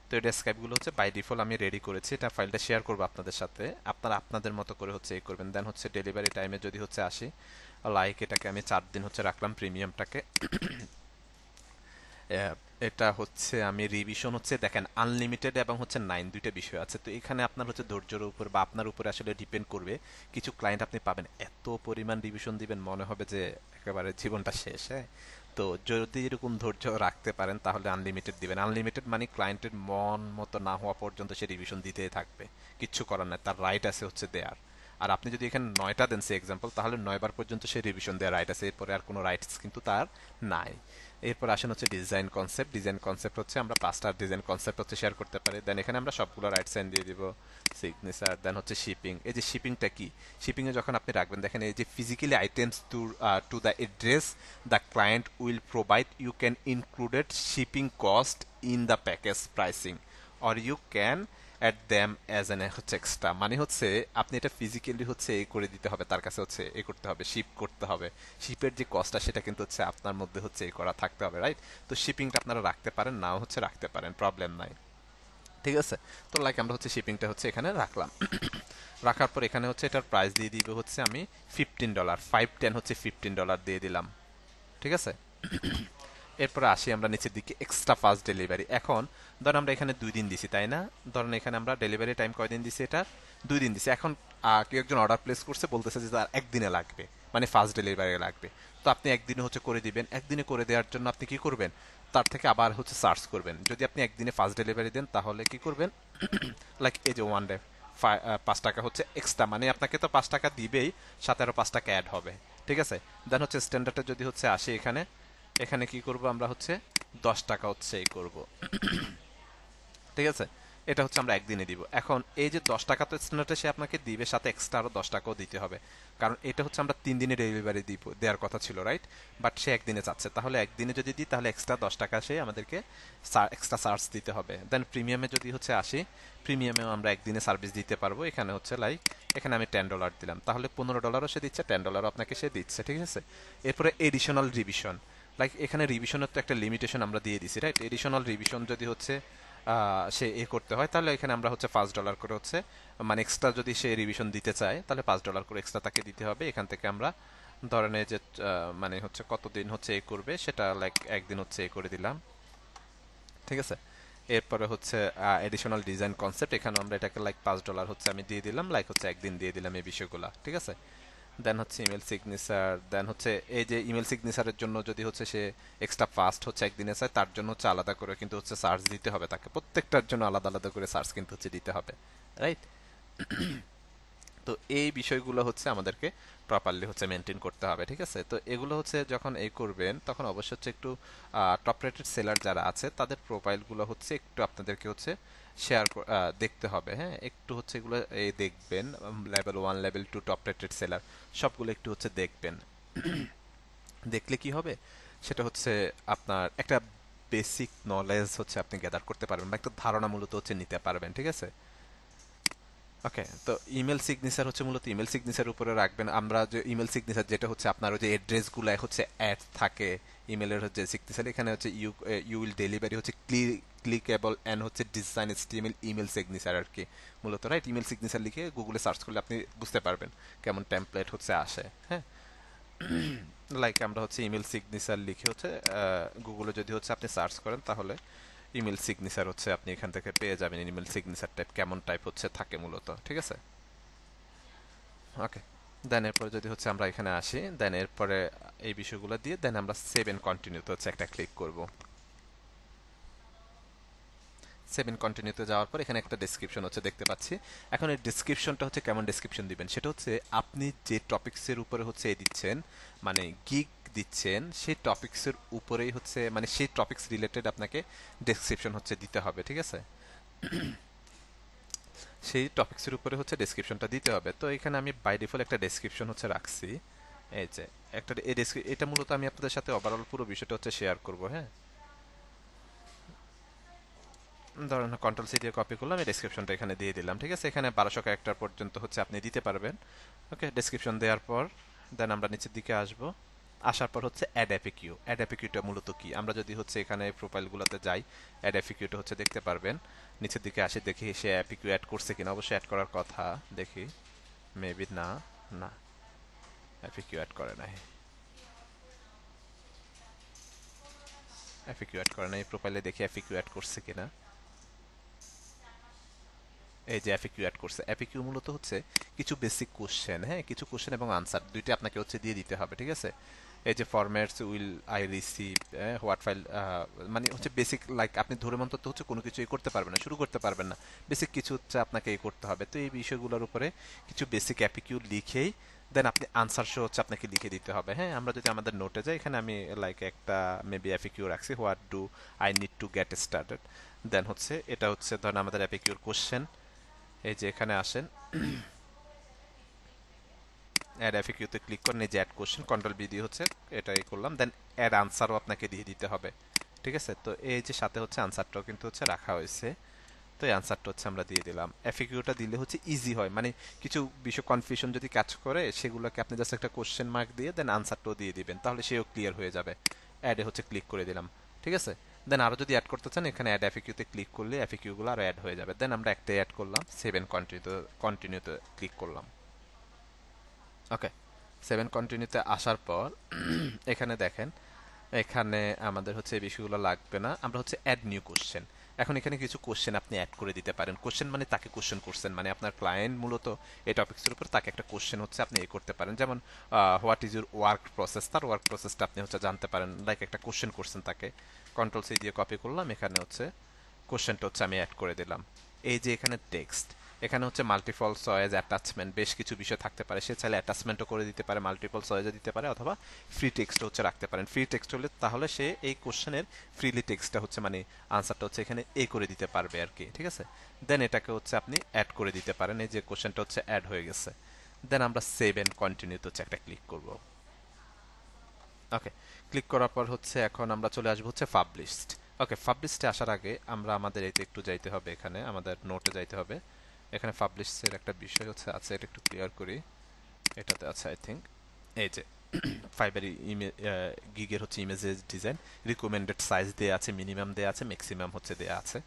তো এই ডেসক্রাইবগুলো হচ্ছে বাই ডিফল্ট আমি রেডি করেছি, এটা ফাইলটা শেয়ার করবো আপনাদের সাথে, আপনারা আপনাদের মতো করে হচ্ছে এই করবেন। দেন হচ্ছে ডেলিভারি টাইমে যদি হচ্ছে আসি, লাইক এটাকে আমি 4 দিন হচ্ছে রাখলাম প্রিমিয়ামটাকে। এটা হচ্ছে আমি রিভিশন হচ্ছে দেখেন আনলিমিটেড এবং হচ্ছে 9 দুইটা বিষয় আছে। তো এখানে আপনার হচ্ছে ধৈর্যের উপর বা আপনার উপরে আসলে ডিপেন্ড করবে। কিছু ক্লায়েন্ট আপনি পাবেন এত পরিমাণ রিভিশন দিবেন মনে হবে যে একেবারে জীবনটা শেষ। হ্যাঁ, তো যদি এরকম ধৈর্য রাখতে পারেন তাহলে আনলিমিটেড দিবেন। আনলিমিটেড মানে ক্লায়েন্টের মন মতো না হওয়া পর্যন্ত সে রিভিশন দিতেই থাকবে, কিচ্ছু করার নাই, তার রাইট আছে হচ্ছে দেয়ার। আর আপনি যদি এখানে 9টা দেন সে এক্সাম্পল, তাহলে 9 বার পর্যন্ত সে রিভিশন দেওয়ার রাইট আছে, এরপরে আর কোনো রাইটস কিন্তু তার নাই। এরপর আসেন হচ্ছে ডিজাইন কনসেপ্ট। ডিজাইন কনসেপ্ট হচ্ছে আমরা 5টা ডিজাইন কনসেপ্ট হচ্ছে শেয়ার করতে পারি। দেন এখানে আমরা সবগুলো রাইট সাইন দিয়ে দিব, সিগনেচার। দেন হচ্ছে শিপিং। এই যে শিপিংটা কি, শিপিং এ যখন আপনি রাখবেন দেখেন এই যে physically items to the address the client will provide, you can included shipping cost in the package pricing or you can add them as an হচ্ছে এক্সট্রা। মানে হচ্ছে আপনি এটা ফিজিক্যালি হচ্ছে এ করে দিতে হবে, তার কাছে হচ্ছে এ করতে হবে, শিপ করতে হবে। শিপের যে কস্টটা সেটা কিন্তু হচ্ছে আপনার মধ্যে হচ্ছে এ করা থাকতে হবে, রাইট? তো শিপিংটা আপনারা রাখতে পারেন, নাও হচ্ছে রাখতে পারেন, প্রবলেম নাই। ঠিক আছে, তো লাইক আমরা হচ্ছে শিপিংটা হচ্ছে এখানে রাখলাম। রাখার পর এখানে হচ্ছে এটার প্রাইস দিয়ে দিবে হচ্ছে আমি $15, 510 হচ্ছে $15 দিয়ে দিলাম। ঠিক আছে, এরপরে আসি আমরা নিচের দিকে এক্সট্রা ফাস্ট ডেলিভারি। এখন ধরেন আমরা এখানে 2 দিন দিছি তাই না, ধরেন এখানে আমরা ডেলিভারি টাইম কয়দিন দিছি, এটা 2 দিন দিছি। এখন কেউ একজন অর্ডার প্লেস করছে, বলতেছে যে তার একদিনে লাগবে, মানে ফাস্ট ডেলিভারি লাগবে। তো আপনি একদিনে হচ্ছে করে দিবেন। একদিনে করে দেওয়ার জন্য আপনি কি করবেন, তার থেকে আবার হচ্ছে সার্চ করবেন। যদি আপনি একদিনে ফাস্ট ডেলিভারি দেন তাহলে কি করবেন, লাইক এই যে 1 ডে 5 টাকা হচ্ছে এক্সট্রা, মানে আপনাকে তো 5 টাকা দিবেই, সাথে আরো 5 টাকা অ্যাড হবে। ঠিক আছে, দেন হচ্ছে স্ট্যান্ডার্ডে যদি হচ্ছে আসে এখানে, এখানে কি করব আমরা হচ্ছে 10 টাকা হচ্ছে এই করব। ঠিক আছে, এটা হচ্ছে আমরা একদিনে দিব। এখন এই যে 10 টাকা তো স্ট্যান্ডার্ডে সে আপনাকে দিবে, সাথে এক্সট্রা আরো 10 টাকাও দিতে হবে, কারণ এটা হচ্ছে আমরা 3 দিনে ডেলিভারি দিব, দেওয়ার কথা ছিল, রাইট? বাট সে একদিনে চাচ্ছে, তাহলে একদিনে যদি দিই তাহলে এক্সট্রা 10 টাকা সে আমাদেরকে এক্সট্রা চার্জ দিতে হবে। দেন প্রিমিয়ামে যদি হচ্ছে আসি, প্রিমিয়ামেও আমরা একদিনে সার্ভিস দিতে পারবো। এখানে হচ্ছে লাইক এখানে আমি $10 দিলাম, তাহলে $15 সে দিচ্ছে, $10 আপনাকে সে দিচ্ছে। ঠিক আছে, এরপরে এডিশনাল রিভিশন। লাইক এখানে রিভিশনের তো একটা লিমিটেশন আমরা দিয়ে দিছি, রাইট? এডিশনাল রিভিশন যদি হচ্ছে সে এ করতে হয়, তাহলে এখানে আমরা হচ্ছে $5 করে হচ্ছে, মানে এক্সট্রা যদি সে রিভিশন দিতে চায় তাহলে $5 করে এক্সট্রা তাকে দিতে হবে। এখান থেকে আমরা ধরেন এই যে মানে হচ্ছে কতদিন হচ্ছে এ করবে সেটা লাইক একদিন হচ্ছে এ করে দিলাম। ঠিক আছে, এরপরে হচ্ছে এডিশনাল ডিজাইন কনসেপ্ট, এখানে আমরা এটাকে লাইক $5 হচ্ছে আমি দিয়ে দিলাম, লাইক হচ্ছে একদিন দিয়ে দিলাম এই বিষয়গুলা। ঠিক আছে, দেন হচ্ছে ইমেল সিগনেচার। দেন হচ্ছে এই যে ইমেল সিগনেচারের জন্য যদি হচ্ছে সে এক্সট্রা ফাস্ট হচ্ছে একদিনে চায়, তার জন্য হচ্ছে আলাদা করে কিন্তু হচ্ছে চার্জ দিতে হবে, তাকে প্রত্যেকটার জন্য আলাদা আলাদা করে চার্জ কিন্তু হচ্ছে দিতে হবে, রাইট? তো এই বিষয়গুলো হচ্ছে আমাদেরকে প্রপারলি হচ্ছে মেনটেন করতে হবে। ঠিক আছে, তো এগুলো হচ্ছে যখন এই করবেন তখন অবশ্যই হচ্ছে একটু টপ রেটেড সেলার যারা আছে তাদের প্রোফাইলগুলো হচ্ছে একটু আপনাদেরকে হচ্ছে শেয়ার দেখতে হবে। হ্যাঁ, একটু হচ্ছে এগুলো এই দেখবেন, level 1 level 2 top rated seller সবগুলো একটু হচ্ছে দেখবেন। দেখলে কি হবে, সেটা হচ্ছে আপনার একটা বেসিক নলেজ হচ্ছে আপনি গ্যাদার করতে পারবেন, বা একটা ধারণা মূলত হচ্ছে নিতে পারবেন। ঠিক আছে, ওকে, তো ইমেল সিগনেচার হচ্ছে মূলত ইমেল সিগনেচার উপরে রাখবেন। আমরা যে ইমেল সিগনেচার যেটা হচ্ছে আপনার ওই যে অ্যাড্রেসগুলো হচ্ছে অ্যাড থাকে ইমেলের হচ্ছে সিগনেচার, এখানে হচ্ছে ইউ উইল ডেলিভারি হচ্ছে ক্লিকেবল অ্যান্ড হচ্ছে ডিজাইন এসটিএমএল ইমেল সিগনেচার আর কি মূলত, রাইট? ইমেল সিগনেচার লিখে গুগলে সার্চ করলে আপনি বুঝতে পারবেন কেমন টেমপ্লেট হচ্ছে আসে। হ্যাঁ, লাইক আমরা হচ্ছে ইমেল সিগনেচার লিখে হচ্ছে গুগলে যদি হচ্ছে আপনি সার্চ করেন তাহলে ইমেল সিগনেচার হচ্ছে আপনি এখান থেকে পেয়ে যাবেন, ইমেল সিগনেচার টাইপ কেমন টাইপ হচ্ছে থাকে মূলত। ঠিক আছে, ওকে, দেন এরপরে যদি হচ্ছে আমরা এখানে আসি, দেন এরপরে এই বিষয়গুলো দিয়ে দেন আমরা সেভ এন্ড কন্টিনিউতে হচ্ছে একটা ক্লিক করব। সেভ এন্ড কন্টিনিউতে যাওয়ার পর এখানে একটা ডেসক্রিপশন হচ্ছে দেখতে পাচ্ছি। এখন এই ডেসক্রিপশনটা হচ্ছে কেমন ডেসক্রিপশন দিবেন, সেটা হচ্ছে আপনি যে টপিকসের উপরে হচ্ছে এ দিচ্ছেন, মানে গিগ দিচ্ছেন সেই টপিকসের উপরেই হচ্ছে মানে সেই টপিকস রিলেটেড আপনাকে ডেসক্রিপশন হচ্ছে দিতে হবে, ঠিক আছে? সেই টপিকসের উপরে হচ্ছে ডেসক্রিপশনটা দিতে হবে। তো এখানে আমি বাই ডিফল্ট একটা ডেসক্রিপশন হচ্ছে রাখছি। এই যে একটা এটা মূলত আমি আপনাদের সাথে ওভারঅল পুরো বিষয়টা হচ্ছে শেয়ার করব, হ্যাঁ? ধরেন কন্ট্রোল সি দিয়ে কপি করলাম, আমি ডেসক্রিপশনটা এখানে দিয়ে দিলাম, ঠিক আছে? এখানে 1200 ক্যারেক্টার পর্যন্ত হচ্ছে আপনি দিতে পারবেন। ওকে, ডেসক্রিপশন দেওয়ার পর দেন আমরা নিচের দিকে আসব। আসার পর হচ্ছে অ্যাড এফএকিউ। অ্যাড এফএকিউটা মূলত কি, আমরা যদি হচ্ছে এখানে প্রোফাইলগুলোতে যাই, অ্যাড এফএকিউটা হচ্ছে দেখতে পারবেন। নিচের দিকে আসি, দেখি সে এফএকিউ অ্যাড করছে কিনা। অবশ্যই অ্যাড করার কথা, দেখি। মেবি না, না, এফএকিউ অ্যাড করে নাই। এফএকিউ অ্যাড করে নাই, প্রোফাইলে দেখি এফএকিউ অ্যাড করছে কিনা। এই যে এফএকিউ অ্যাড করছে। এফএকিউ মূলত হচ্ছে কিছু বেসিক কোশ্চেন, হ্যাঁ, কিছু কোশ্চেন এবং আনসার দুইটা আপনাকে হচ্ছে দিয়ে দিতে হবে, ঠিক আছে? এই যে formats will I receive, what file, মানে হচ্ছে বেসিক, লাইক আপনি ধরে মন্তত হচ্ছে কোনো কিছু করতে পারবেন না, শুরু করতে পারবেন না। বেসিক কিছু হচ্ছে আপনাকে করতে হবে। তো এই বিষয়গুলোর উপরে কিছু বেসিক এফএকিউ লিখেই দেন আপনি আনসার শো হচ্ছে আপনাকে লিখে দিতে হবে, হ্যাঁ? আমরা যদি আমাদের নোটে যাই, এখানে আমি লাইক একটা মেবি এফএকিউ রাখছি, what do I need to get started. Then হচ্ছে এটা হচ্ছে ধরেন আমাদের এফএকিউর কোশ্চেন। এই যে এখানে আসেন, অ্যাড এফএকিউতে ক্লিক করেন, এই যে অ্যাড কোশ্চেন, কন্ট্রোল বি দিয়ে হচ্ছে এটাই করলাম। দেন অ্যাড আনসারও আপনাকে দিয়ে দিতে হবে, ঠিক আছে? তো এই যে সাথে হচ্ছে আনসারটাও কিন্তু হচ্ছে রাখা হয়েছে। তো এই আনসারটা হচ্ছে আমরা দিয়ে দিলাম। এফএকিউটা দিলে হচ্ছে ইজি হয়, মানে কিছু বিষয় কনফিউশন যদি কাজ করে সেগুলোকে আপনি জাস্ট একটা কোশ্চেন মার্ক দিয়ে দেন আনসারটাও দিয়ে দিবেন, তাহলে সেও ক্লিয়ার হয়ে যাবে। অ্যাডে হচ্ছে ক্লিক করে দিলাম, ঠিক আছে? দেন আরও যদি অ্যাড করতে চান, এখানে অ্যাড এফএকিউতে ক্লিক করলে এফএকিউগুলো আরও অ্যাড হয়ে যাবে। দেন আমরা একটাই অ্যাড করলাম, সেভেন কন্টিনিউতে ক্লিক করলাম। ওকে, সেভেন কন্টিনিউতে আসার পর এখানে দেখেন, এখানে আমাদের হচ্ছে এই বিষয়গুলো লাগবে না, আমরা হচ্ছে অ্যাড নিউ কোশ্চেন। এখন এখানে কিছু কোশ্চেন আপনি অ্যাড করে দিতে পারেন। কোশ্চেন মানে তাকে কোশ্চেন করছেন, মানে আপনার ক্লায়েন্ট মূলত এই টপিক্সের উপর তাকে একটা কোশ্চেন হচ্ছে আপনি করতে পারেন। যেমন what is your work process, তার ওয়ার্ক প্রসেসটা আপনি হচ্ছে জানতে পারেন, লাইক একটা কোশ্চেন করছেন তাকে। কন্ট্রোল সি দিয়ে কপি করলাম, এখানে হচ্ছে কোশ্চেনটা হচ্ছে আমি অ্যাড করে দিলাম। এই যে এখানে টেক্সট, এখানে হচ্ছে মাল্টিপল চয়েস, অ্যাটাচমেন্ট, বেশ কিছু বিষয় থাকতে পারে। সে চাইলে অ্যাটাচমেন্টও করে দিতে পারে, মাল্টিপল চয়েসও দিতে পারে, অথবা ফ্রি টেক্সট হচ্ছে রাখতে পারেন। ফ্রি টেক্সট হলে তাহলে সে এই কোশ্চেনের ফ্রিলি টেক্সটটা হচ্ছে মানে আনসারটা হচ্ছে এখানে করে দিতে পারবে আর কি, ঠিক আছে? দেন এটাকে হচ্ছে আপনি অ্যাড করে দিতে পারেন। এই যে কোশ্চেনটা হচ্ছে অ্যাড হয়ে গেছে। দেন আমরা সেভ এন্ড কন্টিনিউতে হচ্ছে একটা ক্লিক করব। ওকে, ক্লিক করার পর হচ্ছে এখন আমরা চলে আসবো হচ্ছে পাবলিশড। ওকে, পাবলিশডে আসার আগে আমরা আমাদের এতে একটু যাইতে হবে, এখানে আমাদের নোটে যাইতে হবে। এখানে পাবলিশের একটা বিষয় হচ্ছে আছে, এটা একটু ক্লিয়ার করি। এটাতে আছে আই থিঙ্ক, এই যে ফাইবার গিগের হচ্ছে ইমেজেস ডিজাইন, রিকমেন্ডেড সাইজ দেয়া আছে, মিনিমাম দেয়া আছে, ম্যাক্সিমাম হচ্ছে দেয়া আছে।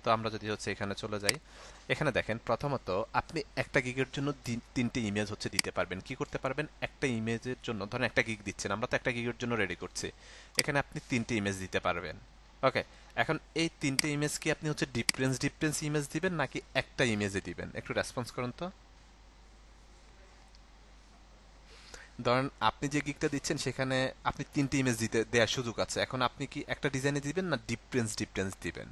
তো আমরা যদি হচ্ছে এখানে চলে যাই, এখানে দেখেন প্রথমত আপনি একটা গিগের জন্য তিনটে ইমেজ হচ্ছে দিতে পারবেন। কি করতে পারবেন, একটা ইমেজের জন্য ধরেন একটা গিগ দিচ্ছেন, আমরা তো একটা গিগের জন্য রেডি করছি, এখানে আপনি তিনটে ইমেজ দিতে পারবেন। ওকে, এখন এই তিনটে ইমেজ কি আপনি হচ্ছে ডিফারেন্স ডিফারেন্স ইমেজ দিবেন নাকি একটা ইমেজে দিবেন, একটু রেসপন্স করুন তো। ধরেন আপনি যে গিগটা দিচ্ছেন সেখানে আপনি তিনটে ইমেজ দিতে দেওয়ার সুযোগ আছে, এখন আপনি কি একটা ডিজাইনে দিবেন না ডিফারেন্স ডিফারেন্স দিবেন?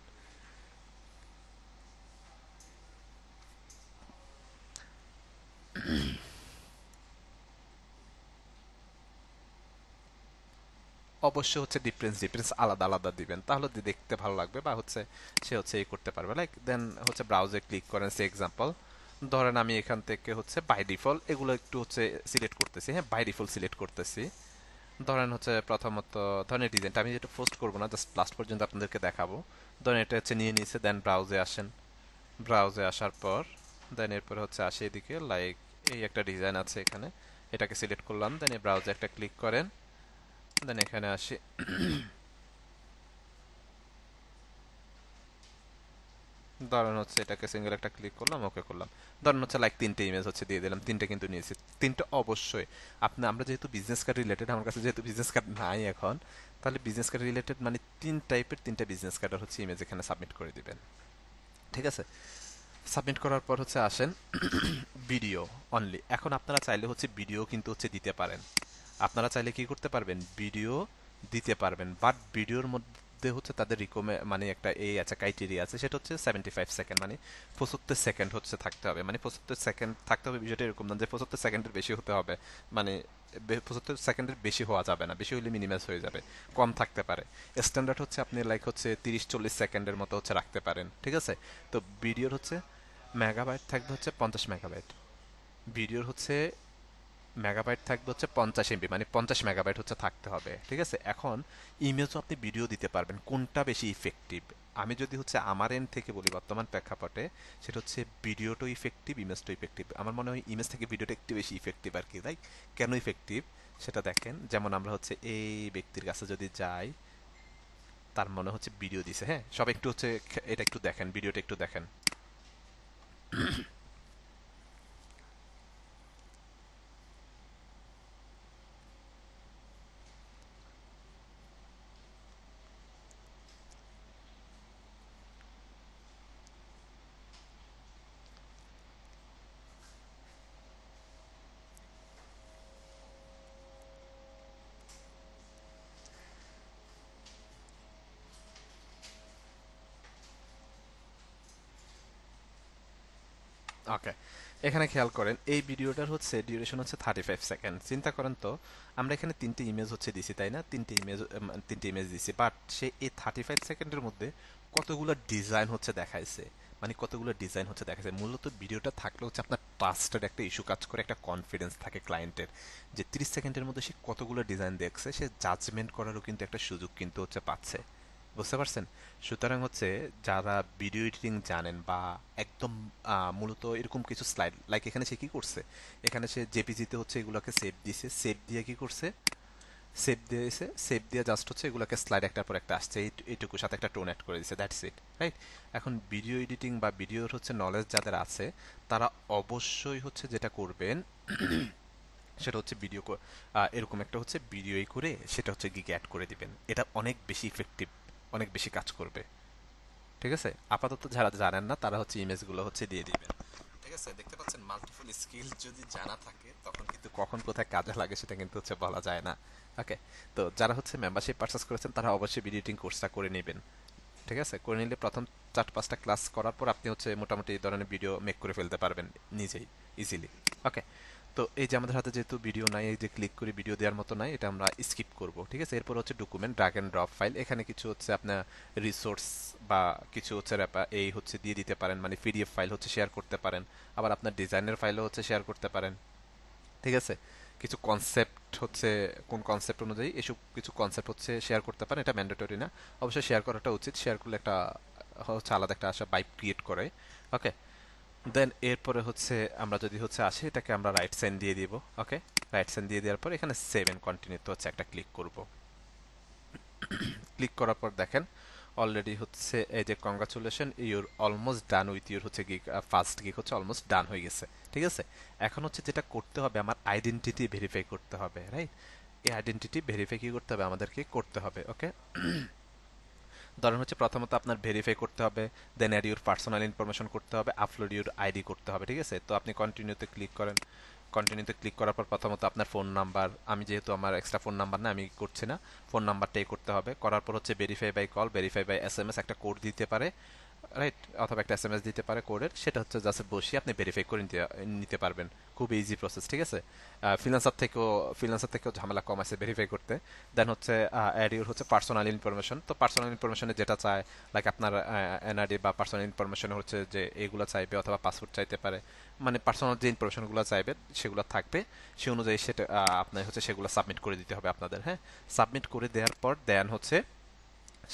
অবশ্য হচ্ছে ডিফারেন্স ডিফারেন্স আলাদা আলাদা দিবেন, তাহলে দেখতে ভালো লাগবে, বা হচ্ছে সে হচ্ছে এই করতে পারবে। লাইক দেন হচ্ছে ব্রাউজে ক্লিক করেন, সে এক্সাম্পল ধরেন আমি এখান থেকে হচ্ছে বাই ডিফল্ট এগুলো একটু হচ্ছে সিলেক্ট করতেছি, হ্যাঁ, বাই ডিফল্ট সিলেক্ট করতেছি। ধরেন হচ্ছে প্রথমত ধরেন এই ডিজাইনটা আমি যেটা পোস্ট করবো না, জাস্ট লাস্ট পর্যন্ত আপনাদেরকে দেখাবো। ধরেন এটা হচ্ছে নিয়ে নিয়েছে, দেন ব্রাউজে আসেন। ব্রাউজে আসার পর দেন এরপরে হচ্ছে আসে এদিকে, লাইক এই একটা ডিজাইন আছে এখানে, এটাকে সিলেক্ট করলাম, দেন এই ব্রাউজে একটা ক্লিক করেন। দেন এখানে আসি, ধরেন হচ্ছে এটাকে সিঙ্গেল একটা ক্লিক করলাম, ওকে করলাম। ধরেন হচ্ছে লাইক তিনটে ইমেজ হচ্ছে দিয়ে দিলাম, তিনটে কিন্তু নিয়েছি। তিনটে অবশ্যই আপনি, আমরা যেহেতু বিজনেস কার্ড রিলেটেড, আমার কাছে যেহেতু বিজনেস কার্ড নাই এখন, তাহলে বিজনেস কার্ড রিলেটেড মানে তিন টাইপের তিনটা বিজনেস কার্ডের হচ্ছে ইমেজ এখানে সাবমিট করে দিবেন, ঠিক আছে? সাবমিট করার পর হচ্ছে আসেন ভিডিও অনলি। এখন আপনারা চাইলে হচ্ছে ভিডিও কিন্তু হচ্ছে দিতে পারেন। আপনারা চাইলে কি করতে পারবেন, ভিডিও দিতে পারবেন, বাট ভিডিওর মধ্যে হচ্ছে তাদের মানে একটা এই আছে, ক্রাইটেরিয়া আছে, সেটা হচ্ছে 75 সেকেন্ড, মানে 75 সেকেন্ড হচ্ছে থাকতে হবে। মানে 75 সেকেন্ড থাকতে হবে বিষয়টা এরকম না যে 75 সেকেন্ডের বেশি হতে হবে, মানে সেকেন্ডের বেশি হওয়া যাবে না, বেশি হলে মিনিমাইজ হয়ে যাবে, কম থাকতে পারে। স্ট্যান্ডার্ড হচ্ছে আপনি লাইক হচ্ছে 30-40 সেকেন্ডের মতো হচ্ছে রাখতে পারেন, ঠিক আছে? তো ভিডিওর হচ্ছে মেগাবাইট থাকবে হচ্ছে 50 মেগাবাইট, ভিডিওর হচ্ছে মেগাবাইট থাকবে হচ্ছে 50 MB, মানে 50 মেগাবাইট হচ্ছে থাকতে হবে, ঠিক আছে? এখন ইমেজও আপনি ভিডিও দিতে পারবেন, কোনটা বেশি ইফেক্টিভ? আমি যদি হচ্ছে আমার এন্ড থেকে বলি বর্তমান প্রেক্ষাপটে, সেটা হচ্ছে ভিডিওটাও ইফেক্টিভ, ইমেজটাও ইফেক্টিভ। আমার মনে হয় ইমেজ থেকে ভিডিওটা একটু বেশি ইফেক্টিভ আর কি, তাই? কেন ইফেক্টিভ সেটা দেখেন, যেমন আমরা হচ্ছে এই ব্যক্তির কাছে যদি যাই, তার মনে হচ্ছে ভিডিও দিছে, হ্যাঁ, সব একটু হচ্ছে এটা একটু দেখেন, ভিডিওটা একটু দেখেন। ওকে, এখানে খেয়াল করেন এই ভিডিওটার হচ্ছে ডিউরেশন হচ্ছে 35 সেকেন্ড। চিন্তা করেন তো, আমরা এখানে তিনটে ইমেজ হচ্ছে দিছি, তাই না? তিনটে ইমেজ দিছি, বাট সে এই 35 সেকেন্ডের মধ্যে কতগুলো ডিজাইন হচ্ছে দেখাইছে, মানে কতগুলো ডিজাইন হচ্ছে দেখাইছে। মূলত ভিডিওটা থাকলে হচ্ছে আপনার ট্রাস্টের একটা ইস্যু কাজ করে, একটা কনফিডেন্স থাকে ক্লায়েন্টের, যে 30 সেকেন্ডের মধ্যে সে কতগুলো ডিজাইন দেখছে, সে জাজমেন্ট করারও কিন্তু একটা সুযোগ কিন্তু হচ্ছে পাচ্ছে। বুঝতে পারছেন? সুতরাং হচ্ছে যারা ভিডিও এডিটিং জানেন বা একদম মূলত এরকম কিছু স্লাইড, লাইক এখানে সে কি করছে, এখানে সে জেপিজিতে হচ্ছে এগুলোকে সেভ দিছে, সেভ দিয়ে কি করছে, সেভ দিয়েছে, সেভ দিয়ে জাস্ট হচ্ছে এগুলোকে স্লাইড একটার পর একটা আসছে, এইটুকুর সাথে একটা টোন অ্যাড করে দিছে, দ্যাটস ইট, রাইট? এখন ভিডিও এডিটিং বা ভিডিওর হচ্ছে নলেজ যাদের আছে, তারা অবশ্যই হচ্ছে যেটা করবেন সেটা হচ্ছে এরকম একটা হচ্ছে ভিডিওই করে সেটা হচ্ছে গিগে অ্যাড করে দিবেন, এটা অনেক বেশি ইফেক্টিভ, অনেক বেশি কাজ করবে, ঠিক আছে? আপাতত যারা জানেন না তারা হচ্ছে ইমেজগুলো হচ্ছে দিয়ে দিবেন, ঠিক আছে? দেখতে পাচ্ছেন মাল্টিপল স্কিল যদি জানা থাকে তখন কিন্তু কখন কোথায় কাজে লাগে সেটা কিন্তু হচ্ছে বলা যায় না। ওকে, তো যারা হচ্ছে মেম্বারশিপ পারচেস করেছেন তারা অবশ্যই ভিডিও এডিটিং কোর্সটা করে নেবেন, ঠিক আছে? করে নিলে প্রথম 4-5টা ক্লাস করার পর আপনি হচ্ছে মোটামুটি এই ধরনের ভিডিও মেক করে ফেলতে পারবেন নিজেই, ইজিলি। ওকে, তো এই যে আমাদের হাতে যেহেতু ভিডিও নাই, এই যে ক্লিক করে ভিডিও দেওয়ার মতো নাই, এটা আমরা স্কিপ করব, ঠিক আছে? এরপর হচ্ছে document, drag and drop file, এখানে কিছু হচ্ছে আপনার রিসোর্স বা কিছু হচ্ছে এই হচ্ছে দিয়ে দিতে পারেন, মানে পিডিএফ ফাইল হচ্ছে শেয়ার করতে পারেন, আবার আপনার ডিজাইনের ফাইলও হচ্ছে শেয়ার করতে পারেন, ঠিক আছে? কিছু কনসেপ্ট হচ্ছে, কোন কনসেপ্ট অনুযায়ী এসব কিছু কনসেপ্ট হচ্ছে শেয়ার করতে পারেন, এটা ম্যান্ডেটরি না, অবশ্যই শেয়ার করাটা উচিত, শেয়ার করলে একটা হচ্ছে আলাদা একটা আশা বাইক ক্রিয়েট করে। ওকে, দেন এরপরে হচ্ছে আমরা যদি হচ্ছে আসি, এটাকে আমরা রাইট সাইন দিয়ে দিব। ওকে, রাইট সাইন দিয়ে দেওয়ার পর এখানে সেভ এন্ড কন্টিনিউ তো হচ্ছে একটা ক্লিক করব। ক্লিক করার পর দেখেন অলরেডি হচ্ছে এই যে congratulation, your almost done with your হচ্ছে গিগ, ফার্স্ট গিগ হচ্ছে অলমোস্ট ডান হয়ে গেছে, ঠিক আছে? এখন হচ্ছে যেটা করতে হবে, আমার আইডেন্টিটি ভেরিফাই করতে হবে, রাইট? এই আইডেন্টিটি ভেরিফাই কি করতে হবে, আমাদেরকে করতে হবে। ওকে, ধরেন হচ্ছে প্রথমত আপনার ভেরিফাই করতে হবে, দেন অ্যাড ইউর পার্সোনাল ইনফরমেশন করতে হবে, আপলোড ইউর আইডি করতে হবে, ঠিক আছে? তো আপনি কন্টিনিউতে ক্লিক করেন, কন্টিনিউতে ক্লিক করার পর প্রথমত আপনার ফোন নাম্বার, আমি যেহেতু আমার এক্সট্রা ফোন নাম্বার না আমি করছি না, ফোন নাম্বারটাই করতে হবে। করার পর হচ্ছে verify by call, verify by SMS, একটা কোড দিতে পারে, রাইট? অথবা একটা এসএমএস দিতে পারে কোডের, সেটা হচ্ছে জাস্ট বসিয়ে আপনি ভেরিফাই করে নিতে পারবেন, খুব ইজি প্রসেস, ঠিক আছে? ফ্রিল্যান্সার থেকেও ঝামেলা কম আছে ভেরিফাই করতে। দেন হচ্ছে অ্যাড ইউর হচ্ছে পার্সোনাল ইনফরমেশন, তো পার্সোনাল ইনফরমেশনে যেটা চায়, লাইক আপনার এনআইডি বা পার্সোনাল ইনফরমেশন হচ্ছে যে এইগুলো চাইবে, অথবা পাসওয়ার্ড চাইতে পারে, মানে পার্সোনাল যে ইনফরমেশনগুলো চাইবে সেগুলো থাকবে, সে অনুযায়ী সেটা আপনার হচ্ছে সেগুলো সাবমিট করে দিতে হবে আপনাদের, হ্যাঁ? সাবমিট করে দেওয়ার পর দেন হচ্ছে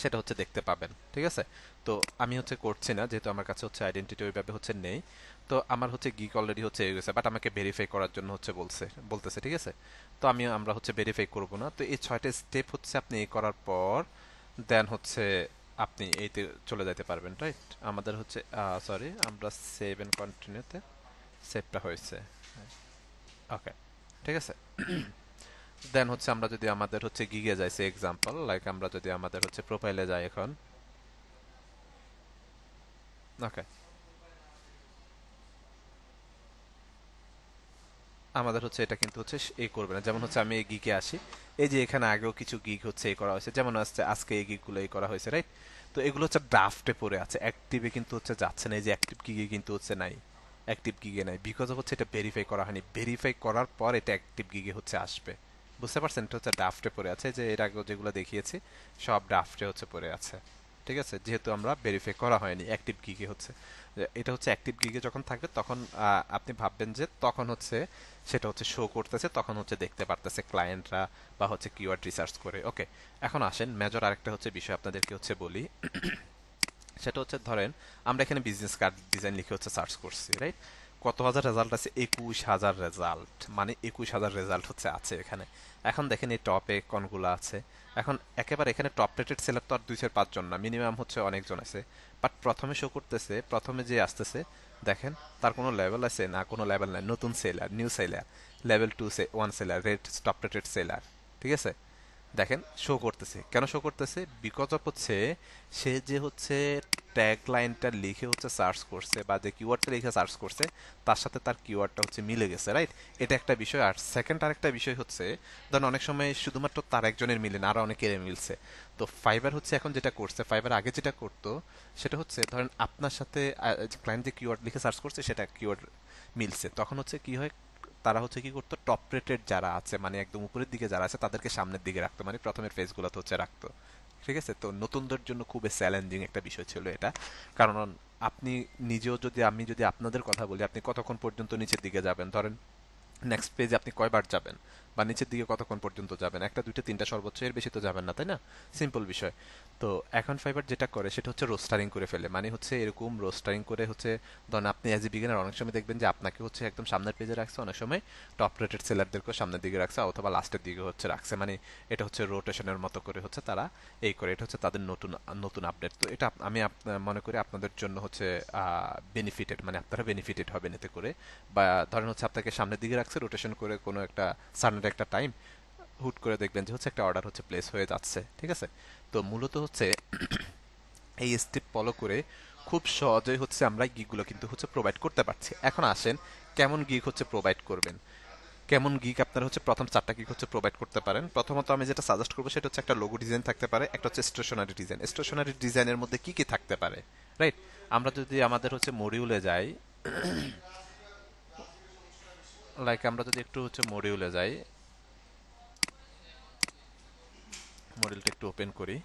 সেটা হচ্ছে দেখতে পাবেন, ঠিক আছে? তো আমি হচ্ছে করছি না, যেহেতু আমার কাছে হচ্ছে আইডেন্টিটি ওইভাবে হচ্ছে নেই। তো আমার হচ্ছে গিগ অলরেডি হচ্ছে হয়ে গেছে, বাট আমাকে ভেরিফাই করার জন্য হচ্ছে বলতেছে, ঠিক আছে? তো আমরা হচ্ছে ভেরিফাই করব না, তো এই 6টা স্টেপ হচ্ছে আপনি এই করার পর দেন হচ্ছে আপনি এইতে চলে যেতে পারবেন, রাইট? আমাদের হচ্ছে সরি, আমরা সেভ এন্ড কন্টিনিউতে সেভটা হয়েছে, ওকে, ঠিক আছে? দেন হচ্ছে আমরা যদি আমাদের হচ্ছে গিগে যাই, সে এক্সাম্পল লাইক আমরা যদি আমাদের হচ্ছে প্রোফাইলে যাই এখন, ওকে, আমাদের হচ্ছে এটা কিন্তু হচ্ছে এই করবে না, যেমন হচ্ছে আমি এই গিগে আসি, এই যে এখানে আগেও কিছু গিগ হচ্ছে এই করা হয়েছে, যেমন হচ্ছে আজকে এই গিগগুলো এই করা হয়েছে, রাইট? তো এগুলো হচ্ছে ড্রাফটে পড়ে আছে, অ্যাক্টিভে কিন্তু হচ্ছে যাচ্ছে না, এই যে অ্যাক্টিভ গিগে কিন্তু হচ্ছে নাই, অ্যাক্টিভ গিগে নাই, বিকজ হচ্ছে এটা ভেরিফাই করা হয়নি, ভেরিফাই করার পর এটা অ্যাক্টিভ গিগে হচ্ছে আসবে। বুঝতে পারছেন? এটা হচ্ছে ড্রাফটে পড়ে আছে, যে এর আগে যেগুলো দেখিয়েছি সব ড্রাফটে হচ্ছে পড়ে আছে। ঠিক আছে, যেহেতু আমরা ভেরিফাই করা হয়নি অ্যাক্টিভ গিগে হচ্ছে, এটা হচ্ছে অ্যাক্টিভ গিগে যখন থাকবে তখন আপনি ভাববেন যে তখন হচ্ছে সেটা হচ্ছে শো করতেছে, তখন হচ্ছে দেখতে পারতেছে ক্লায়েন্টরা বা হচ্ছে কিওয়ার্ড রিসার্চ করে। ওকে, এখন আসেন মেজর আরেকটা হচ্ছে বিষয় আপনাদেরকে হচ্ছে বলি। সেটা হচ্ছে ধরেন আমরা এখানে বিজনেস কার্ড ডিজাইন লিখে হচ্ছে সার্চ করছি, রাইট? কত হাজার রেজাল্ট আছে? 21,000 রেজাল্ট, মানে 21,000 রেজাল্ট হচ্ছে আছে এখানে। এখন দেখেন এই টপে কোনগুলো আছে। এখন একেবারে এখানে টপ রেটেড সেলার তো আর 2-4-5 জন না, মিনিমাম হচ্ছে অনেকজন আছে। বাট প্রথমে শো করতেছে, প্রথমে যে আসতেছে দেখেন, তার কোনো লেভেল আছে না? কোনো লেভেল নাই। নতুন seller, new seller, level 1 seller, rate top rated seller. ঠিক আছে, দেখেন শো করতেছে। কেন শো করতেছে? বিকজ অফ হচ্ছে সে যে হচ্ছে ট্যাগ লাইনটা লিখে হচ্ছে সার্চ করছে বা যে কিওয়ার্ডটা লিখে সার্চ করছে তার সাথে তার কিওয়ার্ডটা হচ্ছে মিলে গেছে, রাইট? এটা একটা বিষয়। আর সেকেন্ড আরেকটা বিষয় হচ্ছে, ধরেন অনেক সময় শুধুমাত্র তার একজনের মিলে না, আরো অনেকের মিলছে। তো ফাইবার হচ্ছে এখন যেটা করছে, ফাইবার আগে যেটা করতো সেটা হচ্ছে ধরেন আপনার সাথে ক্লায়েন্ট যে কিওয়ার্ড লিখে সার্চ করছে সেটা কিওয়ার্ড মিলছে, তখন হচ্ছে কি হয়, তারা হচ্ছে কি করতো, টপ রেটেড যারা আছে মানে একদম উপরের দিকে যারা আছে তাদেরকে সামনের দিকে রাখতো, মানে প্রথমের ফেজগুলোতে হচ্ছে রাখতো। ঠিক আছে, তো নতুনদের জন্য খুবই চ্যালেঞ্জিং একটা বিষয় ছিল এটা। কারণ আপনি নিজেও যদি, আমি যদি আপনাদের কথা বলি, আপনি কতক্ষণ পর্যন্ত নিচের দিকে যাবেন? ধরেন নেক্সট পেজে আপনি কয়বার যাবেন, বা নিচের দিকে কতক্ষণ পর্যন্ত যাবেন? একটা, দুইটা, তিনটা সর্বোচ্চ, এর বেশি তো যাবেন না, তাই না? সিম্পল বিষয়। তো এখন ফাইবার যেটা করে সেটা হচ্ছে রোস্টারিং করে ফেলে, মানে হচ্ছে এরকম রোস্টারিং করে হচ্ছে, ধরেন আপনি অ্যাজ এ বিগিনার অনেক সময় দেখবেন যে আপনাকে হচ্ছে একদম সামনের পেজে রাখছে, অনেক সময় টপ রেটেড সেলারদেরকেও সামনের দিকে রাখছে অথবা লাস্টের দিকে হচ্ছে রাখছে, মানে এটা হচ্ছে রোটেশনের মতো করে হচ্ছে তারা এই করে। এটা হচ্ছে তাদের নতুন নতুন আপডেট। তো এটা আমি মনে করি আপনাদের জন্য হচ্ছে বেনিফিটেড, মানে আপনারা বেনিফিটেড হবেন এতে করে। বা ধরেন হচ্ছে আপনাকে সামনের দিকে রাখছে রোটেশন করে কোনো একটা সার্টেন একটা টাইম, হুট করে দেখবেন যে হচ্ছে একটা অর্ডার হচ্ছে প্লেস হয়ে যাচ্ছে। ঠিক আছে, তো মূলত হচ্ছে এই স্টেপ ফলো করে খুব সহজেই হচ্ছে আমরা গিগুলো কিন্তু হচ্ছে প্রোভাইড করতে পারছি। এখন আসেন কেমন গিগ হচ্ছে প্রোভাইড করবেন, কেমন গিগ আপনারা হচ্ছে প্রথম 4টা গিগ হচ্ছে প্রোভাইড করতে পারেন। প্রথমত আমি যেটা সাজেস্ট করবো সেটা হচ্ছে একটা লোগো ডিজাইন থাকতে পারে, একটা হচ্ছে স্টেশনারি ডিজাইন। স্টেশনারি ডিজাইনের মধ্যে কি কি থাকতে পারে, রাইট? আমরা যদি আমাদের হচ্ছে মডিউলে যাই, লাইক আমরা যদি একটু হচ্ছে মডিউলে যাই, মডিউলটা একটু ওপেন করি।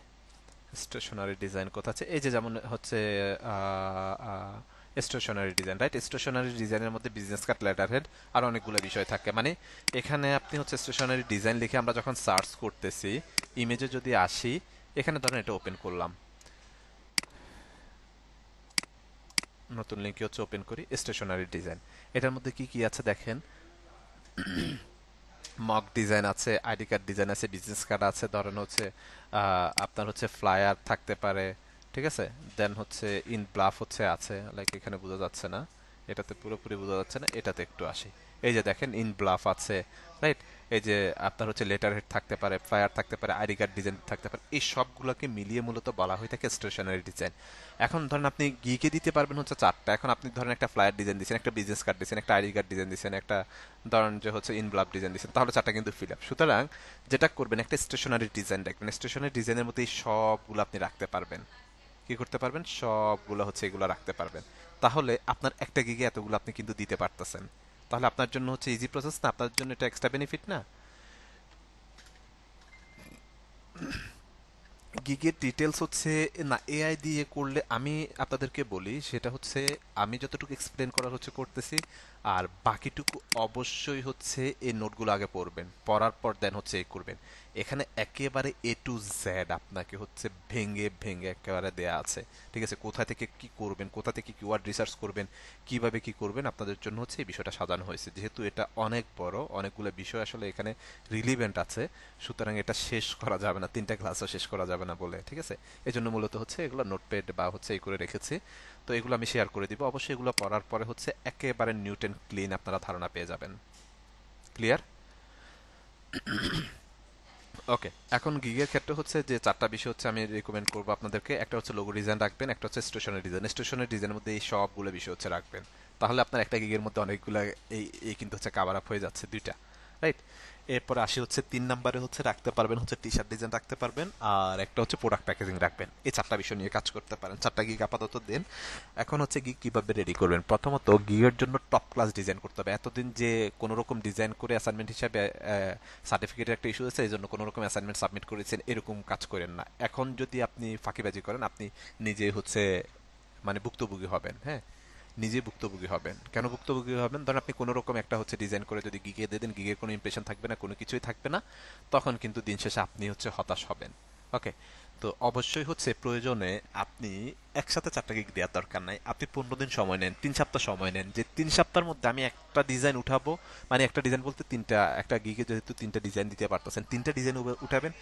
স্টেশনারি ডিজাইন কোথা আছে? এই যে যেমন হচ্ছে স্টেশনারি ডিজাইন, রাইট? স্টেশনারি ডিজাইনের মধ্যে বিজনেস কার্ড, লেটার হেড আর অনেকগুলো বিষয় থাকে। মানে এখানে আপনি হচ্ছে স্টেশনারি ডিজাইন লিখে আমরা যখন সার্চ করতেছি, ইমেজে যদি আসি, এখানে ধরেন এটা ওপেন করলাম, নতুন লিঙ্কে হচ্ছে ওপেন করি স্টেশনারি ডিজাইন। এটার মধ্যে কি কি আছে দেখেন, মক ডিজাইন আছে, আইডি কার্ড ডিজাইন আছে, বিজনেস কার্ড আছে, ধরেন হচ্ছে আপনার হচ্ছে ফ্লায়ার থাকতে পারে। ঠিক আছে, দেন হচ্ছে ইন ব্লাফ হচ্ছে আছে, লাইক এখানে বোঝা যাচ্ছে না, এটাতে পুরোপুরি বোঝা যাচ্ছে না, এটাতে একটু আসি। এই যে দেখেন ইন ব্লাফ আছে, রাইট? এই যে আপনার হচ্ছে লেটার হেড থাকতে পারে, ফ্লায়ার থাকতে পারে, আইডি কার্ড ডিজাইন থাকতে পারে, এই সবগুলোকে মিলিয়ে মূলত বলা হয়ে থাকে স্টেশনারি ডিজাইন। এখন ধরেন আপনি গিকে দিতে পারবেন হচ্ছে 4টা। এখন আপনি ধরেন একটা ফ্লায়ার ডিজাইন দিচ্ছেন, একটা বিজনেস কার্ড দিচ্ছেন, একটা আইডি কার্ড ডিজাইন দিচ্ছেন, একটা ধরেন যে হচ্ছে ইনভ্লাভ ডিজাইন দিচ্ছেন, তাহলে 4টা কিন্তু ফিল আপ। সুতরাং যেটা করবেন, একটা স্টেশনারি ডিজাইন রাখবেন, স্টেশনারি ডিজাইনের মধ্যে এই সবগুলো আপনি রাখতে পারবেন। কি করতে পারবেন? সবগুলো হচ্ছে এগুলো রাখতে পারবেন। তাহলে আপনার একটা গিগে এতগুলো আপনি কিন্তু দিতে পারতেছেন। তাহলে আপনার জন্য হচ্ছে ইজি প্রসেস না? আপনার জন্য এটা এক্সট্রা বেনিফিট না? গিগের ডিটেলস হচ্ছে না এআই দিয়ে করলে, আমি আপনাদেরকে বলি সেটা হচ্ছে আমি যতটুকু এক্সপ্লেন করার হচ্ছে করতেছি, আর বাকিটুকু অবশ্যই হচ্ছে এই নোটগুলো আগে পড়বেন, পড়ার পর দেন হচ্ছে এই করবেন। এখানে একেবারে এ টু জেড আপনাকে হচ্ছে ভেঙে ভেঙে একেবারে দেয়া আছে। ঠিক আছে, কোথা থেকে কি করবেন, কোথা থেকে কিওয়ার্ড রিসার্চ করবেন, কিভাবে কি করবেন, আপনাদের জন্য হচ্ছে এই বিষয়টা সাজানো হয়েছে। যেহেতু এটা অনেক বড়, অনেকগুলো বিষয় আসলে এখানে রিলিভেন্ট আছে, সুতরাং এটা শেষ করা যাবে না, 3টা ক্লাসও শেষ করা যাবে না বলে। ঠিক আছে, এই জন্য মূলত হচ্ছে এগুলো নোটপ্যাড বা হচ্ছে এই করে রেখেছি। তো এগুলো আমি শেয়ার করে দিব অবশ্যই। এগুলো পড়ার পরে হচ্ছে একেবারে নিউট অ্যান্ড ক্লিন আপনারা ধারণা পেয়ে যাবেন। ক্লিয়ার? ওকে, এখন গিগের ক্ষেত্রে হচ্ছে যে 4টা বিষয় হচ্ছে আমি রিকমেন্ড করবো আপনাদেরকে। একটা হচ্ছে লোগো ডিজাইন রাখবেন, একটা হচ্ছে স্টেশনারি ডিজাইন। স্টেশনারি ডিজাইনের মধ্যে এই সবগুলো বিষয় হচ্ছে রাখবেন, তাহলে আপনার একটা গিগের মধ্যে অনেকগুলো এই এই কিন্তু হচ্ছে কাভার আপ হয়ে যাচ্ছে, 2টা, রাইট? এরপরে আসি হচ্ছে 3 নম্বরে হচ্ছে রাখতে পারবেন হচ্ছে টি শার্ট ডিজাইন রাখতে পারবেন, আর একটা হচ্ছে প্রোডাক্ট প্যাকেজিং রাখবেন। এই 4টা বিষয় নিয়ে কাজ করতে পারেন। 4টা গিগ আপাতত দেন। এখন হচ্ছে গিগ কিভাবে রেডি করবেন। প্রথমত গিগের জন্য টপ ক্লাস ডিজাইন করতে হবে। এতদিন যে কোনো রকম ডিজাইন করে অ্যাসাইনমেন্ট হিসাবে সার্টিফিকেটের একটা ইস্যু আছে, এই জন্য কোনো রকম অ্যাসাইনমেন্ট সাবমিট করেছেন, এরকম কাজ করেন না। এখন যদি আপনি ফাঁকিবাজি করেন, আপনি নিজে হচ্ছে মানে ভুক্তভোগী হবেন। হ্যাঁ, নিজে ভুক্তভোগী হবেন। কেন ভুক্তভোগী হবেন? ধরেন আপনি কোনো রকম একটা হচ্ছে ডিজাইন করে যদি গিগে দিয়ে দেন, গিগের কোনো ইমপ্রেশন থাকবে না, কোনো কিছুই থাকবে না, তখন কিন্তু দিন শেষে আপনি হচ্ছে হতাশ হবেন। ওকে, তো অবশ্যই হচ্ছে প্রয়োজনে আপনি একসাথে 4টা গিগ দেওয়ার দরকার নাই। আপনি 15 দিন সময় নেন, 3 সপ্তাহ সময় নেন, যে 3 সপ্তাহের মধ্যে আমি একটা ডিজাইন উঠাবো। মানে একটা ডিজাইন বলতে তিনটা, একটা গিগে যেহেতু 3টা ডিজাইন দিতে পারতেছেন, 3টা ডিজাইন উঠাবেন।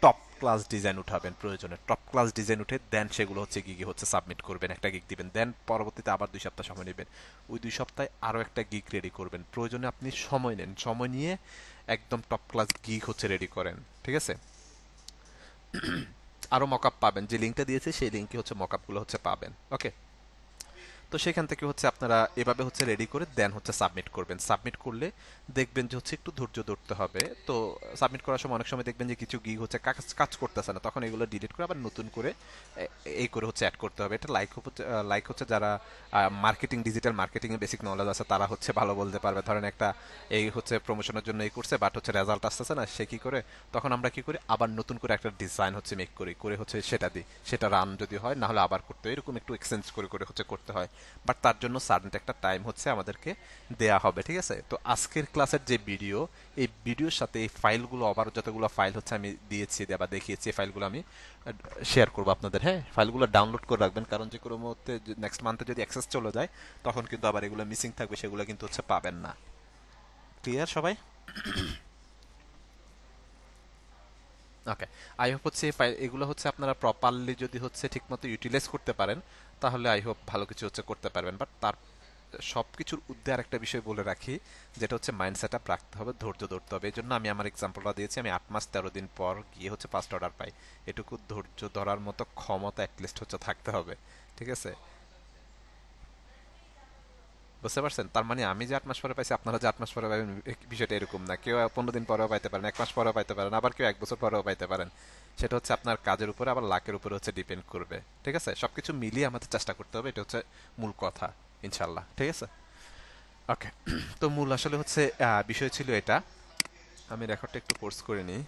টপ ক্লাস ডিজাইন উঠাবেন, প্রয়োজনে টপ ক্লাস ডিজাইন উঠে দেন সেগুলো হচ্ছে গিগে হচ্ছে সাবমিট করবেন, একটা গিগ দিবেন, দেন পরবর্তীতে আবার 2 সপ্তাহ সময় নেবেন। ওই 2 সপ্তাহে আরও একটা গিগ রেডি করবেন। প্রয়োজনে আপনি সময় নেন, সময় নিয়ে একদম টপ ক্লাস গিগ হচ্ছে রেডি করেন। ঠিক আছে? আরও মকআপ পাবেন, যে লিঙ্কটা দিয়েছে সেই লিঙ্কে হচ্ছে মকআপগুলো হচ্ছে পাবেন। ওকে, তো সেখান থেকে হচ্ছে আপনারা এভাবে হচ্ছে রেডি করে দেন হচ্ছে সাবমিট করবেন। সাবমিট করলে দেখবেন যে হচ্ছে একটু ধৈর্য ধরতে হবে। তো সাবমিট করার সময় অনেক সময় দেখবেন যে কিছু গিগ হচ্ছে কাজ কাজ করতেছে না, তখন এগুলো ডিলিট করে আবার নতুন করে এই করে হচ্ছে অ্যাড করতে হবে। এটা লাইক হচ্ছে যারা মার্কেটিং, ডিজিটাল মার্কেটিং এর বেসিক নলেজ আছে তারা হচ্ছে ভালো বলতে পারবে। ধরেন একটা এই হচ্ছে প্রমোশনের জন্য এই করছে, বাট হচ্ছে রেজাল্ট আসতেছে না, সে কি করে, তখন আমরা কি করি, আবার নতুন করে একটা ডিজাইন হচ্ছে মেক করি, করে হচ্ছে সেটা দিই, সেটা রান যদি হয়, না হলে আবার করতে হয়, এরকম একটু এক্সচেঞ্জ করে করে হচ্ছে করতে হয়। বাট তার জন্য সার্টেন একটা টাইম হচ্ছে আমাদেরকে দেয়া হবে। ঠিক আছে? তো আজকের ক্লাসের যে ভিডিও, এই ভিডিওর সাথে এই ফাইলগুলো, আবার যতগুলো ফাইল হচ্ছে আমি দিয়েছি বা দেখিয়েছি, এই ফাইলগুলো আমি শেয়ার করবো আপনাদের। হ্যাঁ, ফাইলগুলো ডাউনলোড করে রাখবেন, কারণ যে কোনো মুহূর্তে নেক্সট মান্থে যদি অ্যাক্সেস চলে যায়, তখন কিন্তু আবার এগুলো মিসিং থাকবে, সেগুলো কিন্তু হচ্ছে পাবেন না। ক্লিয়ার সবাই? ওকে, আই হোপ হচ্ছে এগুলো হচ্ছে আপনারা প্রপারলি যদি হচ্ছে ঠিকমতো ইউটিলাইজ করতে পারেন, তাহলে আই হোপ ভালো কিছু হচ্ছে করতে পারবেন। বাট তার সব কিছুর ঊর্ধ্বে আরেকটা বিষয় বলে রাখি, যেটা হচ্ছে মাইন্ড সেট আপ রাখতে হবে, ধৈর্য ধরতে হবে। এই জন্য আমি আমার এক্সাম্পলটা দিয়েছি, আমি 8 মাস 13 দিন পর গিয়ে হচ্ছে ফার্স্ট অর্ডার পাই। এটুকু ধৈর্য ধরার মতো ক্ষমতা অ্যাটলিস্ট হচ্ছে থাকতে হবে। ঠিক আছে? বুঝতে পারছেন? তার মানে আমি যে 8 মাস পরে পাইছি, আপনারা যে 8 মাস পরে পাবেন, বিষয়টা এরকম না। কেউ 15 দিন পরেও পাইতে পারেন, 1 মাস পরেও পাইতে পারেন, আবার কেউ 1 বছর পরেও পাইতে পারেন। সেটা হচ্ছে আপনার কাজের উপরে, আবার লাকের উপরে হচ্ছে ডিপেন্ড করবে। ঠিক আছে? সবকিছু মিলিয়ে আমাদের চেষ্টা করতে হবে, এটা হচ্ছে মূল কথা। ইনশাল্লাহ। ঠিক আছে? ওকে, তো মূল আসলে হচ্ছে বিষয় ছিল এটা। আমি রেকর্ডটা একটু কোর্স করে নিই।